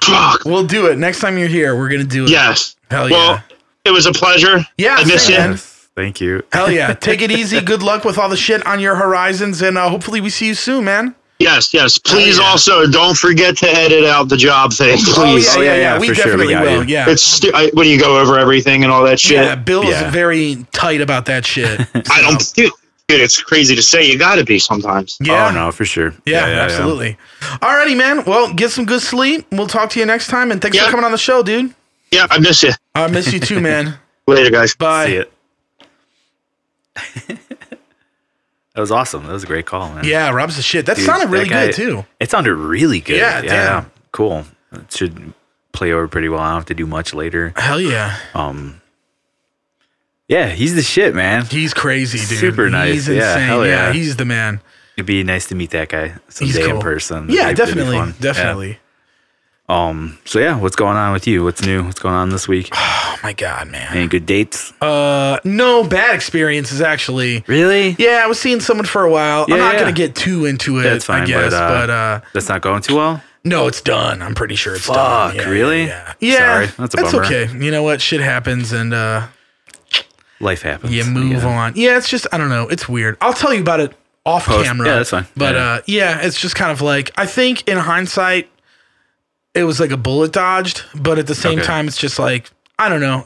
Fuck. We'll do it. Next time you're here, we're going to do it. Yes. Hell yeah. Well, it was a pleasure. Yeah. I miss you. Yes, thank you. Hell yeah. Take it easy. Good luck with all the shit on your horizons, and hopefully we see you soon, man. Yes. Please also don't forget to edit out the job thing, please. Oh, yeah. We definitely will. Yeah. What do you go over everything and all that shit? Yeah, Bill is very tight about that shit. Dude, it's crazy to say. You got to be sometimes. Yeah. Oh, no, for sure. Yeah, absolutely. Alrighty, man. Well, get some good sleep. We'll talk to you next time, and thanks for coming on the show, dude. Yeah, I miss you. I miss you too, man. Later, guys. Bye. See it. That was awesome. That was a great call, man. Yeah, Rob's the shit. That sounded really good, too. It sounded really good. Yeah, damn. Cool. It should play over pretty well. I don't have to do much later. Hell yeah. Yeah, he's the shit, man. He's crazy, dude. Super nice. He's insane. Yeah, hell yeah. He's the man. It'd be nice to meet that guy someday in person. Yeah, That'd be definitely. fun. Definitely. Yeah. So yeah, what's going on with you? What's new? What's going on this week? Oh my God, man. Any good dates? No bad experiences actually. Really? Yeah, I was seeing someone for a while. I'm not gonna get too into it. That's fine, I guess, but that's not going too well. No, it's done. I'm pretty sure it's done. Fuck, really? Yeah. Sorry, that's a bummer. okay. You know what? Shit happens, and life happens. You move on. Yeah, it's just I don't know. It's weird. I'll tell you about it off camera. Yeah, that's fine. But it's just kind of like I think in hindsight, it was like a bullet dodged, but at the same time, it's just like I don't know.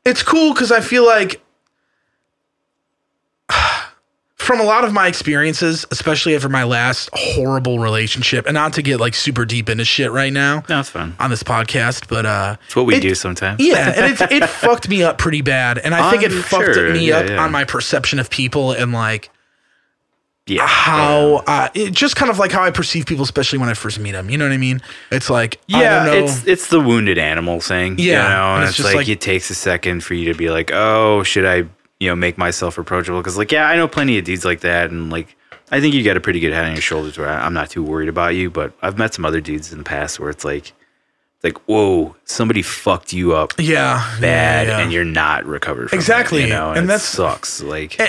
It's cool because I feel like from a lot of my experiences, especially after my last horrible relationship, and not to get like super deep into shit right now. No, it's fun on this podcast, but it's what we do sometimes. Yeah, and it fucked me up pretty bad, and I think it fucked me up on my perception of people and like how it just kind of like how I perceive people, especially when I first meet them. You know what I mean? It's like I don't know. it's the wounded animal thing. Yeah, you know? And it's just like it takes a second for you to be like, oh, should I? Make myself approachable because, like, I know plenty of dudes like that, and like, I think you got a pretty good head on your shoulders where I'm not too worried about you. But I've met some other dudes in the past where it's like, whoa, somebody fucked you up, bad, and you're not recovered from exactly, it, and that sucks. Like,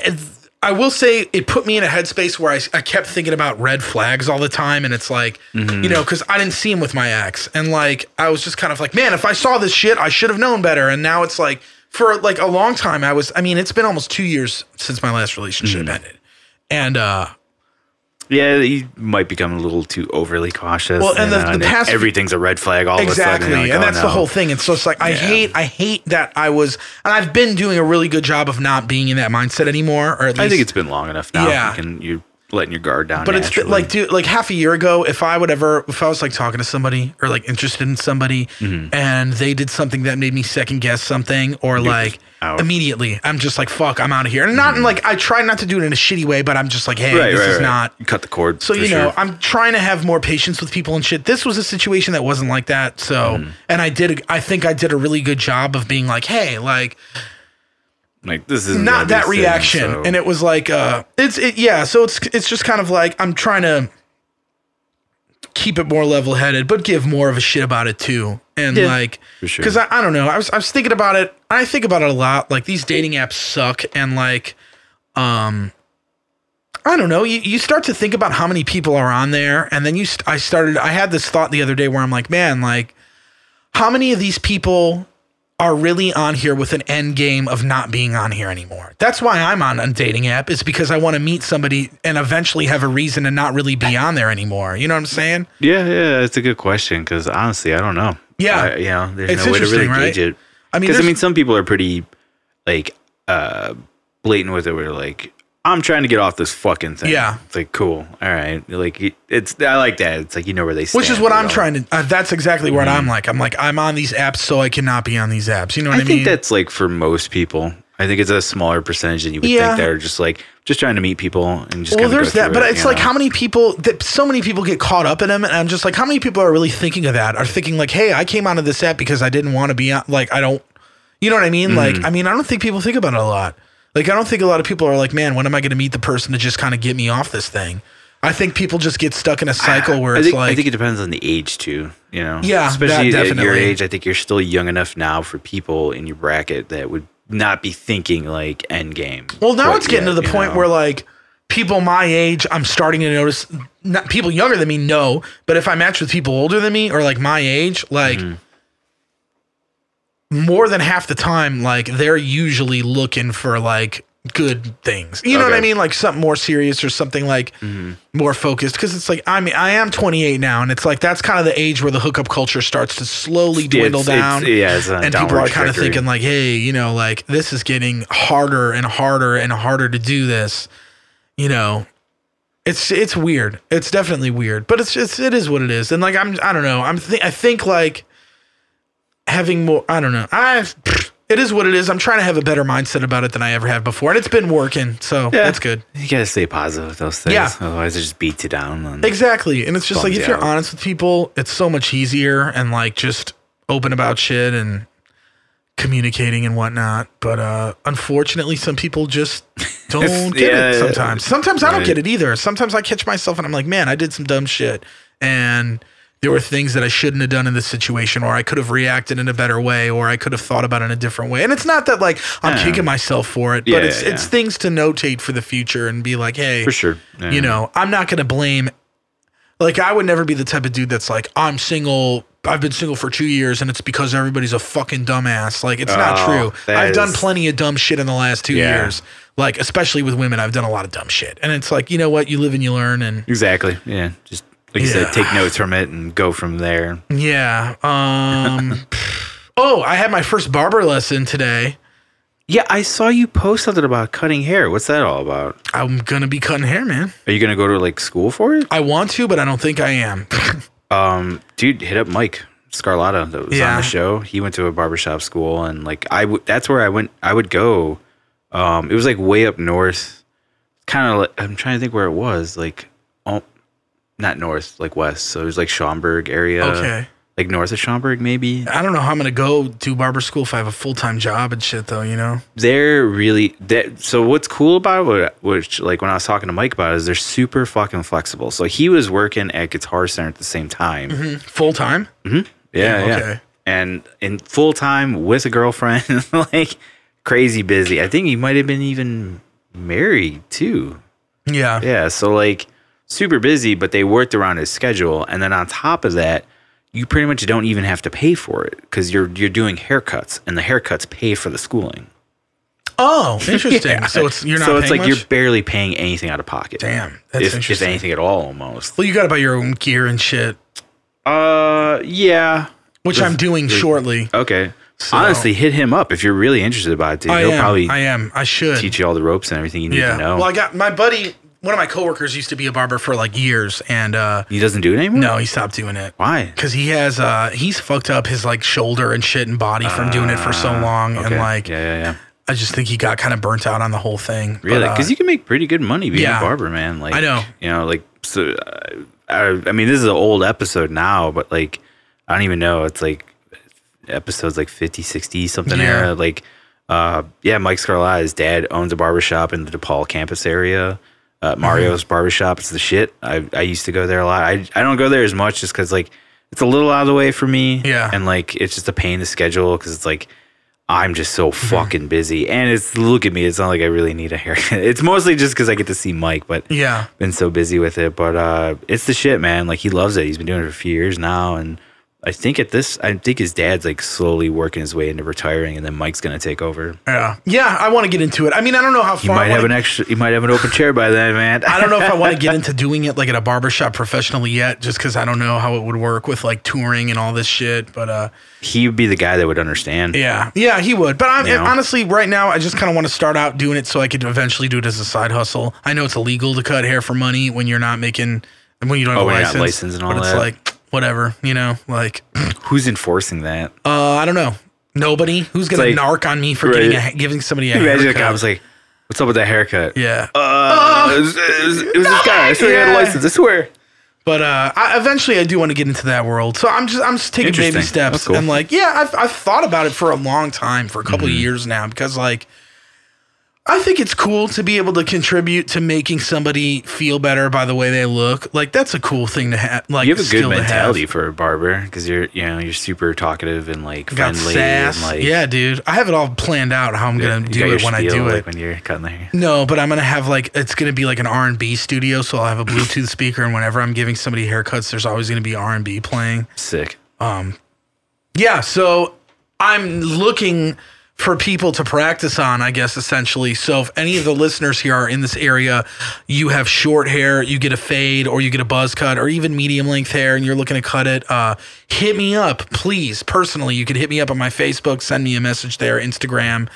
I will say, it put me in a headspace where I kept thinking about red flags all the time, and it's like, because I didn't see him with my ex, and like, I was just kind of like, man, if I saw this shit, I should have known better, and now it's like. For like a long time, it's been almost 2 years since my last relationship ended. And, you might become a little too overly cautious. Well, and the past everything's a red flag all of a sudden. Exactly. And that's the whole thing. And so it's like, I hate that I was, and I've been doing a really good job of not being in that mindset anymore, or at least. I think it's been long enough now. Yeah. You're letting your guard down. But it's been like, dude, like half a year ago, if I was like talking to somebody or like interested in somebody and they did something that made me second guess something or like immediately, I'm just like, fuck, I'm out of here. And not in like, I try not to do it in a shitty way, but I'm just like, hey, this is not. You cut the cord. So, I'm trying to have more patience with people and shit. This was a situation that wasn't like that. So, and I think I did a really good job of being like, hey, like this is not that reaction, so. And it was like so it's just kind of like I'm trying to keep it more level-headed, but give more of a shit about it too, and because I don't know, I was thinking about it. I think about it a lot. Like these dating apps suck, and like I don't know. You start to think about how many people are on there, and then I had this thought the other day where I'm like, man, like how many of these people are really on here with an end game of not being on here anymore. That's why I'm on a dating app, is because I want to meet somebody and eventually have a reason to not really be on there anymore. You know what I'm saying? Yeah, it's a good question because honestly, I don't know. Yeah, there's no way to really gauge it. I mean, some people are pretty like blatant with it. Where like, I'm trying to get off this fucking thing. Yeah. It's like, cool. All right. Like, I like that. It's like, where they stand. Which is what I'm trying to, that's exactly what I'm like. I'm on these apps so I cannot be on these apps. You know what I mean? I think that's like for most people. I think it's a smaller percentage than you would think that are just like, just trying to meet people and just well, there's that. But it's like, how many people, so many people get caught up in them. And I'm just like, how many people are really thinking of that? Are thinking like, hey, I came onto this app because I didn't want to be on, like, I don't, you know what I mean? Like, I don't think people think about it a lot. Like, I don't think a lot of people are like, man, when am I going to meet the person to just kind of get me off this thing? I think people just get stuck in a cycle where I think it depends on the age too, Yeah, especially at your age. I think you're still young enough now for people in your bracket that would not be thinking like end game. Well, now it's getting to the point where like people my age, I'm starting to notice. Not people younger than me, no, but if I match with people older than me or like my age, like. More than half the time, like they're usually looking for like good things. You know what I mean? Like something more serious or something like more focused. Because it's like, I am 28 now, and it's like that's kind of the age where the hookup culture starts to slowly dwindle down. And people are kind of thinking like, hey, like this is getting harder and harder and harder to do this. It's weird. It's definitely weird, but it is what it is. And like I don't know. I think like. Having more, I don't know. It is what it is. I'm trying to have a better mindset about it than I ever have before, and it's been working, so that's good. You gotta stay positive with those things. Yeah. Otherwise, it just beats you down. Exactly, and it's just like if you're honest with people, it's so much easier and like just open about shit and communicating and whatnot. But unfortunately, some people just don't get it sometimes. Sometimes I don't get it either. Sometimes I catch myself and I'm like, man, I did some dumb shit, and there were things that I shouldn't have done in this situation, or I could have reacted in a better way, or I could have thought about it in a different way. And it's not that like I'm kicking myself for it, but it's things to notate for the future and be like, hey, for sure. I'm not going to blame. Like I would never be the type of dude that's like, I'm single. I've been single for 2 years and it's because everybody's a fucking dumbass. Like it's not true. I've done plenty of dumb shit in the last 2 years. Like, especially with women, I've done a lot of dumb shit. And it's like, you know what? You live and you learn. And exactly. Yeah. Just, like you said, take notes from it and go from there. Yeah. I had my first barber lesson today. Yeah, I saw you post something about cutting hair. What's that all about? I'm gonna be cutting hair, man. Are you gonna go to like school for it? I want to, but I don't think I am. Dude, hit up Mike Scarlatta that was on the show. He went to a barbershop school, and like that's where I went. I would go. It was like way up north. Kind of like, I'm trying to think where it was. Like, not north, like west. So it was like Schaumburg area. Okay. Like north of Schaumburg, maybe. I don't know how I'm gonna go to barber school if I have a full-time job and shit, though. You know, they're really so. What's cool about it, which like when I was talking to Mike about it, is they're super fucking flexible. So he was working at Guitar Center at the same time, full time. Yeah. Okay. And in full time with a girlfriend, like crazy busy. I think he might have been even married too. Yeah. Yeah. So like super busy, but they worked around his schedule, and then on top of that, you pretty much don't even have to pay for it because you're doing haircuts, and the haircuts pay for the schooling. Oh, interesting. Yeah. So you're not. So it's like much? You're barely paying anything out of pocket. Damn, that's interesting. If anything at all, almost. Well, you got to buy your own gear and shit. Yeah. Which I'm doing shortly. Okay. So, honestly, hit him up if you're really interested about it, dude. I should teach you all the ropes and everything you need to know. Well, I got my buddy. One of my coworkers used to be a barber for like years, and he doesn't do it anymore. No, he stopped doing it. Why? Because he has he's fucked up his like shoulder and shit and body from doing it for so long, and like yeah. I just think he got kind of burnt out on the whole thing. Really? Because you can make pretty good money being a barber, man. Like I know, like so. I mean, this is an old episode now, but like I don't even know. It's like episodes like 50, 60 something era. Like Mike Scarlatta, his dad owns a barbershop in the DePaul campus area. Mario's barbershop. It's the shit. I used to go there a lot. I don't go there as much just because like it's a little out of the way for me. Yeah. And like it's just a pain to schedule because it's like I'm just so fucking busy. And it's look at me. It's not like I really need a haircut. It's mostly just because I get to see Mike. But been so busy with it. But it's the shit, man. Like he loves it. He's been doing it for a few years now, and I think his dad's like slowly working his way into retiring, and then Mike's gonna take over. Yeah. I want to get into it. I mean, I don't know how far. You might have an open chair by then, man. I don't know if I want to get into doing it like at a barbershop professionally yet, just because I don't know how it would work with like touring and all this shit. But he would be the guy that would understand. Yeah, he would. But honestly, right now, I just kind of want to start out doing it so I could eventually do it as a side hustle. I know it's illegal to cut hair for money when you're not making when you don't have a license and all that. But it's like. Whatever, like who's enforcing that? I don't know. Nobody. Who's gonna narc on me for giving somebody a haircut? Imagine a guy was like, "What's up with that haircut?" Yeah. It was this guy. I swear he had a license. I swear. But eventually, I do want to get into that world. So I'm just taking baby steps. Cool. And like, I've thought about it for a long time, for a couple of years now, because like. I think it's cool to be able to contribute to making somebody feel better by the way they look. Like that's a cool thing to have. Like you have a good mentality for a barber because you're super talkative and like friendly. Got sass. And, like, yeah, dude. I have it all planned out how I'm gonna do it when I do it. When you're cutting the hair. No, but I'm gonna have like it's gonna be like an R&B studio, so I'll have a Bluetooth speaker, and whenever I'm giving somebody haircuts, there's always gonna be R&B playing. Sick. Yeah. So I'm looking for people to practice on, I guess, essentially. So if any of the listeners here are in this area, you have short hair, you get a fade, or you get a buzz cut, or even medium length hair, and you're looking to cut it, hit me up, please. Personally, you could hit me up on my Facebook, send me a message there, Instagram,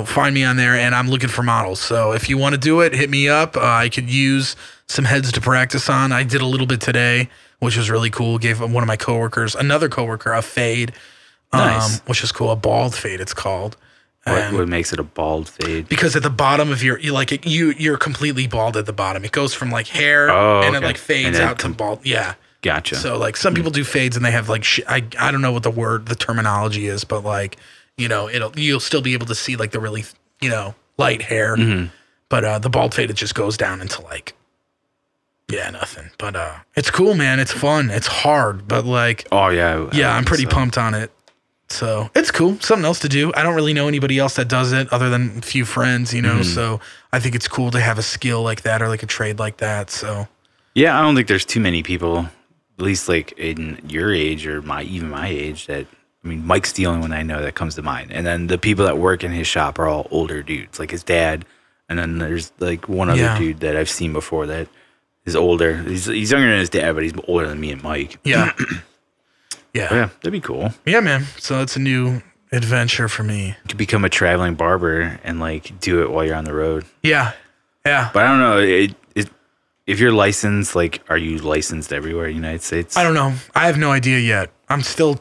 find me on there, and I'm looking for models. So if you want to do it, hit me up. I could use some heads to practice on. I did a little bit today, which was really cool. Gave one of my coworkers, another coworker, a fade. Nice. Which is cool. A bald fade, it's called. What makes it a bald fade? Because at the bottom of you're completely bald at the bottom. It goes from like hair and it like fades out to bald. Yeah. Gotcha. So like some people do fades and they have like I don't know what the terminology is, but like you'll still be able to see like the really light hair. Mm-hmm. But the bald fade, it just goes down into like nothing. But it's cool, man. It's fun. It's hard, but like I'm pretty pumped on it. So it's cool. Something else to do. I don't really know anybody else that does it other than a few friends, so I think it's cool to have a skill like that or like a trade like that. So yeah, I don't think there's too many people, at least like in your age or even my age, that Mike's the only one I know that comes to mind. And then the people that work in his shop are all older dudes, like his dad. And then there's like one other dude that I've seen before that is older. He's younger than his dad, but he's older than me and Mike. Yeah. Yeah, that'd be cool. Yeah, man. So it's a new adventure for me. You could become a traveling barber and like do it while you're on the road. Yeah. Yeah. But I don't know. If you're licensed, like, are you licensed everywhere in the United States? I don't know. I have no idea yet. I'm still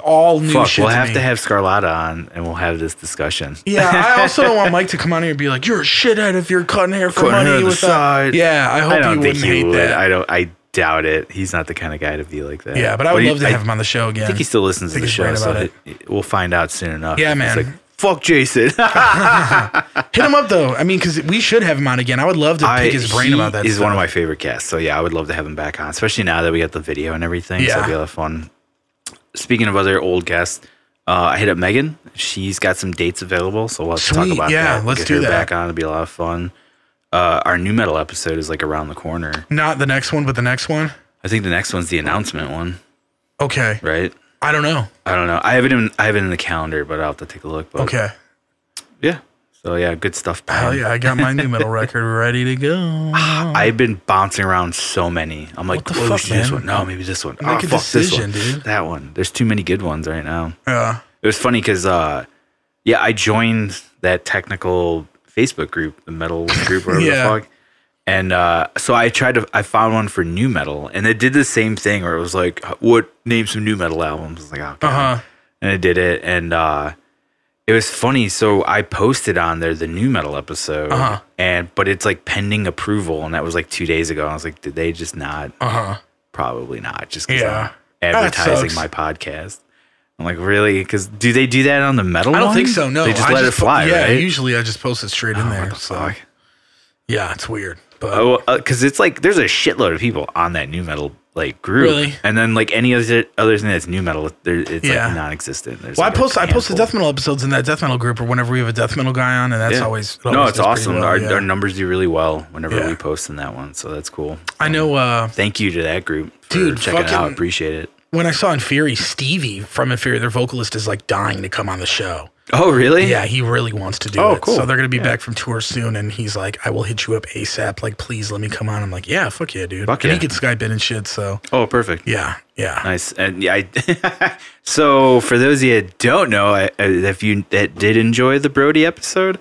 all new shit. We'll have to have Scarlata on and we'll have this discussion. Yeah, I also don't want Mike to come on here and be like, "You're a shithead if you're cutting hair for money with that." Yeah, I hope he wouldn't hate that. I doubt it. He's not the kind of guy to be be like that. Yeah, but I would love to have him on the show again. I think he still listens to the show, so we'll find out soon enough. Yeah, man. He's like, fuck Jason. Hit him up though. I mean, because we should have him on again. I would love to pick his brain about that. He's one of my favorite guests. So yeah, I would love to have him back on, especially now that we got the video and everything. Yeah. So it'd be a lot of fun. Speaking of other old guests, I hit up Megan. She's got some dates available, so we'll have to talk about that. Yeah, let's do that. Back on. It'll be a lot of fun. Our new metal episode is like around the corner. Not the next one, but the next one. I think the next one's the announcement one. Okay. Right. I don't know. I have it in the calendar, but I'll have to take a look. But okay. Yeah. So yeah, good stuff. Hell yeah, I got my new metal record ready to go. I've been bouncing around so many. I'm like, what the fuck, man? This one. No, maybe this one. Make a decision, dude. That one. There's too many good ones right now. Yeah. It was funny because I joined that technical Facebook group, the metal group, or whatever the fuck. And so I found one for new metal, and it did the same thing where it was like, what, name some new metal albums? I was like, okay. And I did it, and it was funny. So I posted on there the new metal episode, but it's like pending approval, and that was like 2 days ago. I was like, did they just not? Probably not, just because I'm advertising my podcast. I'm like, really? Because do they do that on the metal? I don't think so. No, they just let it fly. Yeah, right? Usually I just post it straight in there. So yeah, it's weird. Because it's like there's a shitload of people on that new metal like group, really? And then like any other thing that's new metal, it's like non-existent. There's I post death metal episodes in that death metal group, or whenever we have a death metal guy on, and that's always it's awesome. Well, our numbers do really well whenever we post in that one, so that's cool. I know. Thank you to that group for checking it out. Appreciate it. When I saw Inferi, Stevie from Inferi, their vocalist, is like dying to come on the show. Oh, really? Yeah, he really wants to do it. Cool. So they're going to be back from tour soon, and he's like, I will hit you up ASAP. Like, please let me come on. I'm like, yeah, fuck yeah, dude. And he can Skype in and shit, so. Oh, perfect. Yeah. Nice. And so for those of you that don't know, if you did enjoy the Brody episode,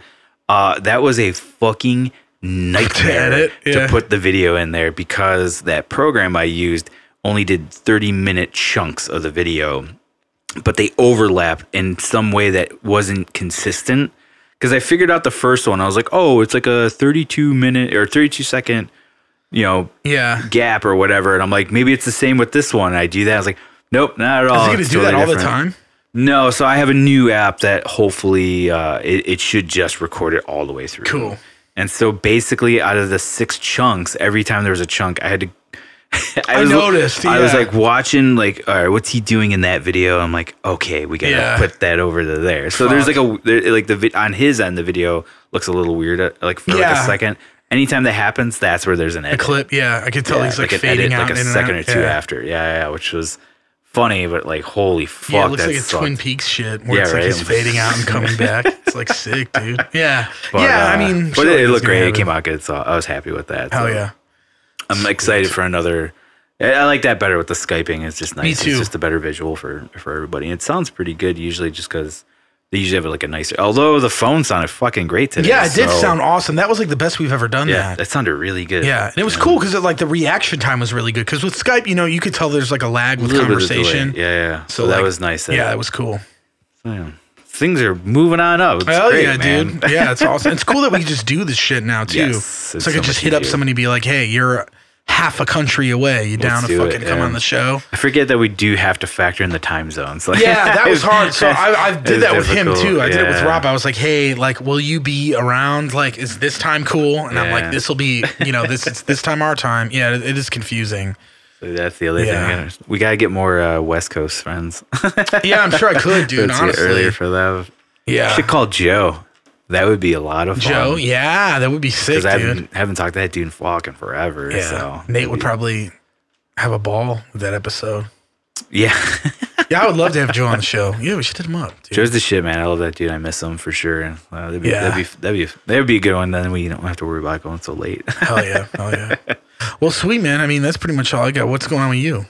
that was a fucking nightmare to put the video in there, because that program I used only did 30-minute chunks of the video, but they overlapped in some way that wasn't consistent. Because I figured out the first one, I was like, oh, it's like a 32-minute or 32-second, gap or whatever. And I'm like, maybe it's the same with this one. And I do that. I was like, nope, not at all. Is he going to do that all the time? No. So I have a new app that hopefully it should just record it all the way through. Cool. And so basically, out of the 6 chunks, every time there was a chunk, I had to. I noticed. I was like watching, like, all right, what's he doing in that video? I'm like, okay, we gotta put that over to there. So there's like on his end, the video looks a little weird, like for like a second. Anytime that happens, that's where there's an edit. A clip, I could tell he's like fading out, like a second or two after. Which was funny, but like, holy fuck, yeah, it looks like a Twin Peaks shit where it's like he's fading out and coming back. It's like sick, dude. Yeah, I mean, but it looked great. It came out good, so I was happy with that. Hell yeah. I'm excited for another. I like that better with the Skyping. It's just nice. Me too. It's just a better visual for everybody. And it sounds pretty good usually, just because they usually have like a nicer. Although the phone sounded fucking great today. Yeah, it did sound awesome. That was like the best we've ever done. Yeah, that sounded really good. Yeah, and it was cool because like the reaction time was really good. Because with Skype, you could tell there's like a lag with conversation. Yeah. So that was nice. Yeah, it was cool. So, things are moving on up. It's Hell great, yeah, man. dude. Yeah, it's awesome. It's cool that we can just do this shit now too. Yes, so I could just hit up somebody and be like, hey, you're half a country away. You down to fucking come on the show? I forget that we do have to factor in the time zones. Like, that was hard. So I did that with him too. I did it with Rob. I was like, hey, like, will you be around? Like, is this time cool? And I'm like, this will be, this time our time. Yeah, it is confusing. So that's the other thing. We got to get more West Coast friends. Yeah, I'm sure I could, dude, honestly. Earlier for that. Yeah. I should call Joe. That would be a lot of fun. Joe, yeah, that would be sick, dude. Because I haven't talked to that dude in fucking forever. Yeah. So Nate would probably have a ball with that episode. Yeah. Yeah, I would love to have Joe on the show. Yeah, we should hit him up, dude. Joe's the shit, man. I love that dude. I miss him for sure. That'd be a good one. Then we don't have to worry about going so late. Hell yeah. Well, sweet, man. I mean, that's pretty much all I got. What's going on with you?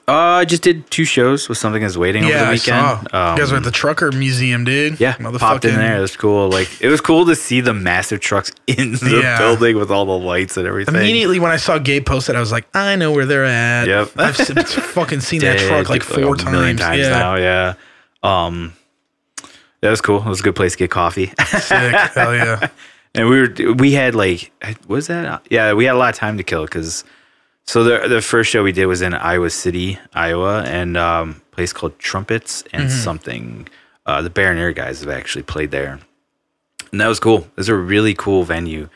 I just did 2 shows with Something Is Waiting over the weekend. I saw. You guys were at the Trucker Museum, dude. Yeah, popped in there. It was cool. Like, it was cool to see the massive trucks in the building with all the lights and everything. Immediately when I saw Gabe post it, I was like, I know where they're at. Yep. I've fucking seen that truck like 4 times. Million times now, yeah. That was cool. It was a good place to get coffee. Sick. Hell yeah. And we had like, what was that? Yeah, we had a lot of time to kill because... So the first show we did was in Iowa City, Iowa, and a place called Trumpets and something. The Bear and Air guys have actually played there. And that was cool. It was a really cool venue.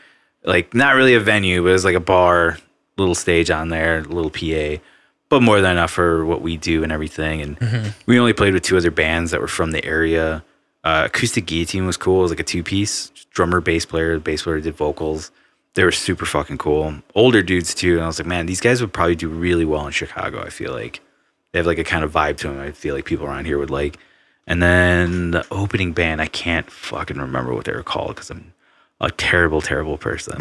Like, not really a venue, but it was like a bar, little stage on there, little PA, but more than enough for what we do and everything. And we only played with 2 other bands that were from the area. Acoustic Guillotine was cool. It was like a 2-piece. Drummer, bass player. The bass player did vocals. They were super fucking cool. Older dudes too. And I was like, man, these guys would probably do really well in Chicago. I feel like they have like a kind of vibe to them. I feel like people around here would like. And then the opening band, I can't fucking remember what they were called because I'm a terrible, terrible person.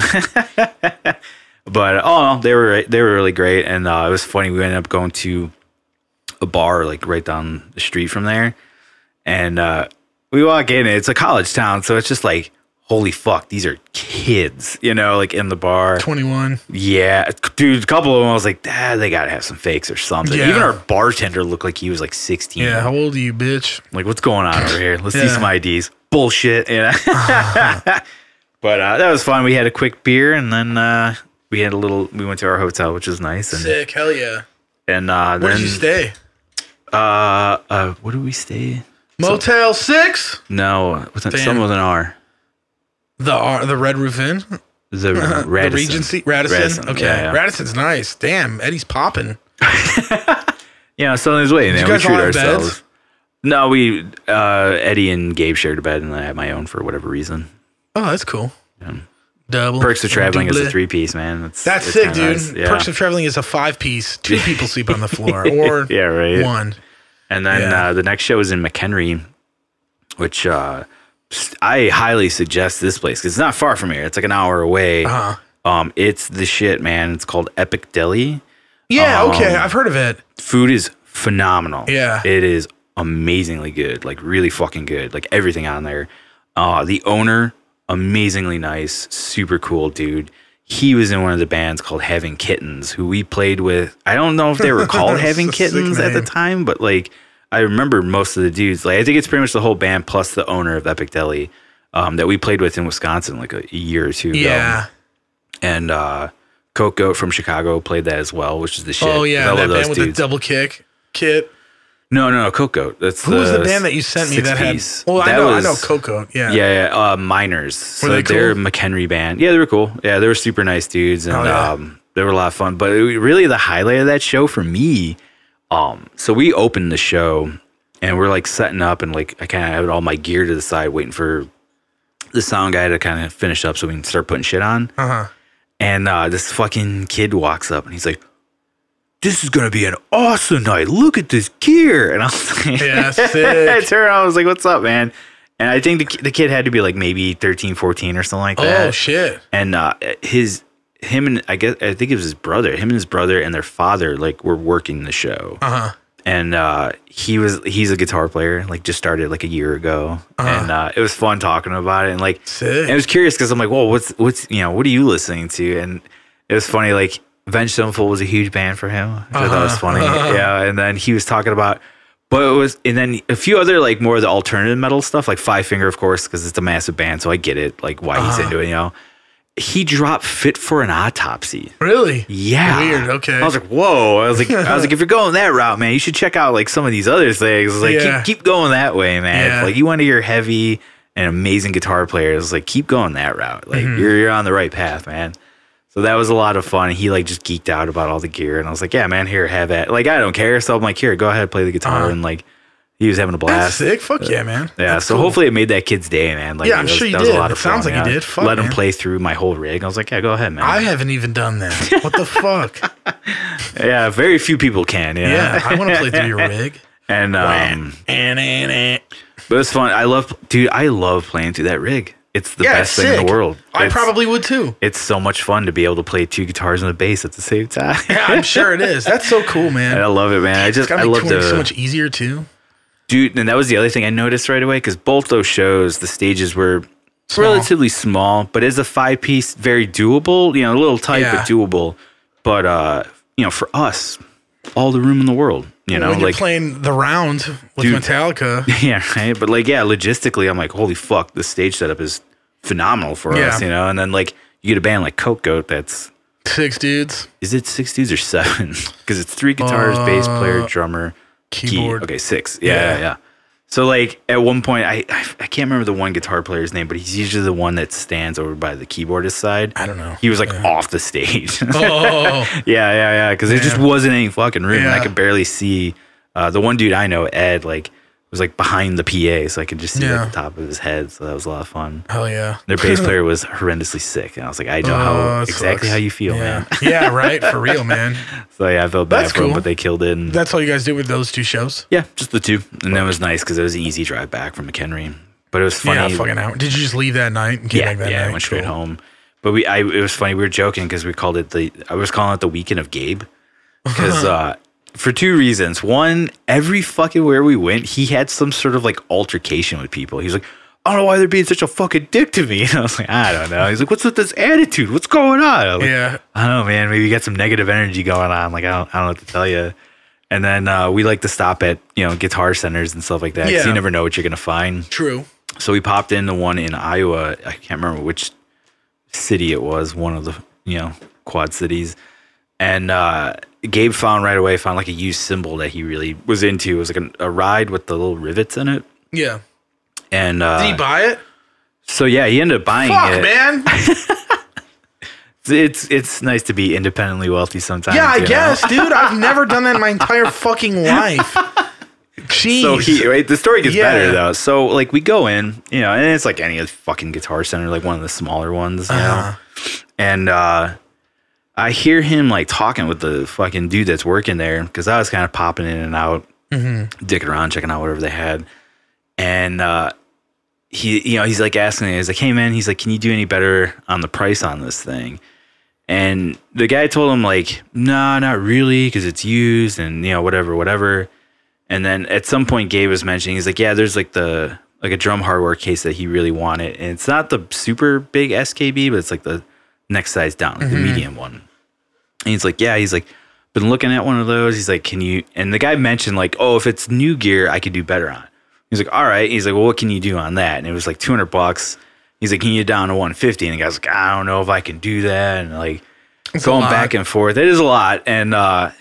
But they were really great. And it was funny. We ended up going to a bar like right down the street from there. And we walk in. It's a college town, so it's just like, holy fuck, these are kids, like in the bar. 21. Yeah. Dude, a couple of them, I was like, they got to have some fakes or something. Yeah. Even our bartender looked like he was like 16. Yeah, how old are you, bitch? Like, what's going on over here? Let's see some IDs. Bullshit, But that was fun. We had a quick beer, and then we went to our hotel, which was nice. And, sick, hell yeah. And where did you stay? Where did we stay? Motel 6? No, some with an R. The Red Roof Inn? The Radisson. The Regency? Radisson? Okay. Yeah. Radisson's nice. Damn, Eddie's popping. Something's waiting. Did you guys we treat all have ourselves. beds? No, Eddie and Gabe shared a bed, and then I had my own for whatever reason. Oh, that's cool. Yeah. Double. Perks of Traveling is a 3-piece, man. That's sick, dude. Nice. Yeah. Perks of Traveling is a 5-piece. 2 people sleep on the floor. Or yeah, right. 1. And then the next show was in McHenry, which... I highly suggest this place because it's not far from here. It's like an hour away. It's the shit, man. It's called Epic Deli. Yeah, okay. I've heard of it. Food is phenomenal. Yeah. It is amazingly good. Like, really fucking good. Like, everything on there. The owner, amazingly nice. Super cool dude. He was in one of the bands called Having Kittens, who we played with. I don't know if they were called Having Kittens at the time, but like... I remember most of the dudes. Like, I think it's pretty much the whole band plus the owner of Epic Deli that we played with in Wisconsin like a year or 2 ago. Yeah. And Coke Goat from Chicago played that as well, which is the shit. Oh, yeah. That band with the double kit. No, Coke Goat. Who was the band that you sent me that had... Well, I know Coke Goat. Yeah. Yeah. Miners. Were they cool? They're a McHenry band. Yeah, they were cool. Yeah, they were super nice dudes. And they were a lot of fun. But really the highlight of that show for me... So we opened the show and we're like setting up and like I kind of had all my gear to the side waiting for the sound guy to kind of finish up so we can start putting shit on. And this fucking kid walks up and he's like, "This is gonna be an awesome night. Look at this gear." And I was like, yeah, sick. I turned around, I was like, "What's up, man?" And I think the kid had to be like maybe 13, 14 or something like that. Oh shit. And him and I think it was his brother. Him and his brother and their father like were working the show. And he's a guitar player. Like just started like a year ago. And it was fun talking about it. And like and I was curious because I'm like, well, what's what are you listening to? And it was funny. Like Avenged Sevenfold was a huge band for him. Which I thought was funny. Yeah. And then he was talking about. But it was, and then a few other like more of the alternative metal stuff, like Five Finger, of course, because it's a massive band, so I get it, like why he's into it, He dropped Fit for an Autopsy. Really? Yeah. Weird. Okay. I was like, whoa. I was like, if you're going that route, man, you should check out like some of these other things. I was like, keep going that way, man. Yeah. If, like you want to hear heavy and amazing guitar players, like keep going that route. Like you're on the right path, man. So that was a lot of fun. He like just geeked out about all the gear, and I was like, "Yeah, man, here, have that." Like I don't care, so I'm like, "Here, go ahead, play the guitar." And like, he was having a blast. That's sick. Fuck yeah, man. Yeah. That's so cool. Hopefully it made that kid's day, man. Like, yeah, I'm sure you did. It sounds like you did. Fuck, Let him play through my whole rig. I was like, "Yeah, go ahead, man." I haven't even done that. What the fuck? Yeah, very few people can. Yeah, I want to play through your rig. And but it's fun. I love playing through that rig. It's the best thing in the world. I probably would too. It's so much fun to be able to play 2 guitars and a bass at the same time. Yeah, I'm sure it is. That's so cool, man. And I love it, man. I love it so much easier too. Dude, and that was the other thing I noticed right away, because both those shows, the stages were relatively small, but as a 5-piece, very doable. You know, a little tight, but doable. But you know, for us, all the room in the world. You know, when you're playing the round with Metallica. Yeah, right. But like, logistically, I'm like, holy fuck, this stage setup is phenomenal for us, you know? And then like, you get a band like Coke Goat that's 6 dudes. Is it 6 dudes or 7? Because it's 3 guitars, bass player, drummer, keyboard. Okay, 6. Yeah. So like at one point, I can't remember the one guitar player's name, but he's usually the one that stands over by the keyboardist side. I don't know. He was like off the stage. Oh. Yeah. Because there just wasn't any fucking room. And I could barely see. The one dude I know, Ed, like was like behind the PA, so I could just see like, the top of his head. So that was a lot of fun. Hell yeah. Their bass player was horrendously sick, and I was like, I know exactly how you feel, man. Yeah, right. For real, man. So yeah, I felt bad for them, but they killed it. And that's all you guys did with those 2 shows? Yeah, just the 2, and that was nice because it was an easy drive back from McHenry. But it was funny. Yeah, fucking out. Did you just leave that night and came back that night? I went straight home. But it was funny. We were joking because we called it I was calling it the weekend of Gabe because. For 2 reasons. One, every fucking where we went, he had some sort of like altercation with people. He was like, I don't know why they're being such a fucking dick to me. And I was like, I don't know. He's like, what's with this attitude? What's going on? Like, I don't know, man. Maybe you got some negative energy going on. Like, I don't know what to tell you. And then we like to stop at, you know, guitar centers and stuff like that. Because you never know what you're going to find. True. So we popped into one in Iowa. I can't remember which city it was. One of the, you know, quad cities. And Gabe found like a used cymbal that he really was into. It was like a ride with the little rivets in it. Yeah. And did he buy it? So yeah, he ended up buying it. Man. It's nice to be independently wealthy sometimes. Yeah, I guess, dude. I've never done that in my entire fucking life. Jeez. So the story gets better though. So like we go in, you know, and it's like any fucking guitar center, like one of the smaller ones, you know. And I hear him like talking with the fucking dude that's working there because I was kind of popping in and out, dicking around, checking out whatever they had. And he's like asking me, he's like, hey man, he's like, can you do any better on the price on this thing? And the guy told him like, nah, not really, because it's used and you know, whatever. And then at some point Gabe was mentioning, he's like, yeah, there's like a drum hardware case that he really wanted. And it's not the super big SKB, but it's like the next size down, like the medium one. And he's like, yeah, he's like, been looking at one of those. He's like, can you, and the guy mentioned like, oh, if it's new gear, I could do better on it. He's like, all right. He's like, well, what can you do on that? And it was like $200. He's like, can you get down to 150? And the guy's like, I don't know if I can do that. And like going back and forth. It is a lot. And at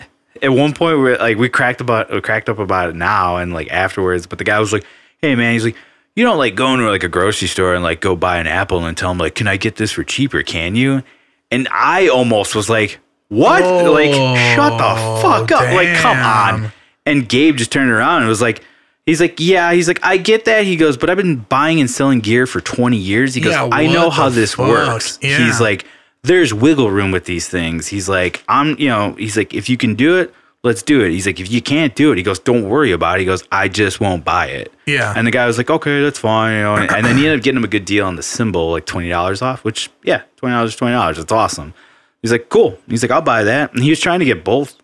one point we cracked up about it now and like afterwards, but the guy was like, hey man, he's like, you don't like go into like a grocery store and like go buy an apple and tell them like, can I get this for cheaper? Can you? And I almost was like, what? Like, shut the fuck up. Damn. Like, come on. And Gabe just turned around and was like, he's like, yeah, he's like, I get that. He goes, but I've been buying and selling gear for 20 years. He goes, I know how this works. Yeah. He's like, there's wiggle room with these things. He's like, he's like, if you can do it, let's do it. He's like, if you can't do it, he goes, don't worry about it. He goes, I just won't buy it. Yeah. And the guy was like, okay, that's fine. You know, and then he ended up getting him a good deal on the cymbal, like $20 off, which, yeah, $20 is $20. That's awesome. He's like, cool. He's like, I'll buy that. And he was trying to get both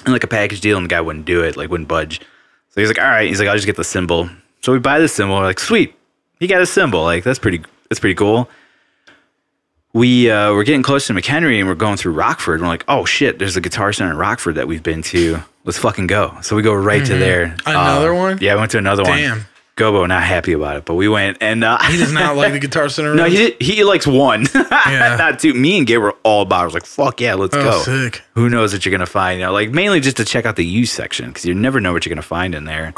in like a package deal, and the guy wouldn't do it, like wouldn't budge. So he's like, all right. He's like, I'll just get the cymbal. So we buy the cymbal. We're like, sweet. He got a cymbal. Like, that's pretty cool. We're getting close to McHenry, and we're going through Rockford. We're like, oh shit, there's a guitar center in Rockford that we've been to. Let's fucking go. So we go right to there. Another one? Yeah, we went to another one. Damn. Gobo not happy about it, but we went and he does not like the Guitar Center. No, he likes one, not two. Me and Gabe were all about it. I was like, fuck yeah, let's go. Sick. Who knows what you're gonna find? You know, like mainly just to check out the used section because you never know what you're gonna find in there.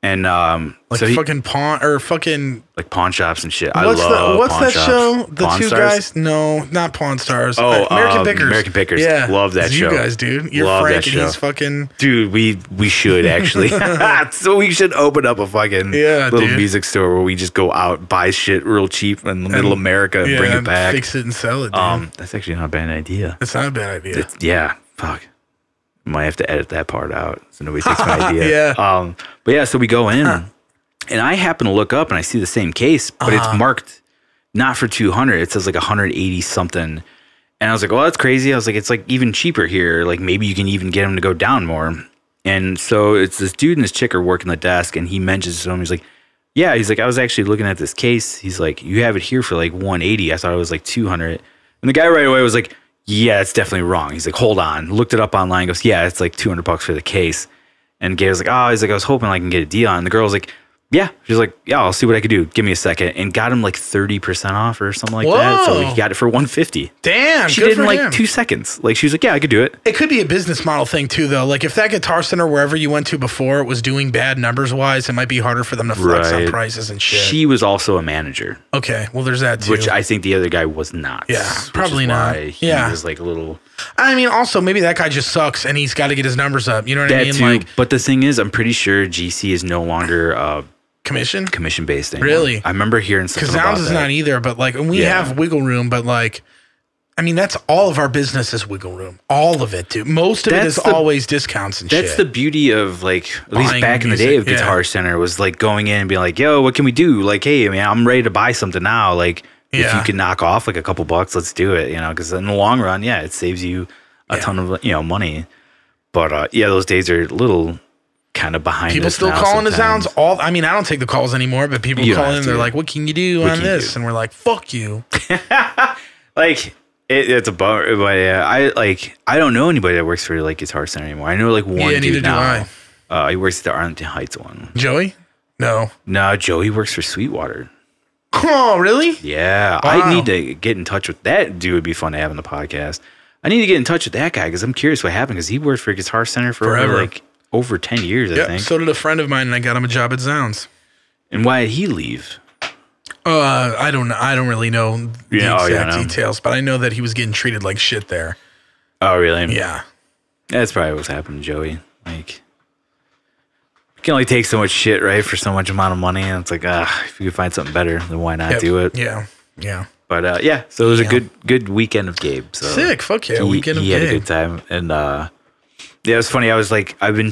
And like so fucking pawn or fucking like pawn shops and shit. What's that shops. show? The Pawn two Stars? Guys? No, not Pawn Stars. Oh, American Pickers. American Pickers. Yeah, love that show. You guys, dude. You're love Frank that and show. he's fucking. Dude, we should actually. So we should open up a fucking little music store where we just go out, buy shit real cheap in the middle of America, and bring it back, fix it and sell it. Dude. That's actually not a bad idea. It's not a bad idea. Yeah, fuck. Might have to edit that part out so nobody takes my idea. Yeah. But yeah, so we go in. And I happen to look up and I see the same case, but it's marked not for 200. It says like 180 something. And I was like, well, that's crazy. I was like, it's like even cheaper here. Like maybe you can even get them to go down more. And so it's this dude and this chick are working the desk, and he mentions to him, he's like, yeah, he's like, I was actually looking at this case. He's like, you have it here for like 180. I thought it was like 200. And the guy right away was like, yeah, it's definitely wrong. He's like, hold on. Looked it up online. Goes, yeah, it's like $200 for the case. And Gabe was like, oh, he's like, I was hoping I can get a deal on. And the girl was like, yeah. She's like, yeah, I'll see what I can do. Give me a second. And got him like 30% off or something like that. So he got it for $150. Damn. She did in like 2 seconds. Like she was like, yeah, I could do it. It could be a business model thing too, though. Like if that Guitar Center, wherever you went to before, was doing bad numbers wise, it might be harder for them to flex on prices and shit. She was also a manager. Okay. Well, there's that too. Which I think the other guy was not. Yeah. Probably not. He was like a little... I mean, also, maybe that guy just sucks and he's got to get his numbers up. You know what I mean? Too. Like, but the thing is, I'm pretty sure GC is no longer commission based anymore. Really? I remember hearing something about that. Because Zounds is not either, but like, and we have wiggle room, but like, I mean, that's all of our business is wiggle room. All of it, dude. Most of it is always discounts and shit. That's the beauty of like, at least back in the day of Guitar Center was like going in and being like, yo, what can we do? Like, hey, I mean, I'm ready to buy something now. Like, if you can knock off like a couple bucks, let's do it, you know, because in the long run, it saves you a ton of, money. But those days are a little kind of behind. People still calling the Zounds. I mean, I don't take the calls anymore, but people call in, they're like, what can you do on this? And we're like, fuck you. Like, it's a bummer, but I don't know anybody that works for like Guitar Center anymore. I know like one dude now. He works at the Arlington Heights one. Joey? No, Joey works for Sweetwater. Oh, really? Yeah. Wow. I need to get in touch with that dude. Would be fun to have on the podcast. I need to get in touch with that guy because I'm curious what happened because he worked for Guitar Center for over 10 years, I think. So did a friend of mine, and I got him a job at Zounds. And why did he leave? I don't really know the exact details, but I know that he was getting treated like shit there. Oh, really? Yeah. That's probably what's happened to Joey. Like, you can only take so much shit, right, for so much amount of money, and it's like, if you could find something better, then why not do it? Yeah. But so it was a good weekend of Gabe. So sick, fuck yeah, weekend of Gabe. He had a good time, and it was funny. I was like, not really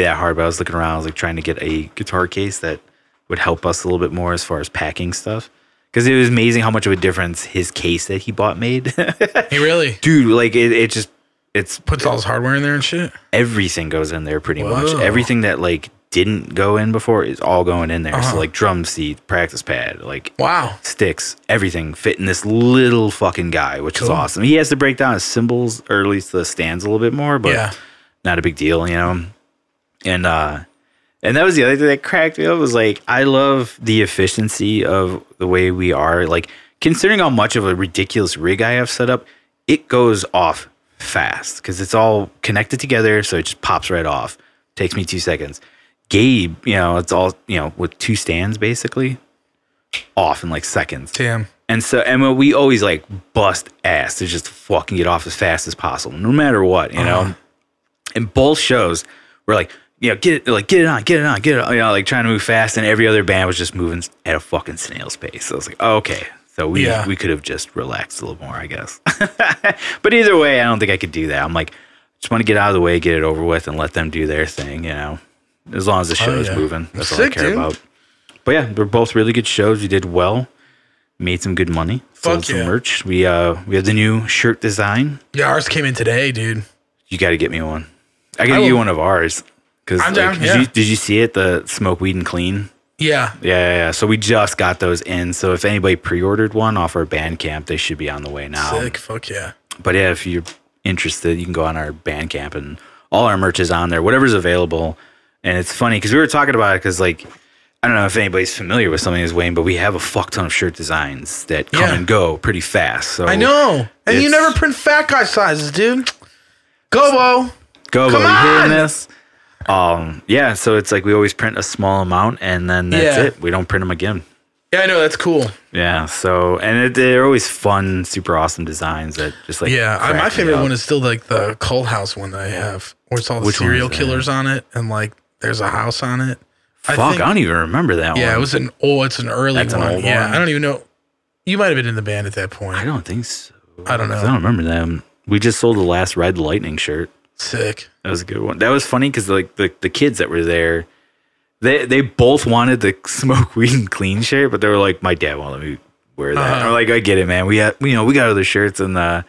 that hard, but I was looking around. I was like trying to get a guitar case that would help us a little bit more as far as packing stuff. Because it was amazing how much of a difference his case that he bought made. Hey, really? Dude, like it puts all his hardware in there and shit? Everything goes in there pretty much. Everything that like didn't go in before is all going in there. So like drum seat, practice pad, like sticks, everything fit in this little fucking guy, which is awesome. He has to break down his cymbals, or at least the stands a little bit more, but not a big deal, you know? And that was the other thing that cracked me up was like, I love the efficiency of the way we are. Like, considering how much of a ridiculous rig I have set up, it goes off fast because it's all connected together. So it just pops right off. Takes me 2 seconds. Gabe, it's all, with 2 stands basically off in like seconds. Damn. And so, and we always like bust ass to just fucking get off as fast as possible, no matter what, you know? And both shows were like, get it on, like trying to move fast, and every other band was just moving at a fucking snail's pace. So I was like, okay, so we could have just relaxed a little more, I guess. But either way, I don't think I could do that. I'm like, just want to get out of the way, get it over with, and let them do their thing, as long as the show is moving. That's all I care about. But yeah, they're both really good shows. We did well, made some good money, sold some merch. We have the new shirt design. Yeah, ours came in today, dude. You got to get me one. I got to get you one of ours. I'm down, did you see it? The Smoke, Weed, and Clean? Yeah. So we just got those in. So if anybody pre-ordered one off our Bandcamp, they should be on the way now. Sick. Fuck yeah. But yeah, if you're interested, you can go on our Bandcamp, and all our merch is on there, whatever's available. And it's funny because we were talking about it because, like, I don't know if anybody's familiar with something as Wayne, but we have a fuck ton of shirt designs that come and go pretty fast. So I know. And you never print fat guy sizes, dude. Gobo, you hearing this? Yeah, so it's like we always print a small amount, and then that's it. We don't print them again. Yeah, I know, that's cool. Yeah, so, and they're always fun, super awesome designs that just like my favorite one is still like the Cold House one that I have, where it's all the serial killers on it, and like there's a house on it. I don't even remember that one. Yeah, it's an early one. Old one. I don't even know. You might have been in the band at that point. I don't think so. I don't know. I don't remember them. We just sold the last Ride the Lightning shirt. Sick. That was a good one. That was funny because like the kids that were there, They both wanted the smoke weed and clean shirt, but they were like, my dad won't let me wear that. I'm like, I get it, man. We got other shirts, and the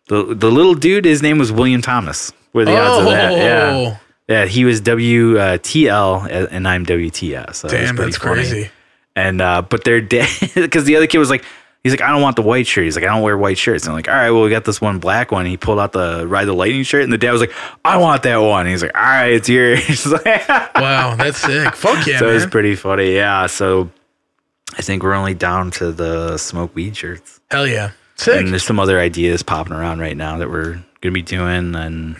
little dude, his name was William Thomas. What are the odds of that? Yeah, he was WTL and I'm WTS. So damn, that's funny. Crazy. And but their dad, because the other kid was like, he's like, I don't want the white shirt. He's like, I don't wear white shirts. And I'm like, all right, well, we got this one black one. And he pulled out the Ride the Lightning shirt, and the dad was like, I want that one. And he's like, all right, it's yours. Wow, that's sick. Fuck yeah, so man. It was pretty funny. Yeah. So I think we're only down to the smoke weed shirts. Hell yeah. Sick. And there's some other ideas popping around right now that we're going to be doing. And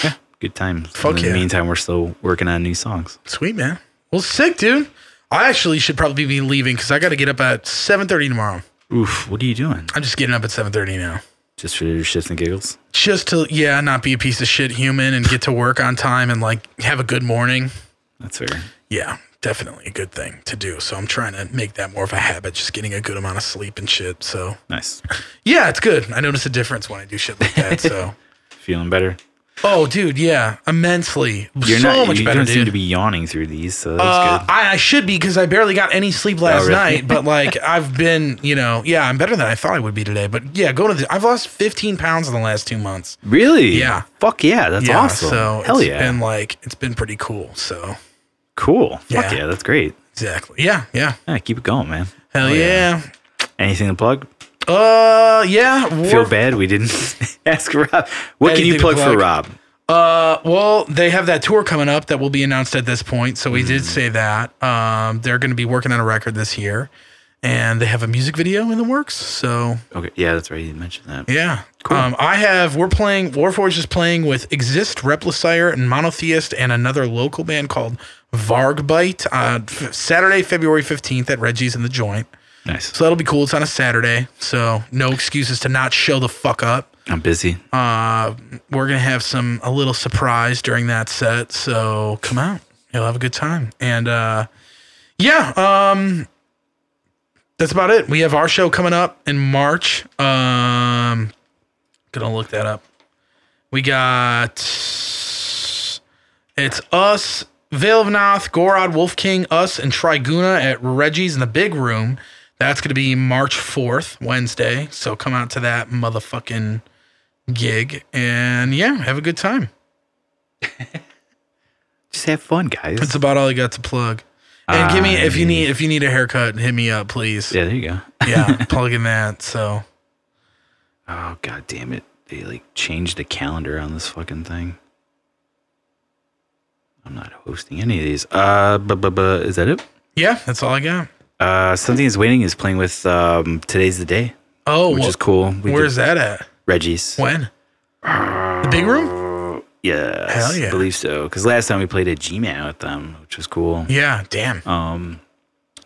yeah, good times. Fuck in the meantime, we're still working on new songs. Sweet, man. Well, sick, dude. I actually should probably be leaving because I got to get up at 7:30 tomorrow. Oof, what are you doing? I'm just getting up at 7:30 now. Just for your shits and giggles? Just to, not be a piece of shit human and get to work on time and like have a good morning. That's fair. Yeah, definitely a good thing to do. So I'm trying to make that more of a habit, just getting a good amount of sleep and shit. So nice. Yeah, it's good. I notice a difference when I do shit like that. So feeling better? Oh, dude, yeah, immensely. Much better, you don't dude. seem to be yawning through these, so that's good. I should be because I barely got any sleep last night. But like, I've been, I'm better than I thought I would be today. But yeah, I've lost 15 pounds in the last 2 months. Really? Yeah. Fuck yeah, that's awesome. So hell it's been pretty cool. So cool. Fuck yeah, that's great. Exactly. Yeah. Keep it going, man. Hell yeah. Anything to plug? Yeah. Feel bad we didn't ask Rob. What can you plug for Rob? Well, they have that tour coming up that will be announced at this point. So we did say that. They're going to be working on a record this year, and they have a music video in the works. So okay, yeah, that's right. You mentioned that. Yeah, cool. Warforged is playing with Exist, Replacire, and Monotheist, and another local band called Vargbite. Saturday, February 15th at Reggie's in the Joint. Nice. So that'll be cool. It's on a Saturday, so no excuses to not show the fuck up. I'm busy. We're gonna have a little surprise during that set, so come out. You'll have a good time. And that's about it. We have our show coming up in March. Gonna look that up. We got it's us, Veil of Noth, Gorod, Wolf King, us, and Triguna at Reggie's in the Big Room. That's going to be March 4th, Wednesday. So come out to that motherfucking gig and have a good time. Just have fun, guys. That's about all I got to plug. And give me if you need a haircut, hit me up, please. Yeah, there you go. Yeah, plug in that. So. Oh god damn it! They changed the calendar on this fucking thing. I'm not hosting any of these. Is that it? Yeah, that's all I got. Something Is Waiting is playing with Today's the Day. Oh, which is cool. Where's that at? Reggie's. When? The Big Room? Yeah. Hell yeah. I believe so. Because last time we played at G-Man with them, which was cool. Yeah, damn.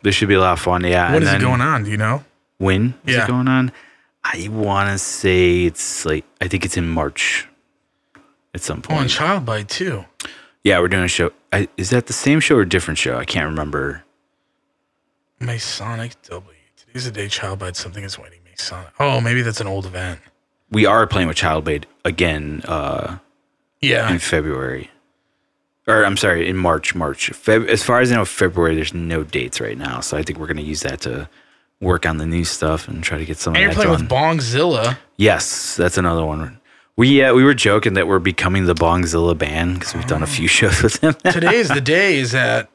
This should be a lot of fun. Yeah. When is it going on? Do you know? When is it going on? I want to say it's I think it's in March at some point. Oh, and Child Bite too. Yeah, we're doing a show. Is that the same show or a different show? I can't remember. Masonic W. Today's the Day Child Bite. Something Is Waiting. Masonic. Oh, maybe that's an old event. We are playing with Child Bite again. In February. Or I'm sorry, in March. As far as I know, February, there's no dates right now. So I think we're going to use that to work on the new stuff and try to get some of that done. And you're playing with Bongzilla. Yes, that's another one. We were joking that we're becoming the Bongzilla band because we've done a few shows with them. Today's the Day is at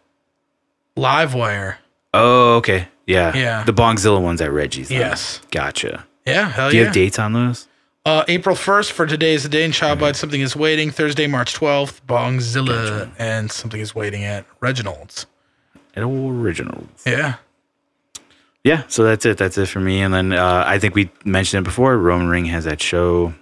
Livewire. Oh, okay. Yeah. Yeah. The Bongzilla one's at Reggie's. Then. Yes. Gotcha. Yeah, hell Do you have dates on those? April 1st for Today's the Day and Child Bite, Something Is Waiting. Thursday, March 12th, Bongzilla and Something Is Waiting at Reginald's. At Originals. Yeah. Yeah, so that's it. That's it for me. And then I think we mentioned it before. Roman Ring has that show.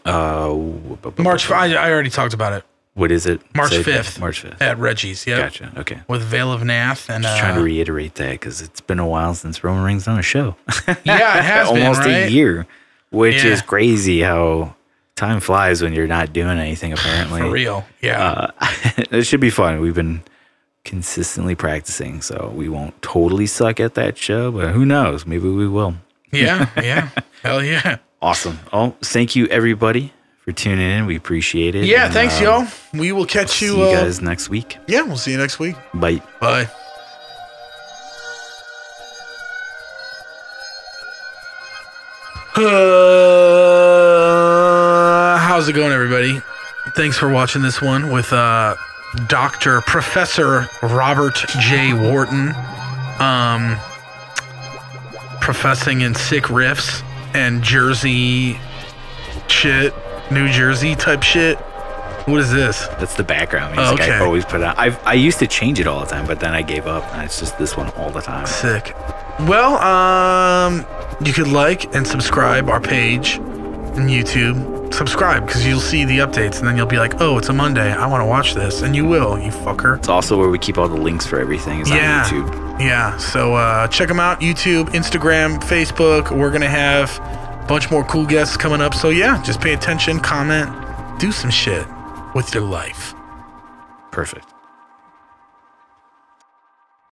March. I already talked about it. What is it? March 5th. March 5th. At Reggie's, yeah. Gotcha, okay. With Veil of Nath. And, just trying to reiterate that because it's been a while since Roman Ring's done a show. Yeah, it has been, almost right? a year, which is crazy how time flies when you're not doing anything, apparently. For real, yeah. It should be fun. We've been consistently practicing, so we won't totally suck at that show, but who knows? Maybe we will. Yeah. Hell yeah. Awesome. Oh, thank you, everybody, for tuning in. We appreciate it. Yeah, and, thanks, y'all. We will catch you guys next week. Yeah, we'll see you next week. Bye. Bye. How's it going, everybody? Thanks for watching this one with Professor Robert J. Wharton, professing in sick riffs and Jersey shit, New Jersey type shit. What is this? That's the background music I always put on. I used to change it all the time, but then I gave up, and it's just this one all the time. Sick. Well, you could like and subscribe our page on YouTube. Subscribe, because you'll see the updates, and then you'll be like, oh, it's a Monday. I want to watch this. And you will, you fucker. It's also where we keep all the links for everything is on YouTube. Yeah, so check them out. YouTube, Instagram, Facebook. We're going to have a bunch more cool guests coming up. So, yeah, just pay attention, comment, do some shit with your life. Perfect.